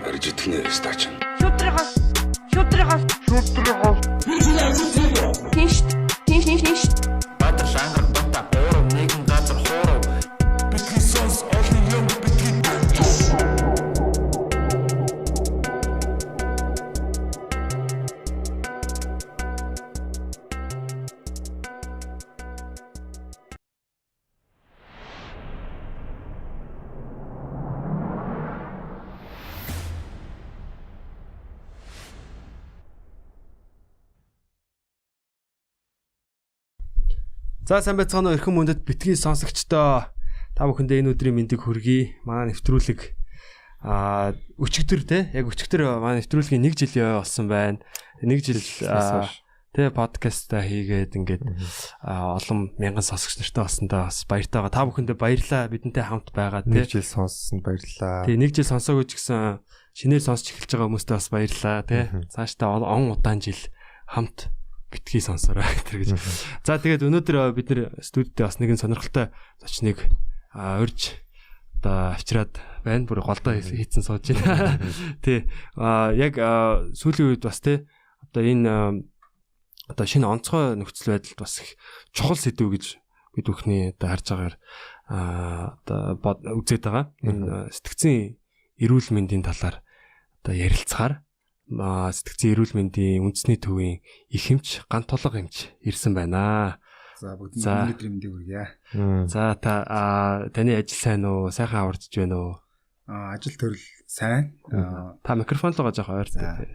Аржитгнээ стач. Шудрагаас. Тийш. Баатар шангар бата оров нэгэн газар хооров. Бидний сонс олон юм бидний. За сайн байцгаана уу эрхэм мөндөд битгий сонсогчдоо та бүхэндээ энэ өдрийн мэндийг хүргэе. Манай нэвтрүүлэг өчигдөр те яг өчигдөр манай нэвтрүүлгийн 1 жил болсон байна. 1 жил те подкаст хийгээд ингээд олон мянган сонсогч нартай болсондоо бас баяртай байгаа. Та бүхэндээ баярлалаа. Бидэнтэй хамт байгаа те. 1 жил сонссонд баярлалаа. Тий 1 жил сонсоогүй ч гэсэн шинээр сонсч эхэлж байгаа хүмүүстээ бас баярлалаа те. Цаашдаа он удаан жил хамт битгий сонсороо гэтэр гэж. За тэгээд өнөөдөр бид нэр студидтэй бас нэгэн сонирхолтой зочныг урьж одоо авчираад байна. Бүр голдоо хийцэн сууж байна. Тий. Яг сүүлийн үед бас тий одоо энэ одоо шинэ онцгой нөхцөл байдалд бас их чухал сэдв гэж бид бүхний одоо харж байгаагаар одоо үзээд байгаа. Энэ сэтгцийн эрүүл мэндийн талаар одоо ярилцахаар сэтгцийн эрүүл мэндийн үндэсний төвийн их эмч гант толго эмч ирсэн байна. За бүгд өнөөдрийн мэндийг хүргье. За таны ажил сайн уу? Сайхан аварчж байна уу? Ажил төрөл сайн. Та микрофон л гаж аваа ойртой.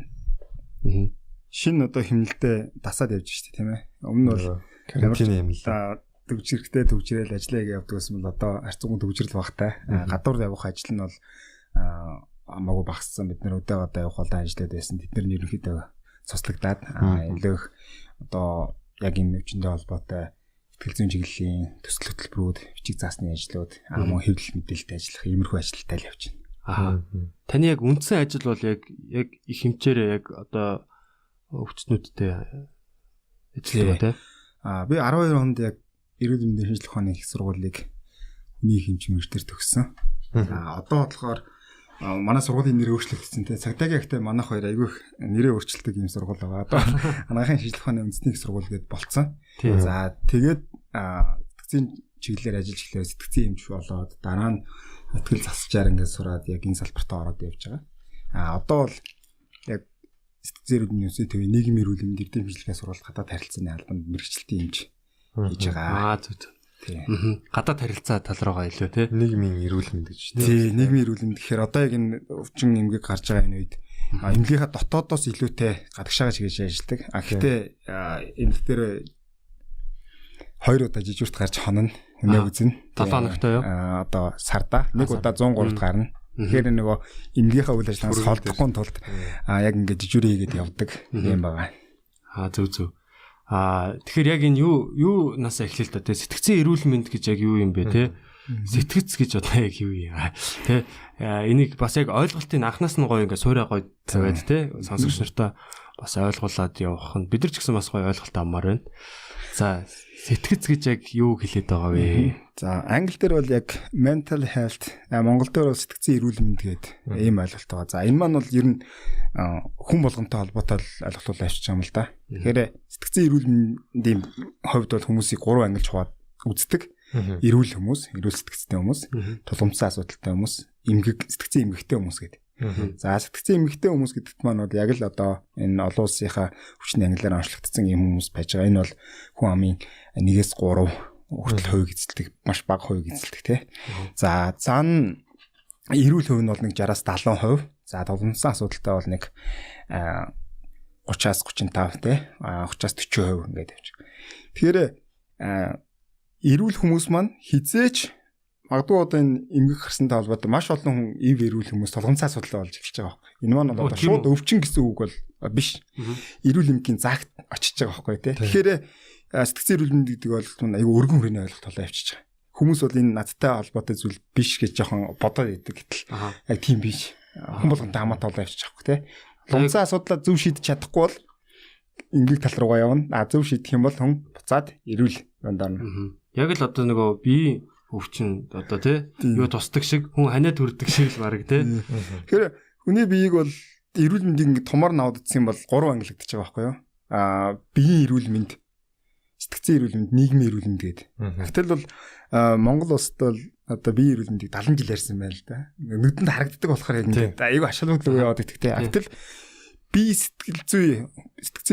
Шинэ одоо хэмнэлтэд дасаад явж штэ тийм ээ. Өмнө нь бол карантины хэмнэлт. Төвчрэгтэй төвчрэл ажиллаж явдаг гэсэн бол одоо харьцангуй төвчрэл багтай. Гадуур явах ажил нь бол амаагүй багассан. Бид нэр өдөөд явах болон ажиллаад байсан. Тэд нар ерөнхийдөө цуслагдаад илүү их одоо яг энэ өвчнөд холбоотой сэтгэл зүйн чиглэлийн төсөл хөтөлбөрүүд, бичиг заасны ажлууд, мөн хэвлэл мэдээлэлтэй ажиллах иймэрхүү ажилттай л явж байна. Таны яг үндсэн ажил бол яг их хэмчээрээ яг одоо өвчтнүүдтэй ажилладаг тийм. Би 12 онд яг эрүүл мэндийн шинжилгээ ухааны их сургуулийг хүний хэмжээ мөртөр төгссөн. Одоо болохоор манай сургуулийн нэр өөрчлөгдсөн те цагдаагийн ихтэй манайх хоёр айгүй нэрээ өөрчилдөг юм сургууль байгаа. Одоо анагаахын шинжилгээ ухааны үндэсний сургууль гэдээ болцсон. За тэгээд сэтгцийн чиглэлээр ажиллаж эхлэхээр сэтгцийн эмч болоод дараа нь сэтгэл засчаар ингээд сураад яг энэ салбартаа ороод явж байгаа. Одоо бол яг сэтгцийн эрүүл мэндийн үндэсний төвийн нийгмийн эрүүл мэндийн дэмжлэгээ сургалт гадаад харилцааны албанд мэрэгчлэлтийн эмч хийж байгаа. Гадаад харилцаа тал руугаа илүү тий нийгмийн эрүүл мэнд гэж тий нийгмийн эрүүл мэнд гэхээр одоо яг энэ өвчин эмгэг гарч байгаа энэ үед эмгэгийнхаа дотоодоос илүүтэй гадагшаага чиглэж ажилладаг. Гэхдээ энэ дээр 2 удаа жижигүрт гарч хонно хүнээ үзнэ. 7 хоногт юу? Одоо сарда 1 удаа 103-т гарна. Тэгэхээр нөгөө эмгэгийнхаа үйл ажиллагаас холдохгүй тулд яг ингээд жижигүрээ хийгээд явдаг юм байна. Зөв. Тэгэхээр яг энэ юу нас эхлэв та те сэтгцийн эрүүл мэнд гэж яг юу юм бэ те сэтгц гэж одоо яг юу юм те энийг бас яг ойлголтын анхнаас нь гоё ингээ суурай гоё тавиад те сонсогч нартай бас ойлгуулад явах нь бид нар ч гэсэн бас гоё ойлголт авмаар байна. За сэтгц гэж яг юу хэлээд байгаа вэ? За англи дээр бол яг mental health, монгол дээр бол сэтгцийн эрүүл мэнд гэдэг ийм ойлголт байгаа. За энэ маань бол ер нь хүн болгонтой холбоотой ойлголтууд авчиж байгаа юм л да. Тэгэхээр сэтгцийн эрүүл мэндийн хувьд бол хүмүүсийг 3 ангилж хуваад үздэг. Эрүүл хүмүүс, эрүүл сэтгцтэй хүмүүс, тулгымцсан асуудалтай хүмүүс, сэтгцийн эмгэгтэй хүмүүс гэдэг. За сэтгцийн эмгэгтэй хүмүүс гэдэгт маань бол яг л одоо энэ олон улсынхаа хүчний ангилаар онцлогдсон юм хүмүүс байж байгаа. Энэ бол хүн амын 1-3 хүртэл хувийг эзэлдэг, маш бага хувийг эзэлдэг тий. За зан эрүүл хувь нь бол нэг 60-аас 70%. За тулгымцсан асуудалтай бол нэг 30-аас 35 тий. 30-аас 40% ингээд явж байгаа. Тэгэхээр эрүүл хүмүүс маань хизээч магадгүй одоо энэ эмгэг гарсантай холбоотой маш олон хүн эрүүл хүмүүс тулгымцсан асуудал болж эхэлж байгаа байхгүй. Энэ маань бол одоо шууд өвчин гэсэн үг бол биш. Эрүүл эмгийн загт очиж байгаа байхгүй тий. Тэгэхээр сэтгцийн эрүүл мэнд гэдэг бол аюу өргөн хүрээний ойлголт толоо явчихж байгаа. Хүмүүс бол энэ надтай холбоотой зүйл биш гэж жоохон бодоод идэг гэтэл яг тийм биш. Хүн болгонтэй хамаатай толоо явчихж байгаа тий. Тулгымцсан асуудлаа зөв шийдэж чадахгүй бол эмгэг тал руугаа явна. Зөв шийдэх юм бол хүн буцаад эрүүл дандаа. Яг л одоо нөгөө би өвчин одоо тий юу тусдаг шиг хүн ханиа төрдөг шиг л баг тий. Тэгэхээр хүний биеийг бол эрүүл мэндийг ингээд томоор навдчихсан бол 3 ангилагдчих байгаа байхгүй юу? Биеийн эрүүл мэнд, сэтгцийн эрүүл мэнд, нийгмийн эрүүл мэнд гэдэг. Гэтэл бол Монгол улсад бол одоо биеийн эрүүл мэндийг 70 жил ярьсан байна л да. Нүдэнд харагддаг болохоор яг ингээд айгүй ашиглагддаг яваад идэгтэй. Гэтэл бие сэтгцийн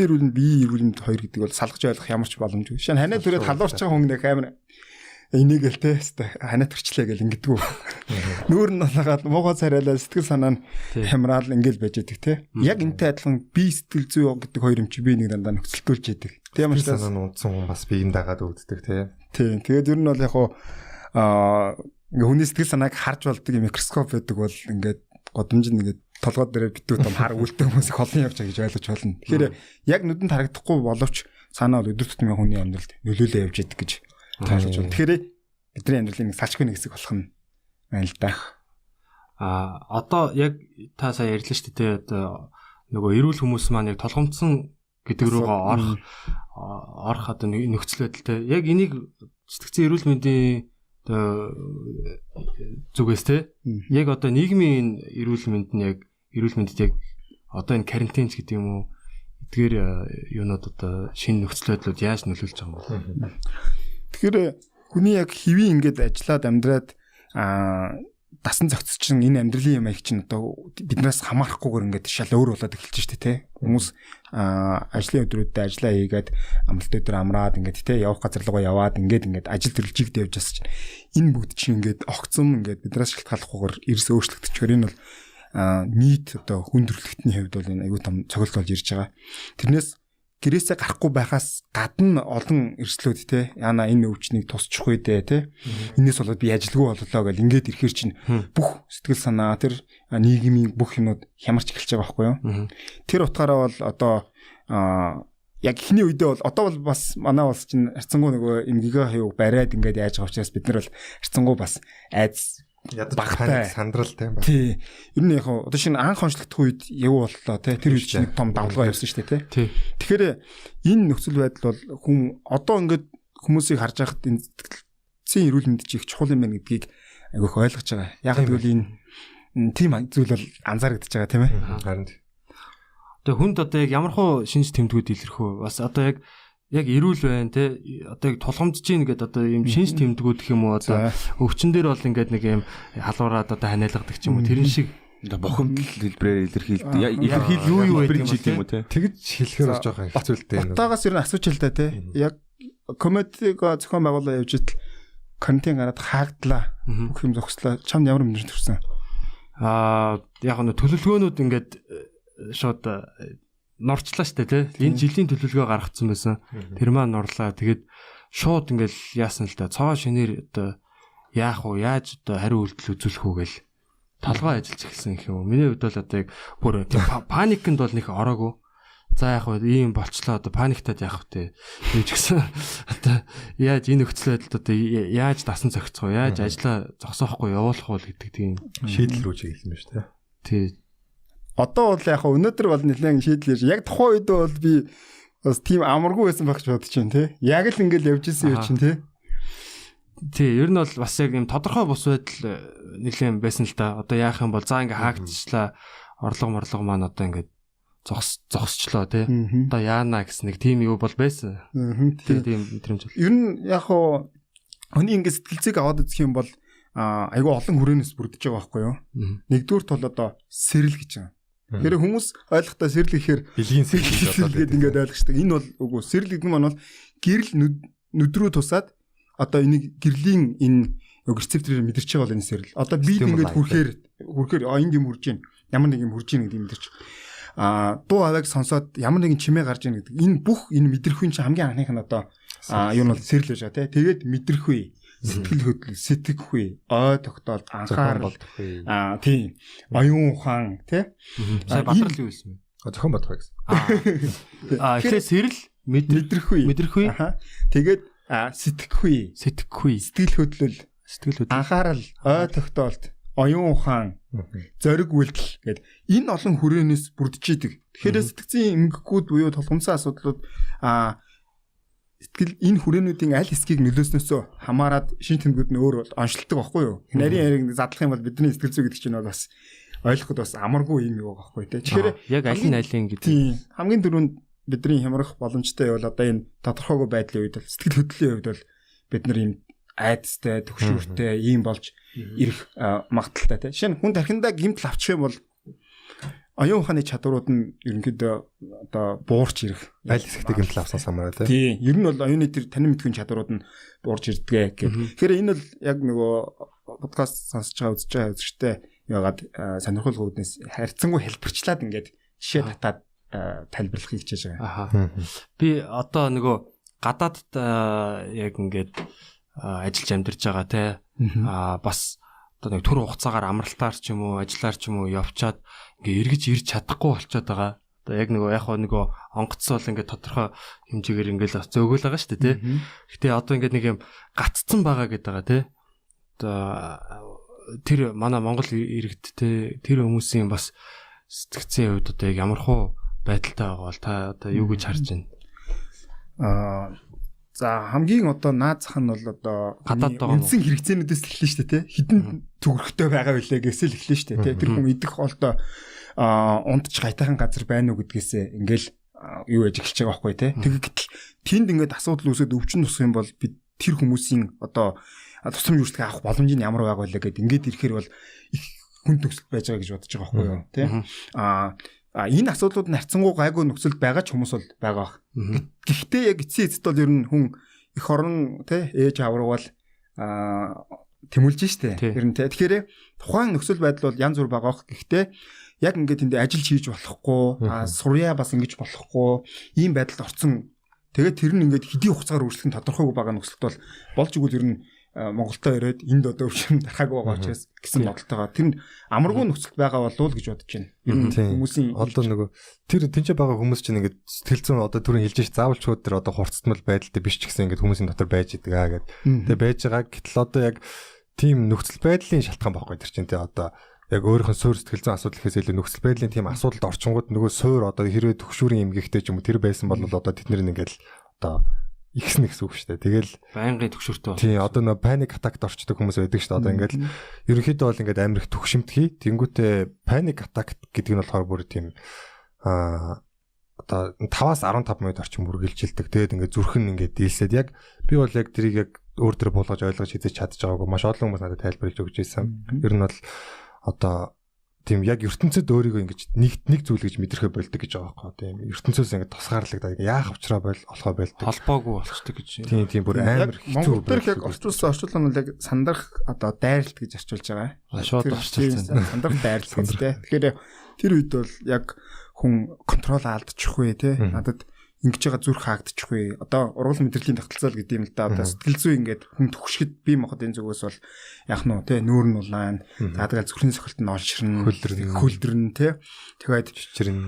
эрүүл мэнд, биеийн эрүүл мэнд хоёр гэдэг бол салгаж ойлгох ямар ч боломжгүй. Жишээ нь ханаа түрээд халуурч байгаа хүн нэг амар энийгэл те ханаа төрчлээ гэл ингэдэггүй. Нүүр нь болоод муугаа царайлаа сэтгэл санаа нь хямраал ингээл байж идэг те. Яг энтэй адилхан бие сэтгэл зүй гэдэг хоёр юм чи би нэг дандаа нөхцөлтүүлж идэг. Тийм учраас санаа унтсан хүн бас биеийн дагаад үүддэг те. Тийм. Тэгээд ер нь бол яг хуу ингээ хүний сэтгэл санааг харж болдог микроскоп байдаг бол ингээд годомж ингээд толгой дээр битүү том хар үлдэх хүмүүсийг холон явж байгаа гэж ойлгож байна. Тэгэхээр яг нүдэнд харагдахгүй боловч санаа бол өдөр тутмын хүний амьдралд нөлөөлөө явж идэг гэж таалж байна. Тэгэхээр бидний амьдралын нэг салчгүй нэг хэсэг болох нь байна л да. Одоо яг та сая ярьлаа шүү дээ. Одоо нөгөө эрүүл хүмүүс маань яг толгомцсон гэдэг рүүгээ орох одоо нөхцөл байдалтай. Яг энийг сэтгцэн эрүүл мэндийн зүгээс те яг одоо нийгмийн эрүүл мэнд нь яг эрүүл мэндэд яг одоо энэ карантин гэдэг юм уу эдгээр юунууд одоо шинэ нөхцөл байдлууд яаж нөлөөлж байгаа юм бэ? Тэгэхээр хүний яг хэвийн ингээд ажиллаад амьдраад дасан зохицсон энэ амьдралын юм аяг чинь одоо биднээс хамаарахгүйгээр ингээд шал өөр болоод эхэлж штэ те. Хүмүүс ажлын өдрүүдэд ажиллаа хийгээд амралт өдөр амраад ингээд те явах газар руугаа яваад ингээд ажил төрөлжигд явж байгаа чинь энэ бүгд чинь ингээд огцом ингээд биднээс шалтгааллахгүйгээр эрс өөрчлөгдөж энэ бол нийт одоо хүн төрөлхтний хувьд бол энэ аюу тум цогцолт болж ирж байгаа. Тэрнээс гэрээсээ гарахгүй байхаас гадна олон эрсдлүүд те яана энэ өвчнийг тусчих үү те энэс болоод би ажилгүй боллоо гэл ингээд ирэхэр чинь бүх сэтгэл санаа тэр нийгмийн бүх юмуд хямарч эхэлж байгаа байхгүй юу. Тэр утгаараа бол одоо яг ихний үедээ бол одоо бол бас манай улс чинь харцангуй нөгөө эмгэгөө хаяг бариад ингээд яаж байгаа учраас бид нар бол харцангуй бас айдас багтай сандрал тийм байна. Тий. Ер нь яг одоо шинэ анх онцлогдох үед явуу боллоо тий. Тэр үед чинь том давлгаа явсан шүү дээ тий. Тэгэхээр энэ нөхцөл байдал бол хүн одоо ингээд хүмүүсийг харж байхад энэ сэтгцийн эрүүл мэнд чих чухал юм байна гэдгийг айгүйх ойлгож байгаа. Яг тэгвэл энэ тийм зүйл бол анзаарэгдэж байгаа тийм ээ. Харин. Тэгээ хүнд одоо яг ямархуу шинж тэмдгүүд илэрх үү? Бас одоо яг эрүүл байна те одоо яг тулгамдж гин гэдэг одоо юм шинж тэмдгүүд гэх юм уу одоо өвчин дээр бол ингээд нэг юм халуураад одоо ханиалгадаг ч юм уу тэрэн шиг бохомдол хэлбэрээр илэрхийл юу байдаг юм уу те тэгж хэлэхээр болж байгаа хэцүүлтэй юм. Утаагаас ер нь асууж л да те яг комедиг зохион байгуулалт явж идэл контент гараад хаагдлаа бүх юм зогслоо чамд ямар мэдэрч төрсөн яг нь төлөвлөгөөнүүд ингээд шууд норчлаа штэ тий. Энэ жилийн төлөвлөгөө гаргацсан байсан. Тэр маань норлаа. Тэгээд шууд ингээл яасан л да. Цоо шинээр одоо яах вэ? Яаж одоо хариу үйлдэл үзүүлэх үү гээл толгой ажиллаж эхэлсэн гэх юм. Миний хувьд бол одоо яг бүр паникнд бол нэг ороогүй. За яах вэ? Ийм болчлоо одоо паниктаад яах вэ? Юу ч гэсэн одоо яаж энэ нөхцөл байдалд одоо яаж дасан зохицох вэ? Яаж ажиллаа зогсоохгүй явуулах вэ гэдэг тийм шийдэл рүү чиглэсэн байна шүү дээ. Тий. Одоо бол яг өнөөдөр бол нэлээд шийдэл ярьж яг тухайн үед бол би бас тийм амаргүй байсан багч бодож байна те. Яг л ингээл явж исэн юм чинь те. Тий, ер нь бол бас яг юм тодорхой бус байдал нэлээд байсан л да. Одоо яах юм бол за ингээ хаагдчихлаа. Орлого маань одоо ингээ зогсчлоо те. Одоо яана гэсэн нэг тийм юу бол байсан. Тийм мэдрэмж. Ер нь яг хүний ингээ сэтгэлзэг аваад үзэх юм бол айгүй олон хүрээнээс бүрдэж байгаа байхгүй юу? Нэгдүгürt бол одоо сэрэл гэж байна. Тэгэхээр хүмүүс ойлгохтой сэрэл гэхээр бэлгийн сэрэл гэдэг ингээд ойлгочтой. Энэ бол үгүй сэрэл гэдэг нь маань бол гэрэл нүдрүү тусаад одоо энийг гэрлийн энэ рецепторээр мэдэрч байгаа бол энэ сэрэл. Одоо бид ингээд хүрхээр энд юм хүрж байна. Ямар нэг юм хүрж байна гэдэг мэдэрч. Дуу аваг сонсоод ямар нэгэн чимээ гарч ийн гэдэг. Энэ бүх энэ мэдрэхүйн чинь хамгийн анхных нь одоо юу нь бол сэрэл байж байгаа тий. Тэгээд мэдрэхүй сэтгэл хөдлөл сэтгэхгүй ой тогтоолт анхаарал тийм оюун ухаан тий сая батрал юу гэсэн бэ зохион бодох гэсэн эхлээ сэрэл мэдрэхгүй тэгээд сэтгэхгүй сэтгэл хөдлөл анхаарал ой тогтоолт оюун ухаан зориг үйлдэл гэд энэ олон хүрээнээс бүрдэж идэг. Тэгэхээр сэтгцийн эмгэгүүд буюу толгомцсон асуудлууд сэтгэл энэ хүрээнүүдийн аль хэсгийг нөлөөснөөсөө хамаарад шинж тэмдгүүд нь өөр бол онцлогддог байхгүй юу? Нарийн яриг задлах юм бол бидний сэтгэл зүй гэдэг чинь бол бас ойлгоход бас амаргүй юм юу байхгүй те. Тэгэхээр яг аль нь алин гэдэг. Тийм. Хамгийн түрүүнд бидний хямрах боломжтой бол одоо энэ тодорхойгүй байдлын үед бол сэтгэл хөдлөлийн үед бол бид нар ийм айдастай, төгшүүртэй ийм болж ирэх магадaltaй те. Жишээ нь хүн тархиндаа гэмтэл авчих юм бол оюун ухааны чадварууд нь ерөнхийдөө одоо буурч ирэх. Аль хэсэгт гэмтэл авсан самараа тий. Тийм. Ер нь бол оюуны тэр танин мэдхүйн чадварууд нь буурч ирдэг гэх. Тэгэхээр энэ бол яг нөгөө подкаст сонсож байгаа үзэж байгаа үзэгчтэй яагаад сонирхолгооднээс харьцангуй хэлбэрчлээд ингээд жишээ татаад тайлбарлахыг хичээж байгаа. Би одоо нөгөө гадаадд яг ингээд ажиллаж амьдарч байгаа те бас одоо нэг түр хугацаагаар амралтаар ч юм уу ажиллаар ч юм уу явчаад ингээ эргэж ирж чадахгүй болчиход байгаа. Одоо яг нөгөө онгоцсон бол ингээ тодорхой хэмжээгээр ингээл зөөгөл байгаа шүү дээ те. Гэтэ одоо ингээ нэг юм гаццсан байгаа гэдэг байгаа те. Одоо тэр манай Монгол иргэд те тэр хүмүүсийн бас сэтгцийн хувьд одоо яг ямархуу байдалтай байгаа бол та одоо юу гэж харж байна? За хамгийн одоо наазах нь бол одоо үндсэн хэрэгцээнүүдээс эхэлнэ шүү дээ тий. Хідэн төгрөгтэй байгаа билээ гэсэл эхэлнэ шүү дээ тий. Тэр хүн идэх олдоо унтж гайтайхан газар байна уу гэдгээсээ ингээл юу яж эхэлж байгаа байхгүй тий. Тэгэхдээ тэнд ингээд асуудал үүсээд өвчин тусах юм бол бид тэр хүмүүсийн одоо тусламж үүсгэх авах боломж нь ямар байгаа вэ гэдэг ингээд ирэхээр бол их хүн төгсөл байж байгаа гэж бодож байгаа байхгүй юу тий. Энэ асуудлууд нь харьцангуй гайгүй нөхцөлд байгаа ч хүмүүс бол байгаа. Гэхдээ яг эцсийн эцэд бол ер нь хүн их орон тий ээж аврагвал тэмүүлж штэ. Ер нь тий. Тэгэхээр тухайн нөхцөл байдал бол янз бүр байгаа. Гэхдээ яг ингээд тэнд ажиллаж хийж болохгүй, сурья бас ингэж болохгүй ийм байдалд орсон. Тэгээд тэр нь ингээд хэдийн хугацаагаар үргэлжлэх нь тодорхойгүй байгаа нөхцөлд бол болж игэл ер нь Монголтой ирээд энд одоо өвчин дарахаагүй байгаа учраас гэсэн бодолтойгоо тэр нь амаргүй нөхцөлд байгаа болов уу гэж бодож байна. Ер нь хүмүүсийн одоо нөгөө тэр тэнцээ байгаа хүмүүс чинь ингээд сэтгэл зүйн одоо түрэн хэлж ш заавалчуд тэр одоо хурцтмал байдалтай биш ч гэсэн ингээд хүмүүсийн дотор байж идэг аа гэдэг. Тэгээ байж байгаа гэтэл одоо яг тийм нөхцөл байдлын шалтгаан байхгүй тэр чинь тий одоо яг өөрийнхөө суур сэтгэл зүйн асуудал гэхээс илүү нөхцөл байдлын тийм асуудалд орчингууд нөгөө суур одоо хэрвээ төгшүүрийн эмгэгтэй ч юм уу тэр байсан бол одоо тэд нэр ингээд одоо ихснэ гэсэн үг шүү дээ. Тэгэл байнгын төгшөртөө. Тий, одоо нөө паник атакт орчдөг хүмүүс байдаг шүү дээ. Одоо ингээд ерөнхийдөө бол ингээд амирх төгшөмтгий. Тэнгүүтээ паник атакт гэдэг нь болохоор бүр тийм одоо 5-аас 15 минут орчим үргэлжилдэг. Тэгээд ингээд зүрхэн ингээд дийлсээд яг би бол яг тэрийг яг өөр дөр буулгаж ойлгож хийж чадчих байгаагүй. Маш олон хүмүүс надад тайлбарлаж өгч байсан. Ер нь бол одоо тийм яг ертөнцид өөрийгөө ингэж нэг зүйл гэж мэдрэхэ болдог гэж байгаа байхгүй тийм ертөнцөөс ингэ тусгаарлагдаад яах учраа болохоо болдог холбоогүй болчдөг гэж тийм бүр амар Монгол дээр яг орчуулсан нь яг сандрах одоо дайралт гэж орчуулж байгаа. Шууд орчуулсан. Сандрах дайралт гэдэг. Тэгэхээр тэр үед бол яг хүн контрол алдчихгүй тий надад ингэж байгаа зүрх хаагдчихгүй. Одоо ургал мэдрэлийн тогтолцоол гэдэг юм л да. Одоо сэтгэл зүй ингээд хүн төгшгöd би мохот энэ зүгээс бол яах нь тий нүүр нь улаан. За тэгэл зүрхний сохилт нь олширна. Хөлдөрнө тий. Тэгээд чичрэн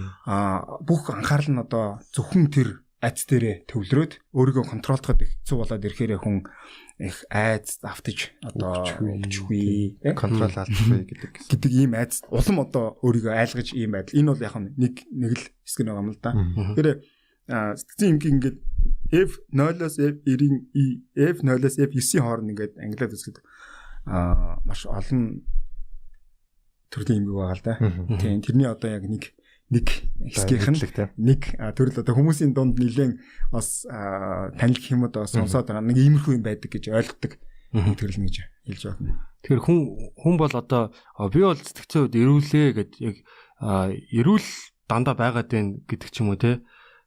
бүх анхаарал нь одоо зөвхөн тэр айц дээрээ төвлөрөөд өөрийгөө контролдоход хэцүү болоод ирэхээр хүн их айц автаж одоо өгчгүй контрол алдчихвэ гэдэг ийм айц улам одоо өөрийгөө айлгаж ийм байдал. Энэ бол яг нэг л хэсэг нэг юм л да. Тэгэхээр сэтгцэн эмгэг ингээд F0-оос F9-ийн F0-оос F9-ийн хооронд ингээд англиад үзэхэд маш олон төрлийн эмгэг байгаа л да. Тийм тэрний одоо яг нэг хэсгийнх нь нэг төрөл одоо хүмүүсийн дунд нэлээд бас танил гэх юм одоо сонсоод байгаа нэг иймэрхүү юм байдаг гэж ойлгодог нэг төрөл гэж хэлж байна. Тэгэхээр хүн бол одоо би бол сэтгцэн үед эрүүлээ гэд яг эрүүл дандаа байгаад байна гэдэг ч юм уу те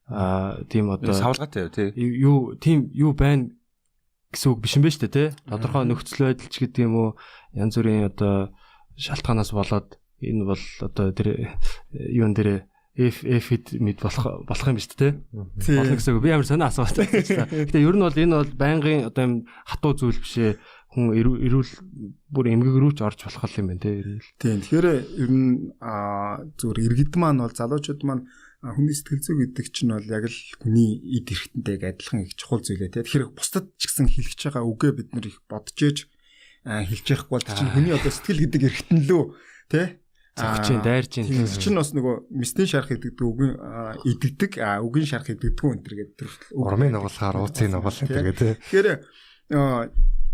тийм одоо савлгаатай тий. Юу байна гэсэн үг биш юм ба шүү дээ тий. Тодорхой нөхцөл байдал ч гэдэг юм уу янз бүрийн одоо шалтгаанаас болоод энэ бол одоо тэр юун дээр F-д мэд болох юм биш тий. Болно гэсэн үг. Би амар сонир асуусан. Гэтэ ер нь бол энэ бол байнгын одоо юм хатуу зүйл бишээ. Хүн эрүүл бүр эмгэг рүү ч орж болох юм байна тий. Тийм. Тэгэхээр ер нь зүгээр иргэд маань бол залуучууд маань хүний сэтгэл зүй гэдэг чинь бол яг л хүний эд эрхтэнтэй адилхан их чухал зүйлээ тий. Тэгэхээр бусдад ч гэсэн хэлж байгаа үгээ бид нэр их бодож ээж хэлж яахгүй бол чинь хүний одоо сэтгэл гэдэг эрхтэн лөө тий. Зогчин дайрч ин чинь бас нөгөө мясны шарх идэгдэг үгийн идэгдэг үгийн шарх идэгдэг энэ төр гэдэг. Урмын нугалахаар ууцын нугал гэдэг тий. Тэгэхээр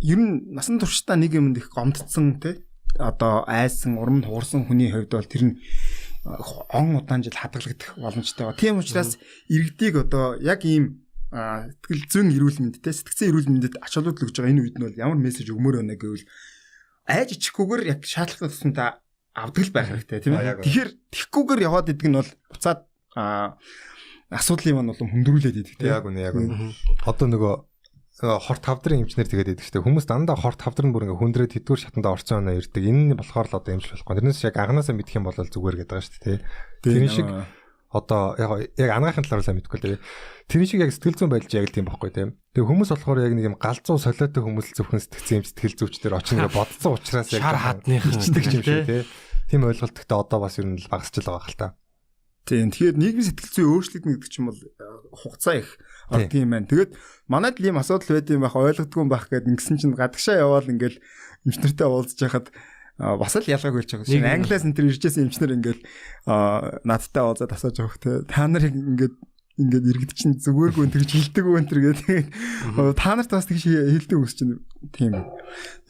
ер нь насан туршдаа нэг юмд их гомдсон тий. одоо айсан урам хуурсан хүний хувьд бол тэр нь он удаан жил хадгалагдах боломжтой байна. Тийм учраас иргэдийг одоо яг ийм сэтгэл зүйн эрүүл мэндэд сэтгцэн эрүүл мэндэд ач холбогдол өгж байгаа энэ үед нь бол ямар мессеж өгмөр байна гэвэл айж ичихгүйгээр яг шаардлагатай тусамдаа авдаг л байх хэрэгтэй тийм ээ. Тэгэхээр тэгхгүйгээр яваад идэг нь бол буцаад асуудлын маань бол хүндрүүлээд идэг тийм. Яг үнэ. Одоо нөгөө хорт хавдрын эмчнэр тэгээд идэг штэ. Хүмүүс дандаа хорт хавдрын бүр ингээ хүндрээд хэдгүүр шатанда орцсон оноо ирдэг. Энэ нь болохоор л одоо эмч болохгүй. Тэрнээс яг анханасаа мэдэх юм бол зүгээр гэдэг байгаа штэ тий. Тэр шиг одоо яг анагаахын талаар сайн мэдэхгүй л дээ. Тэр шиг яг сэтгэл зүйн байдал яг л тийм байхгүй тийм. Тэгээ хүмүүс болохоор яг нэг юм галзуу солиотой хүмүүс л зөвхөн сэтгцэн эмч сэтгэл зүйчдэр очино гэж бодсон учраас яг шар хадныхан ичдэг юм шиг тий. Тийм ойлголттой одоо бас ер нь л багасч л байгаа хэл та. Тийм. Тэгэхээр нийгмийн сэтгэл зүйн өөрчлөлт гэдэг чинь бол хугацаа их ордог юм байна. Тэгээд манайд ийм асуудал байд юм байх ойлгодгүй юм байх гэдэг ингэсэн чинь гадагшаа яваал ингээл эмчнэртэй уулзж байхад бас л ялгааг хэлж байгаа шин. Англиас энэ төр иржсэн эмчнэр ингээл надтай уулзаад асууж байгаа те. Та нарыг ингээд иргэд чинь зүгээргүй энэ төр хилдэг үү энэ төр гэдэг. Та нарт бас тэгш хилдэг үс чинь тийм.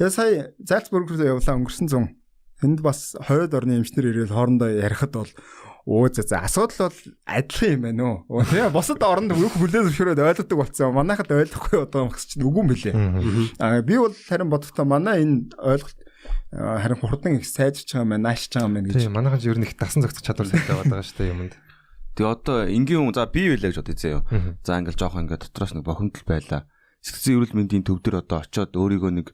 Тэгээ сая Зальцбургт явлаа өнгөрсөн 100. Энд бас 20 орны эмчнэр ирэл хоорондоо ярихад бол асуудал бол адилхан юм байна уу? Тэгээ босод оронд бүх хүлээж зөвшөөрөөд ойлгодог болсон. Манайхад ойлгохгүй одоо юм гэсэн чинь үгүй юм билээ. Би бол харин бодохдоо манай энэ ойлголт харин хурдан их сайжирч байгаа юм байна, наашиж байгаа юм байна гэж. Тийм, манайхан ч ер нь их дасан зохицох чадвар сайтай байгаа шүү дээ юмд. Тэгээ одоо энгийн хүн за бий байлаа гэж бодъё заяа. За ингээл жоох ингээд дотроос нэг бохомдол байлаа. Сэтгцэн эрүүл мэндийн төв дээр одоо очиод өөрийгөө нэг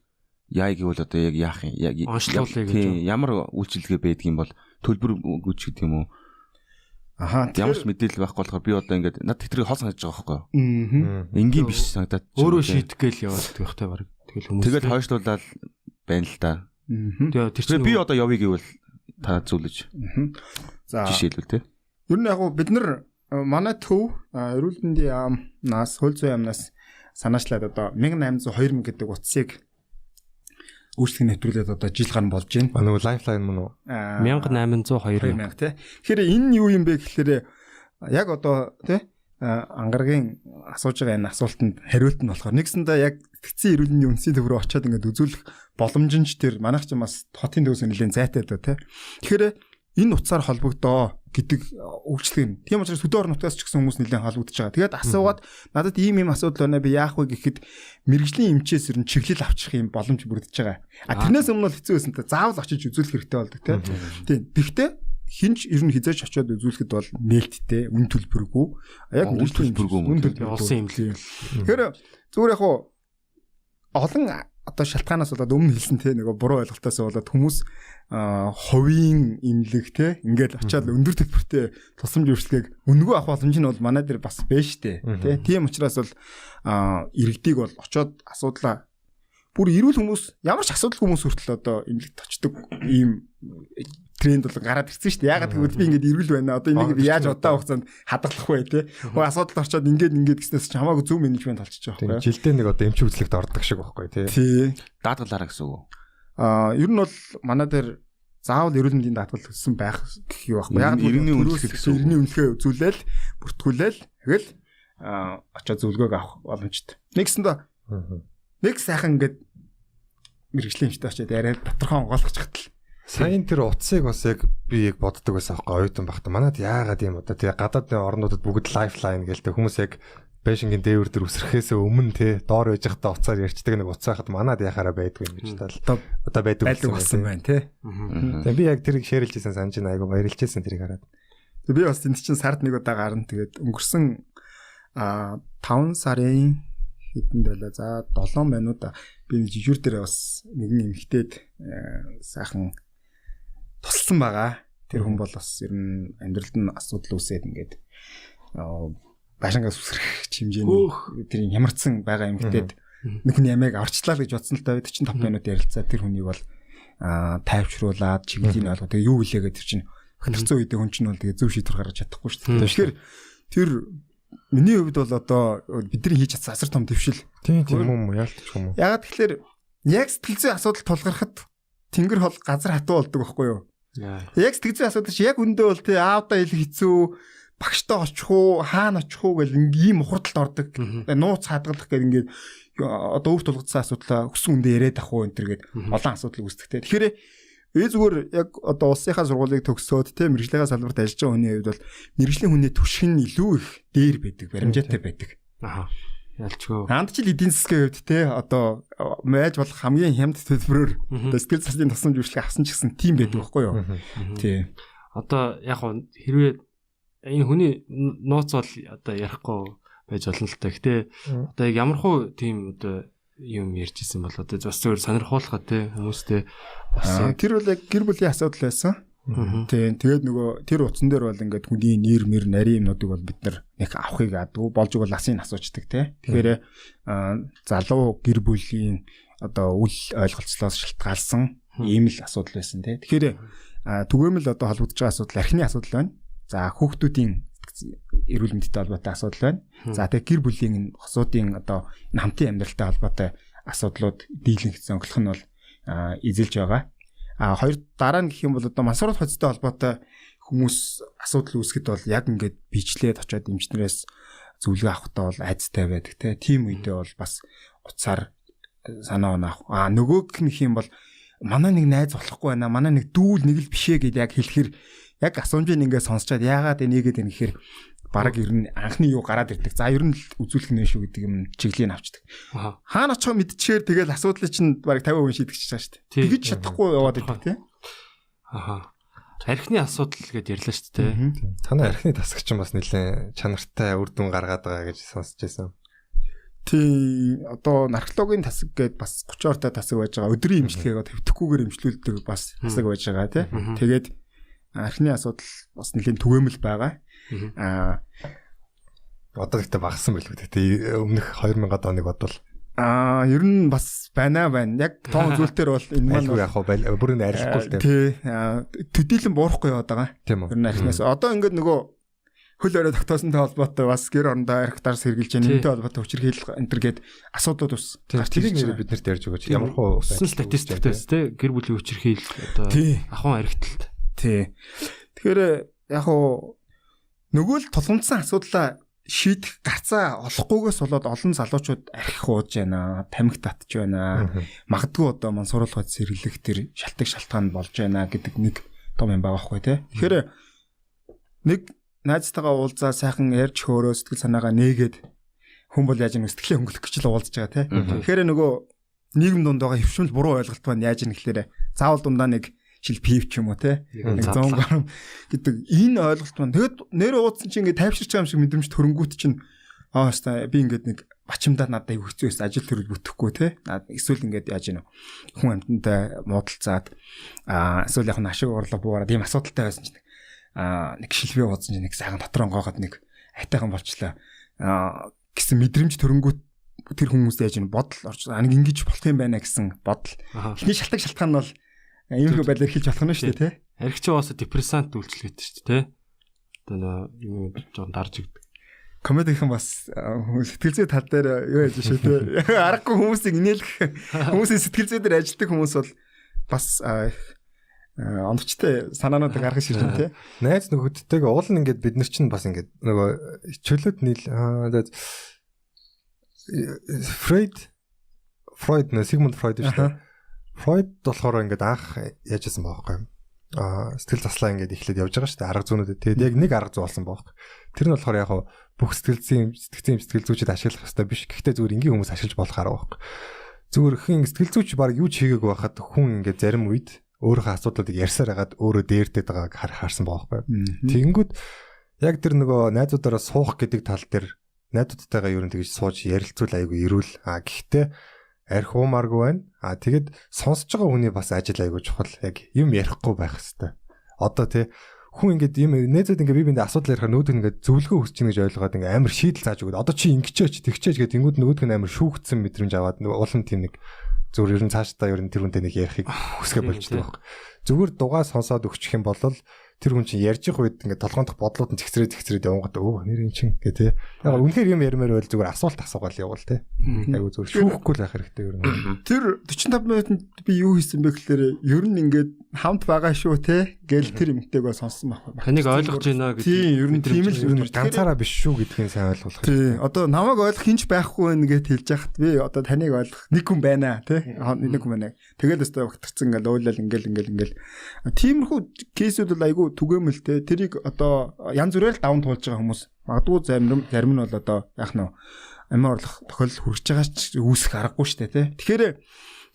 яа гэвэл одоо яг яах юм? Яг ямар үйлчилгээ байдаг юм бол төлбөр өгч гэдэг юм уу? Ямар ч мэдээлэл байхгүй болохоор би одоо ингээд над тэтгэрийг хол санаж байгаа байхгүй юу? Энгийн биш санагдаад өөрөө шийдэх гээл яваад байхтай баг. Тэгэл хүмүүс тэгэл хойшлуулаад байна л да. Тэгээ тэр чинь би одоо явъя гэвэл та зүйлж. За жишээлбэл тий. Ер нь яг бид нар манай төв эрүүл мэндийн яамнаас хууль зүйн яамнаас санаачлаад одоо 1802 гэдэг утсыг өөрчлөлт нэвтрүүлээд одоо жил гарсан болж байна. Нөгөө лайфлайн мөн үү? 1802 тий. Тэгэхээр энэ юу юм бэ гэхээр яг одоо тий ангаргийн асууж байгаа энэ асуултанд хариулт нь болохоор нэгсэндээ яг сэтгцэн эрүүл мэндийн үндэсний төв рүү очиод ингээд үзүүлэх боломж нь ч тэр манайх ч бас хотын төвөөс нэлээд зайтай даа тий. Тэгэхээр энэ утсаар холбогдоо гэдэг үйлчлэг нь. Тийм учраас хөдөө орон нутгаас ч гэсэн хүмүүс нэлээд холбогдож байгаа. Тэгээд асуугаад надад ийм асуудал байна би яах вэ гэхэд мэрэгжлийн эмчээс ер нь чиглэл авчих юм боломж бүрдэж байгаа. Тэрнээс өмнө бол хэцүү байсан та заавал очиж үзүүлэх хэрэгтэй болдог тийм. Тэгвэл хинч ер нь хизээч очиод үзүүлэхэд бол нээлттэй үн төлбөргүй. Яг үн төлбөргүй болсон юм л. Тэгэхээр зүгээр яг олон одоо шалтгаанаас болоод өмнө хэлсэн те нөгөө буруу ойлголтоос болоод хүмүүс хувийн имлэг те ингээд очиад өндөр төлбөртэй тусламж үйлчлэгийг үнэгүй авах боломж нь бол манай дээр бас байна штэ те тийм учраас бол иргэдийг бол очиод асуудлаа бүр эрүүл хүмүүс ямар ч асуудалгүй хүмүүс хүртэл одоо имлэгт очдог ийм тренд бол гараад ирсэн шүү дээ. Ягаад гэвэл би ингээд эргэл байна. Одоо энийг би яаж удаан хугацаанд хадгалах вэ те. Хөө асуудал орчоод ингээд гэснээс ч хамаагүй зөв менежмент болчихж байгаа байхгүй. Жилдээ нэг одоо эмч үзлэгт ордог шиг байхгүй тий. Даатгалаараа гэсэн үг. Ер нь бол манай дээр заавал эрүүл мэндийн даатгал өссөн байх гэх юм байхгүй. Яг иргэний үнэлгээ үзүүлээл бүртгүүлээл тэгэл очоод зөвлөгөөг авах боломжтой. Нэг сайхан ингээд мэрэгжлийн эмчтэй очоод яриад доторхон онгойлгож хатал. Сайн тэр утсыг бас яг би яг боддог байсан аахгүй оюутан багта. Манайд яагаад юм одоо тэгээ гадаад орнуудад бүгд лайфлайн гэлтэй хүмүүс яг байшингийн дээвэр дээр үсрэхээс өмнө те доор байж байхдаа уцаар ярьцдаг нэг утас хахад манайд яхаараа байдгүй юм гэж тал. Одоо байдаг болсон байна те. Тэгээ би яг тэрийг шеэрлжсэн санаж байна айгу баярлжсэн тэрийг хараад. Би бас тэнд чинь сард нэг удаа гарна тэгээд өнгөрсөн 5 сарын хэдэнд байлаа. За 7 минут би жижүүр дээр бас нэгэн эмэгтэйд сайхан тусалсан байгаа. Тэр хүн бол бас ер нь амьдралд нь асуудал үүсээд ингээд башингаас үсрэх хэмжээний тэр ямарчсан байгаа эмэгтэйд нэг хүн ямайг арчлаа гэж бодсон л та 45 минут ярилцаа тэр хүнийг бол тайвшруулад чиглэлийн олго тэгээ юу хэлээгээд тэр чинь хатарцсан үедээ хүн чинь бол тэгээ зөв шийдвэр гаргаж чадахгүй шүү дээ. Тэгэхээр тэр миний хувьд бол одоо бидний хийж чадсан асар том дэвшил. Тийм юм уу яалтчих юм уу. Ягаад тэгэхээр яг сэтгэл зүйн асуудал тулгархад тэнгэр хол газар хатуу болдог байхгүй юу? Яг сэтгэл зүйн асуудал чи яг өндөө бол тий аавда ил хэцүү багштай очих уу хаана очих уу гэл ийм ухралтанд ордог. Нууц хадгалах гэх ингээд одоо өөр тулгдсан асуудлаа өссөн үндэ яриад ах уу энэ төр гээд олон асуудал үүсдэг тий. Тэгэхээр зүгээр яг одоо улсынхаа сургуулийг төгсөөд те мэрэгжлийн салбарт ажиллаж байгаа хүний хувьд бол мэрэгжлийн хүний түвшин нь илүү их дээр байдаг, баримжаатай байдаг. Аха. Ялчгүй. Ханд ч л эдийн засгийн хувьд те одоо байж болох хамгийн хямд төлбөрөөр сэтгэл засгийн тусламж үйлчлэг авсан ч гэсэн тийм байдаг байхгүй юу? Тий. Одоо яг хэрвээ энэ хүний нууц бол одоо ярихгүй байж болно л та. Гэтэ одоо яг ямархуу тийм одоо юм ярьжсэн бол одоо бас зөвөр сонирхуулахад те хүмүүстэй бас тэр бол яг гэр бүлийн асуудал байсан. Тийм. Тэгээд нөгөө тэр утсан дээр бол ингээд хүний нэр мэр нарийн юмнуудыг бол бид нэг авахыг адгүй болж игэл насыг асуучдаг те. Тэгэхээр залуу гэр бүлийн одоо үл ойлголцлоос шалтгаалсан ийм л асуудал байсан те. Тэгэхээр түгээмэл одоо холбогдож байгаа асуудал архины асуудал байна. За хүүхдүүдийн эрүүл мэндтэй холбоотой асуудал байна. За тэгээ гэр бүлийн хосуудын одоо энэ хамтын амьдралтай холбоотой асуудлууд дийлэнх зөнгөлөх нь бол эзэлж байгаа. Хоёр дараа нь гэх юм бол одоо мансуур хоцтой холбоотой хүмүүс асуудал үүсгэхэд бол яг ингээд бичлээд очиод эмчнэрээс зөвлөгөө авахтаа бол айцтай байдаг те. Тим үедээ бол бас уцаар санаа оноо авах. Нөгөөх нь юм бол манай нэг найз болохгүй байна. Манай нэг дүүл нэг л бишээ гэдээ яг хэлэхэр яг асуумжийг ингээд сонсчоод яагаад энийгээд энэ гэхээр бараг ер нь анхны юу гараад ирдэг. За ер нь л үзүүлэх нэ шүү гэдэг юм чиглэлийг авчдаг. Хаана очихоо мэдчихээр тэгэл асуудлыг чинь бараг 50% шийдэгч байгаа шүү дээ. Тэгэж чадахгүй яваад идэв тий. Аха. Архины асуудал гэдээ ярьлаа шүү дээ. Танай архины тасагч нь бас нэлээд чанартай үр дүн гаргаад байгаа гэж сонсч байсан. Тий, одоо наркологийн тасаг гэдээ бас 30 ортой тасаг байж байгаа. Өдрийн эмчилгээгээ төвтөхгүйгээр эмчилүүлдэг бас тасаг байж байгаа тий. Тэгээд архины асуудал бас нэлээд түгээмэл байгаа. Одоо ихтэй багассан байлгүй те. Өмнөх 2000-ад оныг бодвол ер нь бас байна. Яг тоон зүйлтэр бол энэ маань яг бүрийг арилахгүй л те. Тий. Төдийлөн буурахгүй яваад байгаа. Ер нь архинаас одоо ингээд нөгөө хөл өрөө тогтоосонтой холбоотой бас гэр орондоо архитаар сэргийлж нэмтэй холбоотой хүчирхийлэл энэ төр гээд асуудлууд ус. Тэрийг нэр бид нарт ярьж өгөөч. Ямар хөө статистикээс те гэр бүлийн хүчирхийлэл одоо ахуйн архиталт. Тий. Тэгэхээр яг нөгөө л тулгамдсан асуудлаа шийдэх гарцаа олохгүйгээс болоод олон залуучууд архих ууж байна, тамхи татж байна. Магадгүй одоо мансууруулгад сэргэлэх тэр шалтгаан шалтгаан болж байна гэдэг нэг том юм байгаа байхгүй тий. Тэгэхээр нэг найзтайгаа уулзаа сайхан ярьж хөөрөө сэтгэл санаагаа нээгээд хүн бол яаж нэг сэтгэлээ хөнгөлөх гэж л уулзж байгаа тий. Тэгэхээр нөгөө нийгэм дунд байгаа хөвшмөл буруу ойлголт маань яаж юм гэхээр заавал дундаа нэг шил пив ч юм уу те нэг 100 грамм гэдэг энэ ойлголт маань тэгэд нэр уудсан чинь ингээд тайвширч байгаа юм шиг мэдрэмж төрөнгүүт чинь хаста би ингээд нэг бачимдаа надад аяг хэцүүс ажил төрөл бүтэхгүй те эсвэл ингээд яаж гинэ хүн амьтантай муудалцаад эсвэл яг нь ашиг орлого буугаад ийм асуудалтай байсан чинь нэг шилбээ уудсан чинь нэг сайхан дотор онгоогоод нэг айтайхан болчлаа гэсэн мэдрэмж төрөнгүүт тэр хүмүүс яаж гинэ бодол орж нэг ингэж болох юм байна гэсэн бодол эхний шалтгаан нь бол ийм байдлаар хэлж болох нь шүү дээ тий. Архич уусаа депрессант үйлчлэгтэй шүү дээ тий. Одоо юм жоохон дарж игдэг. Комедихэн бас сэтгэл зүй тал дээр юу яаж шүү дээ. Аргагүй хүмүүсийг инээлгэх хүмүүсийн сэтгэл зүй дээр ажилладаг хүмүүс бол бас оновчтой санаануудыг гаргаж ирж байна тий. Найз нөхөдтэйгээ уул нь ингээд бид нар чинь бас ингээд нөгөө чөлөөт нийл Фройд нэ Сигмунд Фройд шүү дээ. Фройд болохоор ингээд анх яажсэн байхгүй. Сэтгэл заслаа ингээд эхлээд явж байгаа шүү дээ. Арга зүүнүүдэд. Тэгээд яг нэг арга зүй болсон байхгүй. Тэр нь болохоор яг бүх сэтгэл зүйчид ашиглах хэрэгтэй биш. Гэхдээ зүгээр энгийн хүмүүс ашиглаж болох арга байхгүй. Зүгээр хин сэтгэл зүйч баг юу ч хийгээгүй байхад хүн ингээд зарим үед өөрийнхөө асуудлуудыг ярьсаар хагаад өөрөө дээрдэд байгааг харсан байхгүй. Тэгэнгүүт яг тэр нөгөө найзуудаараа суух гэдэг тал дээр найзуудтайгаа юу нэгж сууж ярилцвал айгүй эрүүл. Гэхдээ арх уумааргүй байна. Тэгэд сонсож байгаа хүний бас ажил айгүй чухал. Яг юм ярихгүй байх хэвээр. Одоо тий хүн ингээд юм нээзэд ингээд би биндээ асуудал ярихаар нүүдг ингээд зөвлөгөө хүсэж чинь гэж ойлгоод ингээд амар шийдэл зааж өгöd. Одоо чи ингэчээч тэгчээч гэдэг тэнгууд нүүдг нь амар шүүгдсэн мэдрэмж аваад уулын тийм нэг зүгээр ер нь цаашдаа ер нь тэр хүнтэй нэг ярихыг хүсгэ болчихдог байхгүй. Зүгээр дугаа сонсоод өгчих юм бол тэр хүн чинь ярьж их үед ингээд толгойнх бодлууд нь зэгцрээд явангат нэр ин чин гэ тэ. Яг үнэхээр юм ярмаар байл зүгээр асуулт асуугаал явуул тэ. Айгу зүгээр шүүхгүй л байх хэрэгтэй ер нь. Тэр 45 минутанд би юу хийсэн бэ гэхээр ер нь ингээд хамт байгаа шүү те гэл тэр эмгтэйг бол сонссон байхгүй. Таныг ойлгож байна гэдэг. Тийм, ер нь тийм л ганцаараа биш шүү гэдгийг сайн ойлгох. Тийм. Одоо намайг ойлгох хинч байхгүй байна гэж хэлж яхад би одоо таныг ойлгох нэг хүн байна те. Нэг хүн байна. Тэгэл өстой багтарсан ингээл ойлал ингээл. Тиймэрхүү кейсүүд бол айгүй түгээмэлтэй. Тэрийг одоо янз бүрээр даван туулж байгаа хүмүүс. Магадгүй зарим нь бол одоо яах нь амиа орлох тохиолдол хүрч байгаа ч үүсэх аргагүй шүү дээ те. Тэгэхээр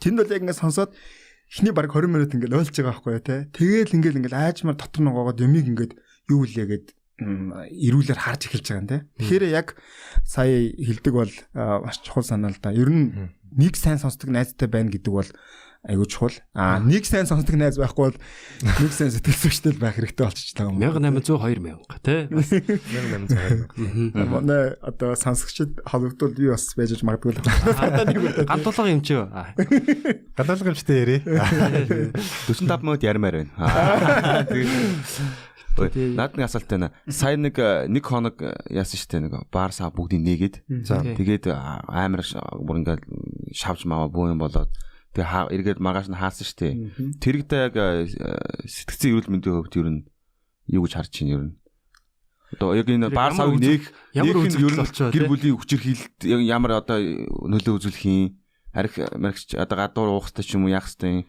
тэнд бол яг ингээд сонсоод эхний баг 20 минут ингээд ойлж байгаа байхгүй те. Тэгээл ингээд аажмаар дотор нь гоогод юмыг ингээд юу үлээ гэд ирүүлэр харж эхэлж байгаа юм те. Тэгэхээр яг сая хэлдэг бол маш чухал санаа л да. Ер нь нэг сайн сонсдог найзтай байна гэдэг бол айгуу чухал. Нэг сайн сонсдог найз байхгүй бол нэг сайн сэтгэл зүйчтэй байх хэрэгтэй болчихлоо юм. 1802 тий. 1802. Манай одоо сонсогчд холбогдвол би бас байж магадгүй л. Гадуулга юм чи юу? Гадуулга юмчтэй ярэ. 45 минут ярмаар байна. Наад нэг асуулт байна. Сая нэг хоног яасан штэ нэг баар саа бүгдийг нээгээд. Тэгээд амар бүр ингээд шавж маа бүү юм болоод тэгээ эргээд маргааш нь хаасан штэ. Тэрэгдээ яг сэтгцэн эрүүл мэндийн хөвд ер нь юу гэж харж чинь ер нь. Одоо яг энэ баар сааг нээх ямар үзэл болчихоо гэр бүлийн хүчирхийлэлд ямар одоо нөлөө үзүүлэх юм. Арх маргч одоо гадуур уух хэрэгтэй ч юм уу яах хэрэгтэй.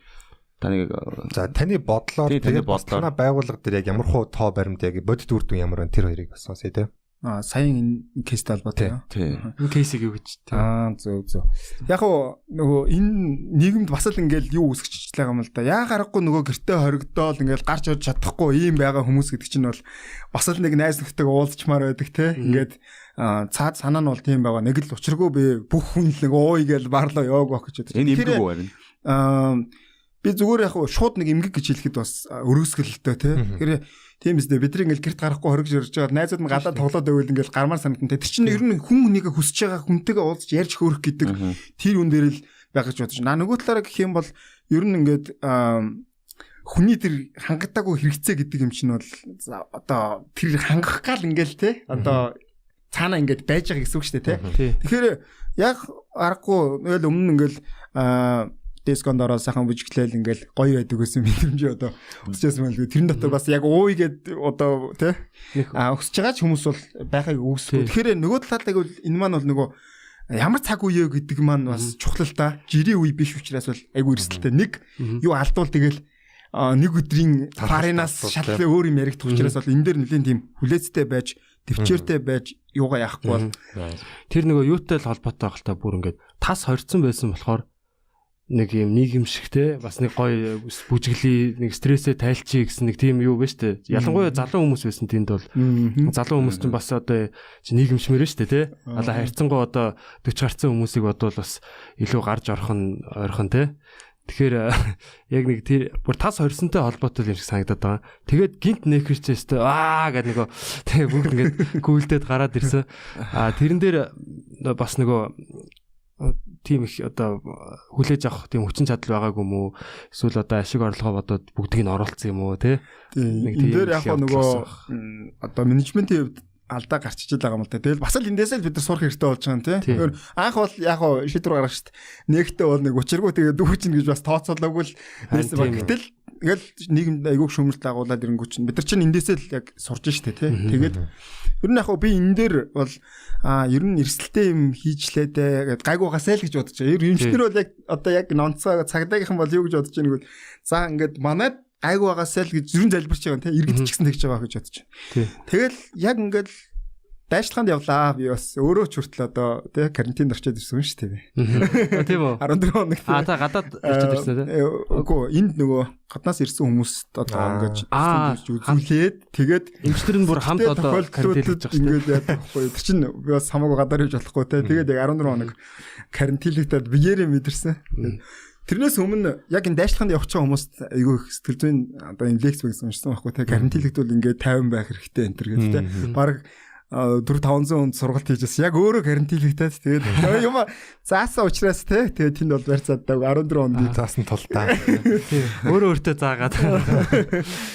Таны бодлоор тэгээд танай байгууллага дээр яг ямар хуу тоо баримт яг бодит үр дүн ямар вэ тэр хоёрыг бас сонсъё те. Саяын энэ кейстэй холбоотой. Энэ кейсийг юу гэж те. Зөв. Яг уу нөгөө энэ нийгэмд бас л ингээл юу үсгэж байгаа юм л да. Яа гарахгүй нөгөө гэртээ хоригдоол ингээл гарч орж чадахгүй ийм байгаа хүмүүс гэдэг чинь бол бас л нэг найз нөхдөйг уулзчмаар байдаг те. Ингээд цаад санаа нь бол тийм байгаа. Нэг л учиргүй би бүх хүн л нэг ууй гээл барлаа яваг байх гэж Энэ байдаг. имдэг үү харин. Би зүгээр яг шууд нэг эмгэг гэж хэлэхэд бас өрөөсгөлтэй те. Тэгэхээр тийм биз дээ. Бидний ингээл гэрт гарахгүй хоригж ирж байгаа найзууд нь гадаад тоглоод байвал ингээл гармаар санагдана те. Тэр чинь ер нь хүн хүнийгээ хүсэж байгаа хүнтэйгээ уулзч ярьж хөөрөх гэдэг тэр үн дээр л байх гэж бодож байна. Нөгөө талаараа гэх юм бол ер нь ингээд хүний тэр хангалтаагүй хэрэгцээ гэдэг юм чинь бол одоо тэр хангах гал ингээл те. Одоо цаана ингээд байж байгаа гэсэн үг шүү дээ те. Тэгэхээр яг аргагүй тэгэл өмнө ингээл дисконд ороо сайхан бүжиглээл ингээл гоё байдаг гэсэн мэдрэмж одоо өсчихсэн мэл тэрэн дотор бас яг ууйгээд одоо тий өсөж байгаа ч хүмүүс бол байхыг үүсэхгүй. Тэгэхээр нөгөө талааг бол энэ маань бол нөгөө ямар цаг үе гэдэг маань бас чухал та жирийн үе биш учраас бол айгүй эрсдэлтэй нэг юу алдвал тэгэл нэг өдрийн паринаас шатлаа өөр юм яригдах учраас бол энэ дээр нэлийн тийм хүлээцтэй байж төвчээртэй байж юугаа яахгүй бол тэр нөгөө юутай л холбоотой байх л та бүр ингээд тас хорцсон байсан болохоор нэг юм нийгэмшигтэй бас нэг гоё бүжиглий нэг стрессээ тайлчий гэсэн нэг тийм юу байна штэ. Ялангуяа залуу хүмүүс байсан тэнд бол залуу хүмүүс чинь бас одоо нийгэмшмээр байна штэ тий. Одоо хайрцангуй одоо 40 гарсан хүмүүсийг бодвол бас илүү гарч орхон тий. Тэгэхээр яг нэг тэр бүр тас хорсонтой холбоотой юм шиг санагдаад байгаа. Тэгээд гинт нэхэрчээстэй гэдэг нөгөө тэгээ бүгд ингээд гүйлдээд гараад ирсэн. Тэрэн дээр бас нөгөө тийм их одоо хүлээж авах тийм хүчин чадал байгаагүй юм уу? Эсвэл одоо ашиг орлогоо бодоод бүгдийг нь оруулсан юм уу те? Нэг тийм дээр яг нөгөө одоо менежментийн хувьд алдаа гарчиж байгаа юм л да. Тэгэл бас л эндээсээ л бид нар сурах хэрэгтэй болж байгаа юм те. Тэгэхээр анх бол яг шийдвэр гаргах шүү дээ. Нэгтээ бол нэг учиргүй тэгээд дүүчин гэж бас тооцоолоогүй л байсан баг. Гэтэл тэгэл нийгэмд айгүйх шөмөлт агуулад ирэнгүү чинь бид нар чинь эндээсээ л яг сурж штэ те. Тэгээд ер нь яг би энэ дээр бол ер нь эрсдэлтэй юм хийжлээ дээ гэд гайгуугасаа л гэж бодож байгаа. Эмчнэр бол яг одоо яг нонцоо цагдаагийнхан бол юу гэж бодож байгаа нэгвэл за ингээд манайд гайгуугасаа л гэж зүрэн залбирч байгаа те. Иргэдчихсэн тэгж байгаа гэж бодож байна. Тэгэл яг ингээд дайчлаганд явлаа. Би бас өөрөө ч хүртэл одоо тий карантинд орчод ирсэн шүү дээ. Тийм үү? 14 хоног. Та гадаад орчод ирсэн тий. Үгүй энд нөгөө гаднаас ирсэн хүмүүст одоо ингэж үзүүлээд тэгээд эмчтэр нь бүр хамт одоо карантинлж байгаа шүү дээ. Ингээд яах вэ? Тэр чинь би бас хамаагүй гадаар иж болохгүй тий. Тэгээд яг 14 хоног карантинлэгдээд биеэрээ мэдэрсэн. Тэрнээс өмнө яг энэ дайчлаганд явах ч хүмүүст айгүй их сэтгэл зүйн одоо энэ лекц байсан уншсан байхгүй тий. Карантинлэгдвэл ингээд 50 байх хэрэгтэй энэ төр гэдэг тий. Бараг 4-500 хүнд сургалт хийжсэн. Яг өөрөө карантинлэгдээд тэгээд юм заасан учраас те тэгээд тэнд бол барьцаад 14 хоногийн заасан тултаа. Өөрөө өөртөө заагаад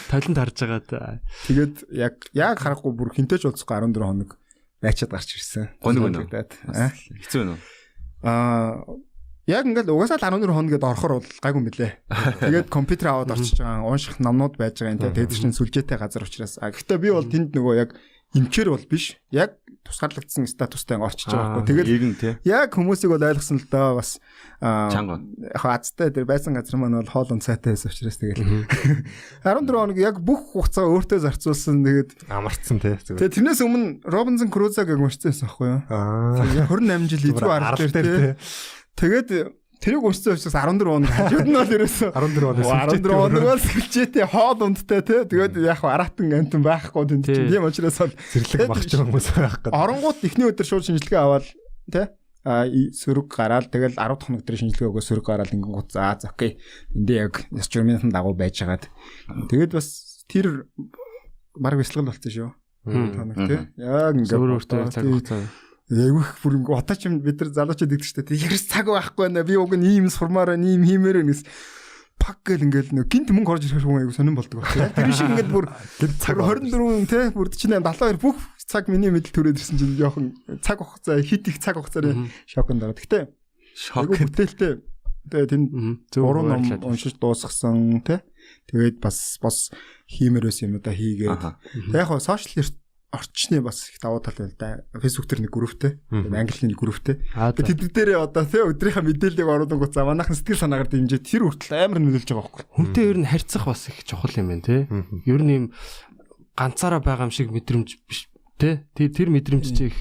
талент харж байгаа. Тэгээд яг харахгүй бүр хинтэж уулзахгүй 14 хоног байчаад гарч ирсэн. Гоног хэцүү байна уу? яг ингээд угаасаа л 14 хоног гэдээ орохоор бол гайгүй мөлий. Тэгээд компьютер аваад орчиж байгаа унших номнууд байж байгаа юм те. Тэгээд чинь сүлжээтэй газар учраас. Гэхдээ би бол тэнд нөгөө яг эмчээр бол биш. Яг тусгаарлагдсан статустай орчиж байгаа байхгүй. Тэгээд яг хүмүүсийг бол ойлгосон л доо бас яг азтай дээр байсан газар маань бол хоол унцаатай байсан учраас тэгээд 14 хоног яг бүх хугацаа өөртөө зарцуулсан тэгээд амарцсан те. Тэгээд тэрнээс өмнө Робинсон Крузаг яг уншсан байсан байхгүй юу? 28 жил эдгүй арга дээр те. Тэгээд тэрийг уншсан учраас 14 хоног хажууд нь бол ерөөсөө 14 хоног бол сэлжээтэй хоол ундтай те. Тэгээд яг аратан амтан байхгүй тийм тийм учраас бол зэрлэг багч байгаа хүмүүс байх гэдэг. Оронгууд эхний өдөр шууд шинжилгээ аваад те сөрөг гараал тэгэл 10 дахь хоног дээр шинжилгээ өгөө сөрөг гараал ингэнгүүт за окей. Эндээ яг яс журмын дагуу байжгаад тэгээд бас тэр баг бяцлал болсон шүү. Танаг те. Яг ингээ өөртөө цаг хугацаа Эвх бүр ингээ одоо ч бид нар залуучууд гэдэг чинь тэ ярс цаг байхгүй байна. Би уг нь ийм сурмаараа ийм хиймээр нэгс пак гэл ингээл нэг гинт мөнгө орж ирэх хүн айгу сонирн болдог байна. Тэр шиг ингээд бүр цаг 24 те бүр 48 72 бүх цаг миний мэдл төрөөд ирсэн чинь жоохон цаг хугацаа хит их цаг хугацаар шоконд ороод. Гэтэ шок бүтээлтэй. Тэгээ тэнд 3 ном уншиж дуусгасан те. Тэгээд бас хиймээр байсан юм да хийгээд. Яг хоо сошиал орчны бас их давуу тал байна да. Facebook дээр нэг групптэй, английн нэг групптэй. Тэд дээр одоо тий өдрийнхөө мэдээллийг оруулангууд за манайхан сэтгэл санаагаар дэмжиж тэр хүртэл амар нөлөөлж байгаа байхгүй. Хүнтэй ер нь харьцах бас их чухал юм байна тий. Ер нь юм ганцаараа байгаа юм шиг мэдрэмж биш тий. Тэр мэдрэмж чи их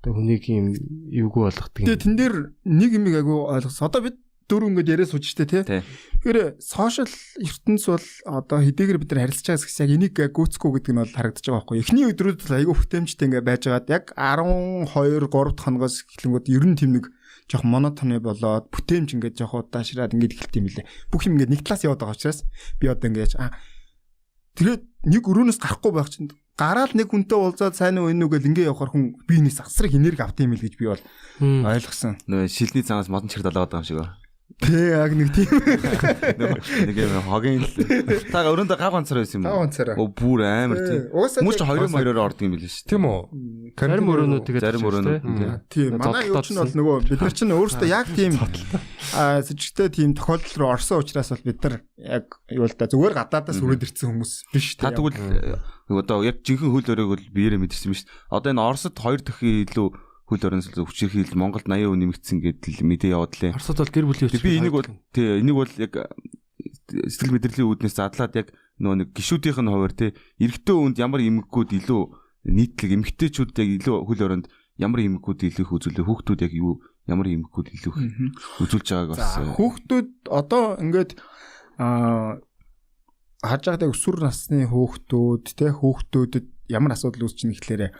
одоо хүнийг юм эвгүй болгодог юм. Тэгээ тэн дээр нэг юм айгу ойлгосон. Одоо бид дөрөв ингээд яриа сууж штэ тий. Тэгэхээр сошиал ертөнц бол одоо хэдийгээр бид нар харилцаж байгаас яг энийг гүйцэхгүй гэдэг нь бол харагдаж байгаа байхгүй. Эхний өдрүүд л айгүй хөтөмжтэй ингээд байжгаад яг 12 3 хоногоос эхлэнгүүд ер нь тийм нэг жоох монотоны болоод бүтээмж ингээд жоох удаашраад ингээд эхэлт юм лээ. Бүх юм ингээд нэг талаас яваад байгаа учраас би одоо ингээд тэгээд нэг өрөөнөөс гарахгүй байх чинь гараал нэг хүнтэй уулзаад сайн уу энэ үг гэл ингээд явахаар хүн биенээс асрах энерги авт юм л гэж би бол ойлгосон. Нөө шилний цаанаас модон чирд олоод байгаа юм шиг байна. Тэг яг нэг тийм нэг юм хогийн та өрөөндөө гав ганцаар байсан юм уу? Гав ганцаар. Бүр амар тийм. Хүмүүс ч 2-2-оор ордог юм билээ шүү. Тийм үү? Зарим өрөөнүүд тэгээд зарим өрөөнүүд. Тийм. Манай юу ч нь бол нөгөө бид нар чинь өөрсдөө яг тийм сэжигтэй тийм тохиолдол руу орсон учраас бол бид нар яг юу л да зүгээр гадаадаас хүрээд ирсэн хүмүүс биш тийм. Та тэгвэл одоо яг жинхэнэ хөл өрөөг бол биеэрээ мэдэрсэн юм шүү. Одоо энэ Оросд 2 дахин илүү хөл өрөөс өвчрхийл Монголд 80% нэмэгдсэн гэдэл мэдээ яваад лээ. Оросд бол гэр бүлийн өвчрхийл. Би энийг бол яг сэтгэл мэдрэлийн үүднээс задлаад яг нөгөө нэг гişүүдийнх нь хуваар те эрэгтэй хүнд ямар эмгэгүүд илүү нийтлэг эмгэгтэйчүүд яг илүү хөл өрөөнд ямар эмгэгүүд илүү их үзүүлээ хүүхдүүд яг юу ямар эмгэгүүд илүү их үзүүлж байгааг бас хүүхдүүд одоо ингээд харж байгаадаа өсвөр насны хүүхдүүд те хүүхдүүдэд ямар асуудал үүсчихнэ гэхлээрээ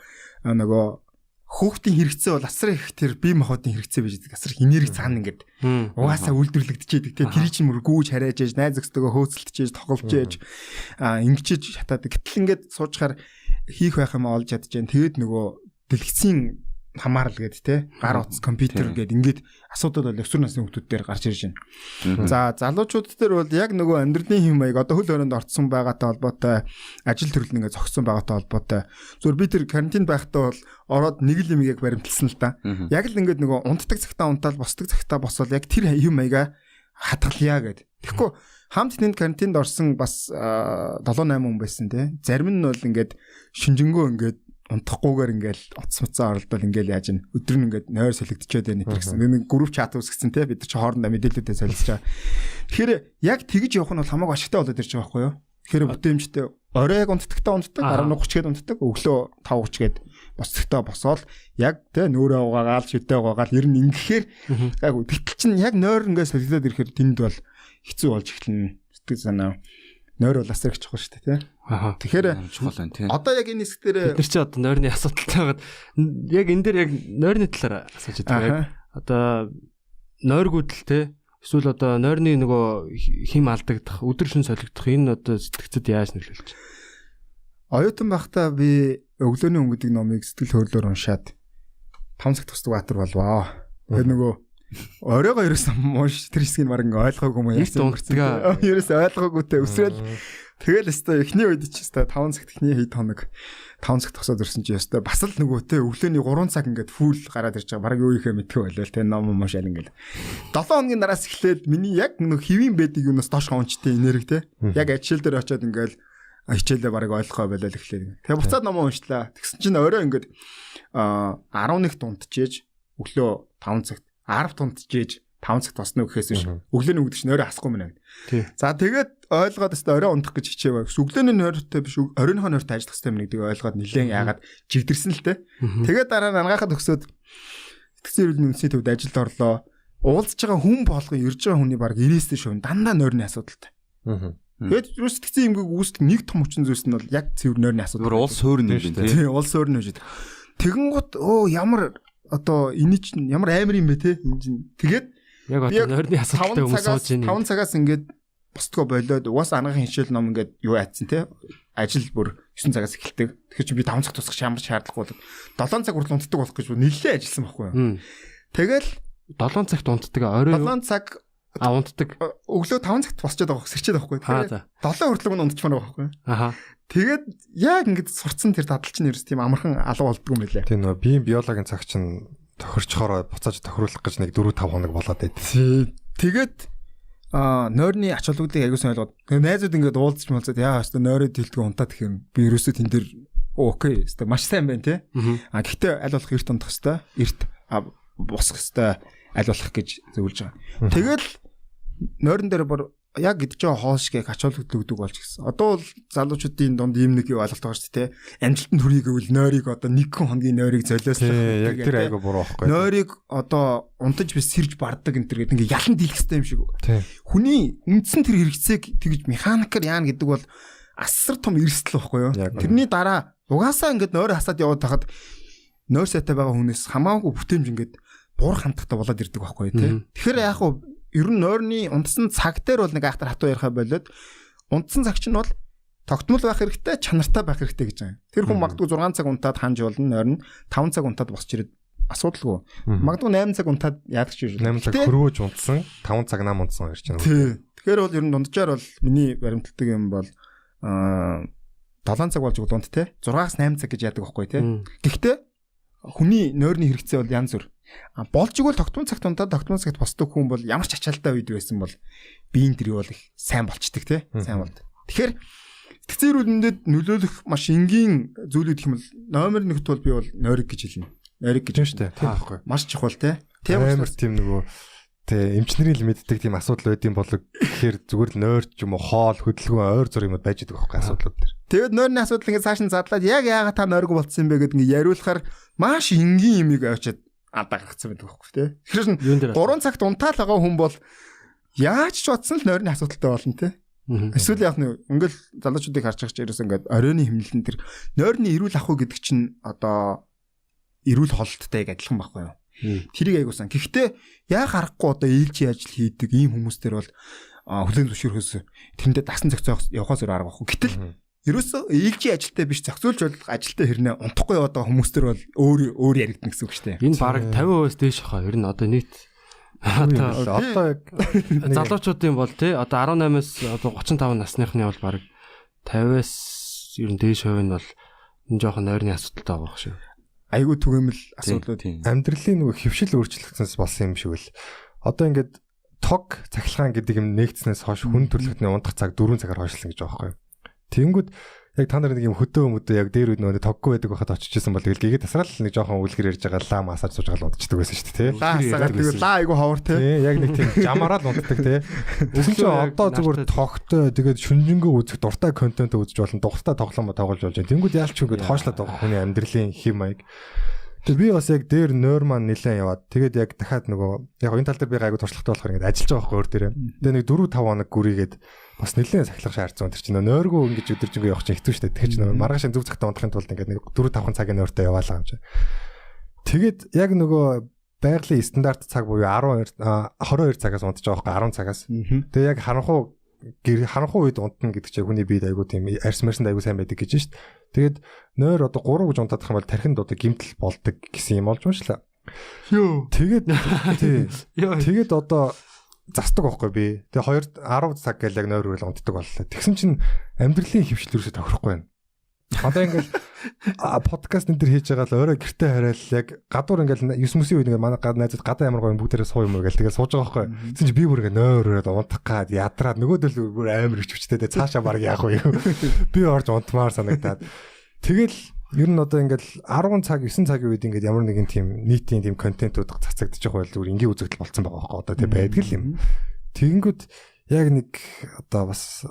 нөгөө хүүхдийн хэрэгцээ бол асар их тэр бие махбодын хэрэгцээ байж байгаа. Асар их энерги цаана ингээд угаасаа үйлдвэрлэгдчихэд те тэр чинь мөр гүүж харааж яж найз зөвсдөгөө хөөцөлдөж тоглож яж ингэчиж шатаад гэтэл ингээд суужхаар хийх байх юм олж ядж जैन тэгэд нөгөө дэлгэцийн хамаарал гээд те гар утас компьютер гээд ингээд асуудал бол өсвөр насны хүүхдүүд дээр гарч ирж байна. За залуучууд дээр бол яг нөгөө амьдралын хэм маяг одоо хөл өрөөнд орцсон байгаатай холбоотой ажил төрөл нэгээ зогссон байгаатай холбоотой зөв би тэр карантин байхдаа бол ороод нэг л юм яг баримталсан л да. Яг л ингээд нөгөө унтдаг цагтаа унтаал босдог цагтаа босвол яг тэр хэм маяга хатгалъя гээд. Тэгэхгүй хамт тэнд карантинд орсон бас 7 8 хүн байсан те. Зарим нь бол ингээд шинжэнгөө ингээд унтахгүйгээр ингээл утасмцаа оролдол ингээл яаж ин өдөр нь ингээд нойр солигдчиход байна гэсэн. Нэг групп чат үсгэсэн те бид нар чи хоорондоо мэдээлэлтэй солилцож байгаа. Тэгэхээр яг тэгж явах нь бол хамаагүй ашигтай болоод ирж байгаа байхгүй юу? Тэгэхээр бүтээмжтэй оройг унтдагтаа унтдаг, 11:30 гээд унтдаг, өглөө 5:30 гээд босдогтоо босоод яг те нөөрөө угаагаал шидээ угаагаал ер нь ингэхээр яг тэгтэл чинь яг нойр ингээд солигдоод ирэхээр тэнд бол хэцүү болж эхэлнэ. Сэтгэл санаа нойр бол асар их чухал шүү дээ тий. Тэгэхээр чухал байна тий. Одоо яг энэ хэсэг дээр бид нар чи одоо нойрны асуудалтай байгаад яг энэ дээр яг нойрны талаар асууж байгаа. Одоо нойргүүдл тий. Эсвэл одоо нойрны нөгөө хим алдагдах, өдөр шин солигдох энэ одоо сэтгцэд яаж нөлөөлж байна? Оюутан байхдаа би өглөөний өнгө гэдэг номыг сэтгэл хөдлөлөөр уншаад 5 цаг тусдаг баатар болвоо. Тэгээд нөгөө оройгоо ерөөсөн мууш тэр хэсгийг баг ингээ ойлгоогүй юм яасан. Ерөөс ойлгоогүйтэй өсрэл Тэгэл өстой эхний үед ч өстой 5 цагт эхний хэд хоног 5 цагт тосоод ирсэн чи өстой бас л нөгөө те өглөөний 3 цаг ингээд фул гараад ирж байгаа. Бараг юу ихэ мэдгүй байлаа те ном шал ингээд. 7 хоногийн нараас эхлээд миний яг нөгөө хэвийн бэдэг юунаас доош унчтай энерги те. Яг ажил дээр очиод ингээд хичээлээ бараг ойлгохоо байлаа эхлээд. Тэгээ буцаад ном уншлаа. Тэгсэн чинь орой ингээд 11 дунтжээж өглөө 5 цагт 10 дунтжээж 5 цагт тосно гэхээс биш. Өглөөний өгдөг чинь орой асахгүй мэнэ. За тэгээд ойлгоод өстой орой унтах гэж хичээвэ. Өглөөний нойртой биш оройнхоо нойртой ажиллах хэрэгтэй мэн гэдгийг ойлгоод нилээн яагаад жигдэрсэн л те. Тэгээд дараа нь ангаахад өгсөд сэтгцэн эрүүл мэндийн төвд ажилд орлоо. Уулзж байгаа хүн болгон ирж байгаа хүний баг 90-ээс шүүн дандаа нойрны асуудалтай. Тэгээд юу сэтгцэн эмгэг үүсдэг нэг том хүчин зүйлс нь бол яг цэвэр нойрны асуудал. Уул суурн юм тийм. Тийм, уул суурн гэж. Тэгэн гут ямар одоо энэ чинь ямар амар юм бэ те. Тэгээд яг одоо нойрны асуудалтай хүмүүс сууж байна. 5 цагаас ингээд босдгоо болоод угаасаа анагаахын хичээл ном ингээд юу айцсан те. Ажил бүр 9 цагаас эхэлдэг. Тэгэхээр чи би 5 цаг тусах ямар шаардлагагүй. 7 цаг хүртэл унтдаг болох гэж нэлээд ажилласан байхгүй юу. Тэгэл 7 цагт унтдаг орой 7 цаг унтдаг. Өглөө 5 цагт босчод байгаа сэрчээд байхгүй. Тэгэхээр 7 хүртэл мөн унтчихмаар байгаа байхгүй. Аха. Тэгээд яг ингэж сурцсан тэр дадал чинь ерөөс тийм амархан алуу болдгоо юм байлаа. Тийм нөө биеийн биологийн цаг чинь тохирчхороо буцааж тохируулах гэж нэг 4-5 хоног болоод байд. Тэгээд нойрны ач холбогдлыг аягуулсан ойлгоод найзууд ингээд уулзч малцаад яа хэвээр нойроо дэлгүү унтаад гэх юм. Би ерөөсөө тэн дээр окей хэвээр маш сайн байна те. Гэхдээ аль болох эрт унтах хэвээр эрт босох хэвээр аль болох гэж зөвлөж байгаа. Тэгэл нойрон дээр бүр яг гэдэж байгаа хоол шиг ач холбогдол өгдөг болж гисэн. Одоо бол залуучуудын дунд ийм нэг юу ойлголт байгаа шүү дээ. Амжилтанд хүрэх гэвэл нойрыг одоо нэг хоногийн нойрыг золиослох. Яг тэр айгу буруу байхгүй. Нойрыг одоо унтаж bis сэрж барддаг энэ төр гэдэг ингээ ялан дийлэх хэрэгтэй юм шиг. Хүний үндсэн тэр хэрэгцээг тэгж механикаар яана гэдэг бол асар том эрсдэл байхгүй юу? Тэрний дараа угаасаа ингээд нойр хасаад яваад тахад нойр сайтай байгаа хүнээс хамаагүй бүтээмж ингээд бур хандахтай болоод ирдэг байхгүй юу? Тэгэхээр яг хуу ер нь нойрны унтсан цаг дээр бол нэг айхтар хатуу ярихаа болоод унтсан цаг чинь бол тогтмол байх хэрэгтэй, чанартай байх хэрэгтэй гэж байгаа. Тэр хүн магадгүй 6 цаг унтаад ханж болно, нойрно 5 цаг унтаад босч ирээд асуудалгүй. Магадгүй 8 цаг унтаад яадаг ч юм. 8 цаг хөрөөж унтсан, 5 цаг нам унтсан гэж байна. Тэгэхээр бол ер нь дунджаар бол миний баримталдаг юм бол 7 цаг болж дунд те 6-8 цаг гэж яадаг байхгүй те. Гэхдээ хүний нойрны хэрэгцээ бол янз бүр. Болж игэл тогтмол цагт унтаад тогтмол цагт босдог хүн бол ямар ч ачаалтай үед байсан бол биеийн тэр бол их сайн болчдөг те. Сайн болд. Тэгэхээр сэтгцэн эрүүл мэндэд нөлөөлөх маш энгийн зүйлүүд гэх юм бол номер 1-т бол би бол нойрог гэж хэлнэ. Нойрог гэж байна шүү дээ. Тийм байхгүй. Маш чухал те. Амар тийм нөгөө эмчнэрийн л мэддэг тийм асуудал байдсан болог гэхээр зүгээр л нойр ч юм уу хоол хөдөлгөөн ойр зур юмуд байж байгаа байхгүй асуудлууд төр. Тэгээд нойрны асуудал ингээд цааш нь задлаад яг яагаад та нойрог болцсон бэ гэдээ ингээд яриулахаар маш энгийн юмыг очиад алдагцсан байдаг байхгүй тий. Тэгэхээр 3 цагт унтаал байгаа хүн бол яаж ч бодсон л нойрны асуудалтай болно тий. Эсвэл яг нэг ингээл залуучуудыг харж байгаа ч ерөөс ингээд оройны хэмнэлэн тэр нойрны эрүүл ах уу гэдэг чинь одоо эрүүл холттой адилхан байхгүй юу? Тэрийг аягуулсан. Гэхдээ яг харахгүй одоо ээлжийн ажил хийдэг ийм хүмүүс төр бол хүлэн зөвшөөрөхөөс тэрэндээ дасан зохицох явахаас өөр арга байхгүй. Гэтэл ерөөсөө ээлжийн ажилтай биш зохицуулж бол ажилтай хэрнээ унтахгүй яваад байгаа хүмүүс төр бол өөр яригдана гэсэн үг шүү дээ. Энэ бараг 50% дээш хаа. Ер нь одоо нийт одоо залуучуудын бол тий одоо 18-аас одоо 35 насныхны бол бараг 50-аас ер нь дээш хувь нь бол энэ жоохон нойрны асуудалтай байгаа шүү. Айгуу түгээмэл асуудлууд амьдралын нөгөө хөвшил өөрчлөгдсөнс болсон юм шиг л одоо ингээд тог цахилгаан гэдэг юм нэгдснээс хойш хүн төрөлхтний унтах цаг 4 цагаар хойшлсон гэж байгаа байхгүй. Тэнгүүд яг та нар нэг юм хөдөө яг дээр үед нөгөө тоггүй байдаг байхад очижсэн бол тэгэл гээгээ тасрал нэг жоохон үлгэр ярьж байгаа лаа массаж сууж байгаа л унтчихдаг байсан шүү дээ тий. Лаа асаагаад тэгэл лаа айгуу ховор тий. Яг нэг тийм жамаараа л унтдаг тий. Үгүй ч одоо зүгээр тогтой тэгээд шүнжэнгөө үзэх дуртай контент үзэж болно. Дуртай тоглоом тоглож болж байна. Тэнгүүд яалч үгээд хоошлоод байгаа хүний амьдралын хэм маяг. Тэгээ би бас яг дээр нойр маань нилээн яваад тэгээд яг дахиад нөгөө яг энэ тал дээр би гайгүй туршлагатай болохоор ингээд ажиллаж байгаа байхгүй өөр дээрээ. Тэгээ нэг 4-5 хоног гүрийгээд бас нилээн сахилах шаардсан. Тэр чинь нойргоо ингэж өдөржингөө явах чинь хэцүү шүү дээ. Тэгэхээр чинь маргааш зөв цагтаа унтахын тулд ингээд нэг 4-5 цагийн нойртой яваалаа юм чи. Тэгээд яг нөгөө байгалийн стандарт цаг буюу 22 цагаас унтаж байгаа байхгүй 10 цагаас. Тэгээ яг харанхуй үед унтна гэдэг чинь хүний биед айгуу тийм арьс марсанд айгуу сайн байдаг гэж шүү дээ. Тэгээд нойр одоо 3 гэж унтаадах юм бол тархинд одоо гэмтэл болдог гэсэн юм болж уншлаа. Ёо. Тэгээд одоо засдаг байхгүй би. Тэгээ 10 цаг гэл яг нойр үрэл унтдаг боллоо. Тэгсэн чинь амьдралын хөвшил ерөөсөө тохирохгүй байна. Одоо ингээл подкаст энэ төр хийж байгаа л өөрөө гэртээ хараал яг гадуур ингээл 9 мөсийн үед ингээл манай найзууд гадаа ямар гоё бүгдээрээ суу юм гээл тэгэл сууж байгаа байхгүй. Тэгсэн чи би бүр ингээл нойроод унтах гад ядраад нөгөөдөл бүр амар их хүчтэй цаашаа баг яах вэ? Би орж унтмаар санагдаад. Тэгэл ер нь одоо ингээл 10 цаг 9 цагийн үед ингээд ямар нэгэн тийм нийтийн тийм контентууд цацагдчих байл зүгээр ингийн үзэгдэл болцсон байгаа байхгүй. Одоо тэг байдаг л юм. Тэгэнгүүт яг нэг одоо бас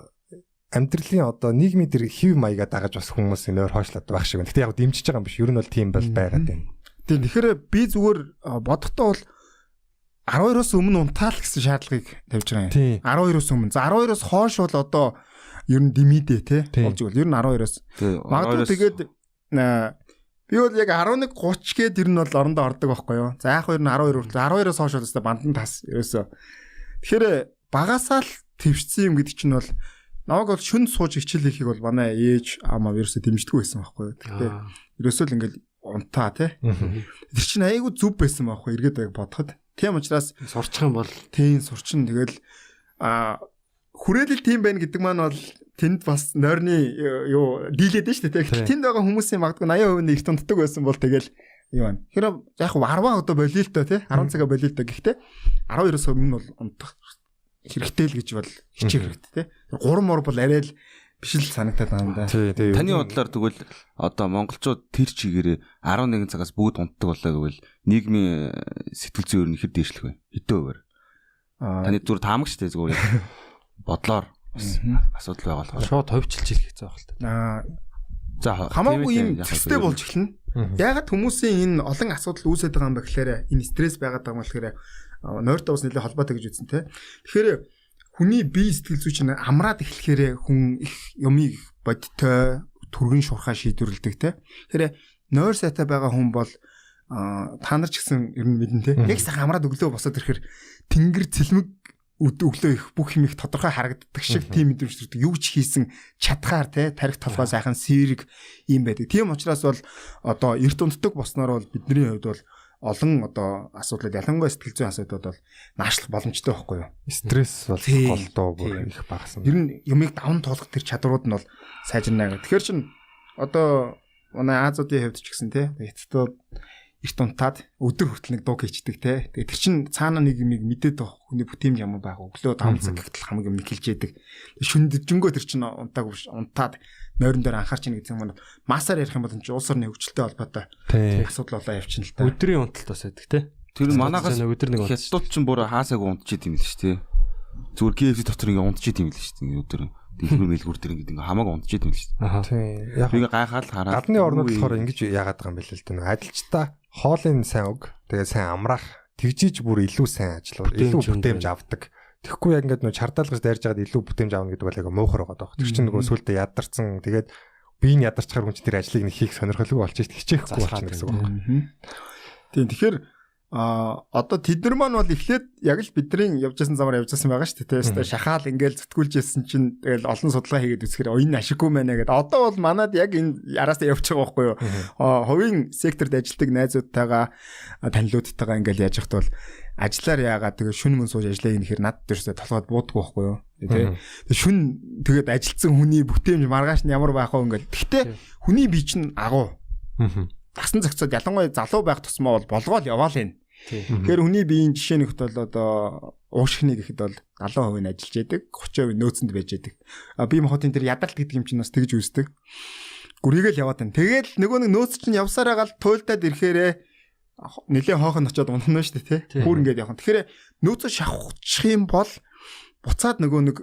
амьдралын одоо нийгмийн тэр хэв маягаа дагаж бас хүмүүсийн нойр хойшлоод байх шиг байна. Гэтэ яг дэмжиж байгаа юм биш. Ер нь бол тийм бол байгаад байна. Тийм тэгэхээр би зүгээр бодохдоо бол 12-оос өмнө унтаал гэсэн шаардлагыг тавьж байгаа юм. 12-оос өмнө. За 12-оос хойш бол одоо ер нь димидэ те болж игэл. Ер нь 12-оос. Магадгүй тэгээд би бол яг 11:30 гээд ер нь бол орондоо ордог байхгүй юу. За яг ер нь 12 хүртэл 12-оос хойш бол өстой бандан тас ерөөсөө. Тэгэхээр багасаа л твшсэн юм гэдэг чинь бол намайг бол шүн сууж хичээл хийхийг бол манай ээж амаа ерөөсөө дэмждэггүй байсан байхгүй юу. Гэхдээ ерөөсөө л ингээл унтаа тий. Тэр чинь айгүй зүв байсан байхгүй эргээд бодоход. Тийм учраас сурчих юм бол тийм сурчин тэгэл хүрээлэл тийм байна гэдэг маань бол тэнд бас нойрны юу дийлээд нь шүү дээ. Тэгэхээр тэнд байгаа хүмүүсийн магадгүй 80% нь их тунтдаг байсан бол тэгэл юу байна. Тэгэхээр яг 10 одоо болио л тоо тий 10 цагаа болио л тоо. Гэхдээ 12-оос өмнө бол унтах хэрэгтэй л гэж бол хичээх хэрэгтэй тий. 3 мор бол арай л биш л санагдаад байна да. Таны бодлоор тэгвэл одоо монголчууд тэр чигээрээ 11 цагаас бүгд унтдаг болоо гэвэл нийгмийн сэтгэл зүйн ер нь хэд дээшлэх вэ? Хэдэн хувиар? Таны зүр таамаг шүү дээ зүгээр бодлоор асуудал байгаа болохоор шууд ховчилж хэлэх хэцүү байх л та. За хамаагүй юм төстэй болж эхэлнэ. Ягаад хүмүүсийн энэ олон асуудал үүсээд байгаа юм бэ гэхээр энэ стресс байгаад байгаа юм болохоор нойртой ус нэлээд холбоотой гэж үзсэн те. Тэгэхээр хүний бие сэтгэл зүй чинь амраад эхлэхээр хүн их юмыг бодтой түргэн шуурхаа шийдвэрлэдэг те. Тэгэхээр нойр сайтай байгаа хүн бол та нар ч гэсэн ер нь мэднэ те. Яг сайхан амраад өглөө босоод ирэхээр тэнгэр цэлмэг өглөө их бүх юм их тодорхой харагддаг шиг тийм мэдрэмж төрдөг. Юу ч хийсэн чадхаар те тарих толгой сайхан сэрэг юм байдаг. Тийм учраас бол одоо эрт унтдаг босноор бол бидний хувьд бол олон одоо асуудлууд ялангуяа сэтгэл зүйн асуудлууд бол наашлах боломжтой байхгүй юу? Стресс бол голдоо бүр их багасан. Ер нь юмыг даван туулах тэр чадварууд нь бол сайжирнаа гэх. Тэгэхээр чин одоо манай Азиудын хувьд ч гэсэн те хятадууд эрт унтаад өдөр хүртэл нэг дуу хийчдэг те. Тэгээ тэр чин цаана нэг юмыг мэдээд байгаа хүний бүтээмж ямар байх өглөө 5 цаг гэтэл хамаг юм хэлж яадаг. Шүндэжэнгөө тэр чин унтаад нойрон дээр анхаарч ийн гэсэн юм масаар ярих юм бол энэ улс орны хөгжилтэй холбоотой асуудал болоо явчихна л та. Өдрийн унталт бас байдаг те. Тэр манайхаас өдөр нэг хятадууд ч бүр хаасайг унтчих юм л шүү дээ. Зүгээр KFC дотор ингээ унтчих юм л шүү дээ өдөр. Дэлгүүр мэлгүүр тэр ингээ хамааг унтчих юм л шүү дээ. Тийм. Яг би гайхаад хараад гадны орнууд болохоор ингэж яагаад байгаа юм бэ л дээ. Ажилчдаа хоолын сайн уг тэгээ сайн амраах тэгжиж бүр илүү сайн ажиллах илүү бүтээмж авдаг. Тэгэхгүй яг ингээд нөө чардаалгаж дайрж байгаад илүү бүтээмж авна гэдэг бол яг муухар байгаа даа. Тэр чинь нөгөө сүултээ ядарсан тэгээд бие нь ядарчхаар хүн чинь тэр ажлыг нэг хийх сонирхолгүй болчих хичээхгүй болчихно гэсэн үг байна. Тийм тэгэхээр одоо тэд нар маань бол эхлээд яг л бидний явжсэн замаар явжсэн байгаа шүү дээ. Тэгээ шахаал ингээл зүтгүүлжсэн чинь тэгэл олон судалгаа хийгээд үзэхээр энэ ашиггүй мэнэ гэдэг. Одоо бол манад яг энэ араасаа явж байгаа байхгүй юу? Хувийн секторт ажилладаг найзуудтайгаа танилуудтайгаа ингээл яаж яхад бол ажиллаар яагаад тэгээ шүн мөн сууж ажиллая гэхээр над дээрсээ толгойд бууддаг байхгүй юу? Тэгээ шүн тэгээд ажилтсан хүний бүтээмж маргааш нь ямар байх вэ ингээл. Гэхдээ хүний бие чинь агуу. Тасан зохицоод ялангуяа залуу байх тусмаа бол болгоол яваал юм. Тэгэхээр хүний биеийн жишээ нэгт бол одоо уушхны гэхэд бол 70% нь ажиллаж яадаг, 30% нөөцөнд байж яадаг. Бие махбодын тэр ядарт гэдэг юм чинь бас тэгж үүсдэг. Гүрийгээл яваад байна. Тэгэл нөгөө нэг нөөц чинь явсараа гал туйлдаад ирэхээрээ нэлээ хоохон очиод унахна шүү дээ, тий. Бүр ингээд явах. Тэгэхээр нөөцөө шавхчих юм бол буцаад нөгөө нэг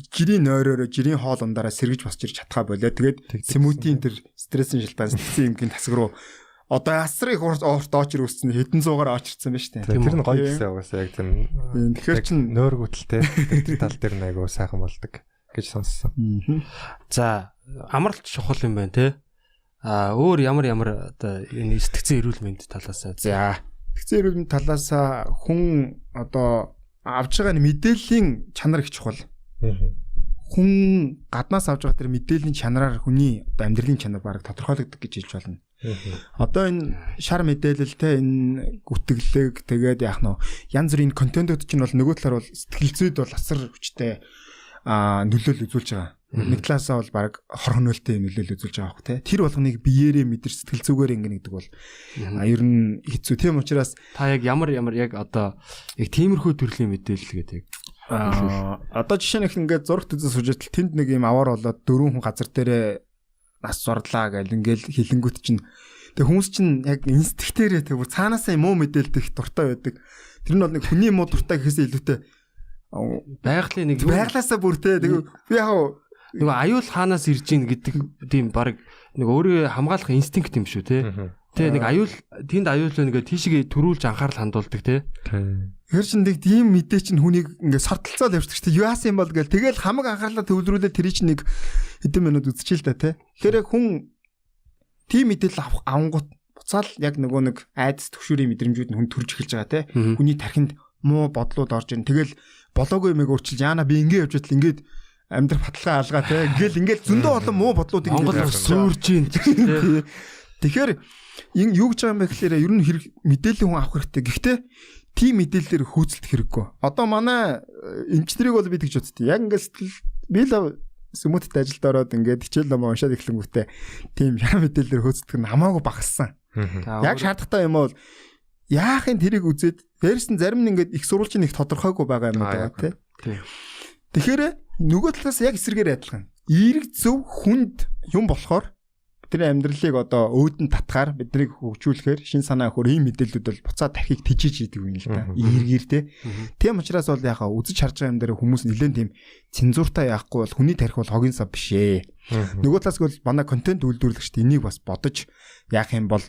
жирийн нойроор жирийн хоол ундараа сэргэж босч ирж чадхаа болоо. Тэгээд смутийн тэр стрессийн шилбан сэтгцэн эмгийн тасаг руу одоо асар их урт очир үүссэн хэдэн зуугаар очирсан байна шүү дээ. Тэр нь гоё гэсэн угаасаа яг тийм. Тэгэхээр чин нойр гүтэлтэй тэр тал дээр нэг айгуу сайхан болдог гэж сонссон. За амралт чухал юм байна те. Өөр ямар одоо энэ сэтгцэн эрүүл мэнд талаас за сэтгцэн эрүүл мэнд талаас хүн одоо авж байгаа мэдээллийн чанар их чухал. Хүн гаднаас авж байгаа тэр мэдээллийн чанараар хүний одоо амьдралын чанар бараг тодорхойлогддог гэж хэлж болно. Одоо энэ шар мэдээлэлтэй энэ гүтгэлэг тэгээд яах нь янз бүрийн контентууд чинь бол нөгөө талаар бол сэтгэл зүйд бол асар хүчтэй нөлөөлөл үзүүлж байгаа. Нэг талаасаа бол баг хор хөнөөлтөй нөлөөлөл үзүүлж байгаа хөх те. Тэр болгоныг биеэрээ мэдэр сэтгэл зүгээр ингэнэ гэдэг бол ер нь хэцүү. Тийм учраас та яг ямар яг одоо яг тиймэрхүү төрлийн мэдээлэл гэдэг. Одоо жишээ нь ингээд зурагт үзэж сужитал тэнд нэг юм аваар болоод 4 хүн газар дээрээ нас зурлаа гэл ингээл хилэнгүүт чинь тэг хүмүүс чинь яг инстинктээрээ тэг бүр цаанаасаа муу мэдээлдэх дуртай байдаг. Тэр нь бол нэг хүний муу дуртай гэхээс илүүтэй байгалийн нэг байглаасаа бүр те тэг би яг нөгөө аюул хаанаас ирж ийн гэдэг тийм баг нэг өөрөө хамгаалах инстинкт юм шүү те. Тэ нэг аюул тэнд аюул нэгээ тийшээ төрүүлж анхаарал хандуулдаг те. Тэр чинь нэг тийм мэдээ чинь хүнийг ингээд сортолцоод явчихдаг шүү дээ. Юу яасан юм бол гээл тэгэл хамаг анхаарлаа төвлөрүүлээд тэр чинь нэг хэдэн минут үзчихэл та те. Тэгэхээр хүн тийм мэдээлэл авангууд буцаал яг нөгөө нэг айдас төвшөрийн мэдрэмжүүд нь хүн төрж эхэлж байгаа те. Хүний тархинд муу бодлууд орж ийн. Тэгэл болоогүй юмыг өөрчилж яана би ингэ явж байтал ингээд амьдрах баталгаа алгаа те. Ингээл зөндөө олон муу бодлуудыг Монгол сүрж ийн те. Тэгэхээр энэ юу гэж байгаа юм бэ гэхээр ер нь хэрэг мэдээлэл хүн авах хэрэгтэй. Гэхдээ тийм мэдээлэлээр хөөцөлдөх хэрэггүй. Одоо манай эмчнэрийг бол би тэгж боддتي. Яг ингээд сэтгэл би л сүмөттэй ажилд ороод ингээд хичээл ном уншаад эхлэнгүүтээ тийм яа мэдээлэлээр хөөцөлдөх нь хамаагүй багассан. Яг шаардлагатай юм бол яахын тэрийг үзээд дээрс нь зарим нь ингээд их сурвалжийн их тодорхойгүй байгаа юм байна тий. Тэгэхээр нөгөө талаас яг эсрэгээр адилхан. Эерэг зөв хүнд юм болохоор бидний амьдралыг одоо өөдөн татгаар биднийг хөгжүүлэхээр шин санаа өгөхөр ийм мэдээлэлүүд бол буцаад тархийг тижиж идэг юм л да. Эргээр те. Тийм учраас бол яхаа үзэж харж байгаа юм дээр хүмүүс нэлээд тийм цензуртаа яахгүй бол хүний тархи бол хогийн сав биш ээ. Нөгөө талаас бол манай контент үйлдвэрлэгчд энийг бас бодож яах юм бол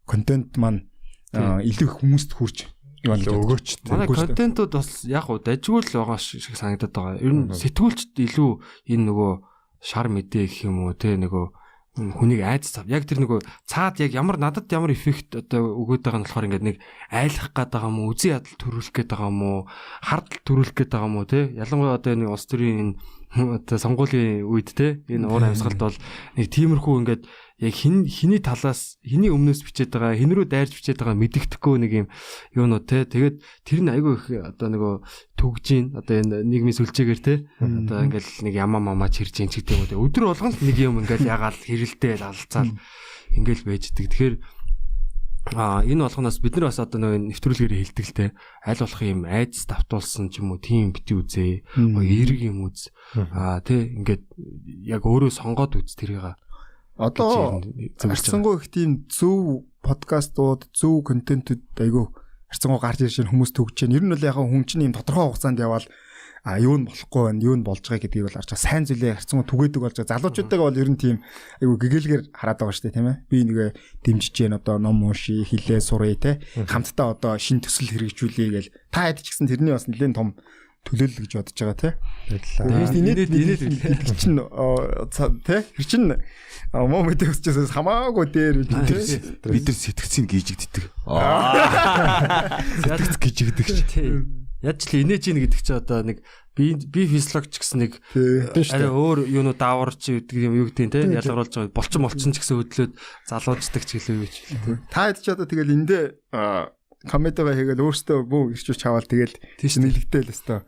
контент маань илүү их хүмүүст хүрч өгөөч. Манай контентууд бас яг уу дажгүй л байгаа шиг санагдаад байгаа. Ер нь сэтгүүлчд илүү энэ нөгөө шар мэдээ гэх юм уу те нөгөө хүнийг айдас цав. Яг тэр нөгөө цаад яг надад ямар эффект одоо өгөөд байгаа нь болохоор ингээд нэг айлах гээд байгаа юм уу, үзий ядал төрүүлэх гээд байгаа юм уу, хардтал төрүүлэх гээд байгаа юм уу те. Ялангуяа одоо нэг улс төрийн одоо сонгуулийн үед те энэ уур амьсгалд бол нэг тиймэрхүү ингээд яг хиний талаас хиний өмнөөс бичээд байгаа, хин рүү дайрж бичээд байгаа мэддэхгүй нэг юм юунууд те. Тэгээд тэр нь айгүй их одоо нөгөө төгжийн одоо энэ нийгмийн сүлжээгээр те одоо ингээл нэг ямаа чирж ин ч гэдэг юм уу те. Өдөр болгон нэг юм ингээл ягаал хэрэлдээл алцаал ингээл байждаг. Тэгэхээр энэ болгоноос бид нар бас одоо нөгөө нэвтрүүлгээр хэлдэг л те. Аль болох юм айдас давтуулсан ч юм уу тийм бити үзээ. Эерэг юм үз. Те ингээд яг өөрөө сонгоод үз тэрийг. Одоо харцсангуу их тийм зөв подкастууд, зөв контентууд айгүй харцсангуу гарч ирж хүмүүс төгж जैन. Ер нь бол яг хүн чинь юм тодорхой хугацаанд явбал юу нь болохгүй байна, юу нь болж байгаа гэдгийг бол харж байгаа. Сайн зүйлээ харцсангуу түгээдэг болж байгаа. Залуучуудтайгаа бол ер нь тийм айгүй гэгээлгээр хараад байгаа шүү дээ, тийм ээ. Би нэгэ дэмжиж जैन одоо ном уншия, хилээ сурыг те. Хамтдаа одоо шин төсөл хэрэгжүүлэе гэл. Та хэд ч гэсэн тэрний бас нэлээд том төлөөлөл гэж бодож байгаа тий. Тэгээд чинь тий хэр чин муу мэдээ өсчөөс хамаагүй дээр бид нар сэтгцийг гижигддэг. Сэтгц гижигдэг ч. Яаж ч инээж ийн гэдэг чи одоо нэг би физиологч гэсэн нэг арай өөр юунууд дааварч гэдэг юм юу гэдэг тий ялгаруулж байгаа болчин ч гэсэн хөдлөөд залуучдаг ч гэлээ гэж тий. Та хэд ч одоо тэгэл эндээ комедигаа хийгээл өөртөө бөө ирчүүч хаваал тэгэл нэлэгдээл өстой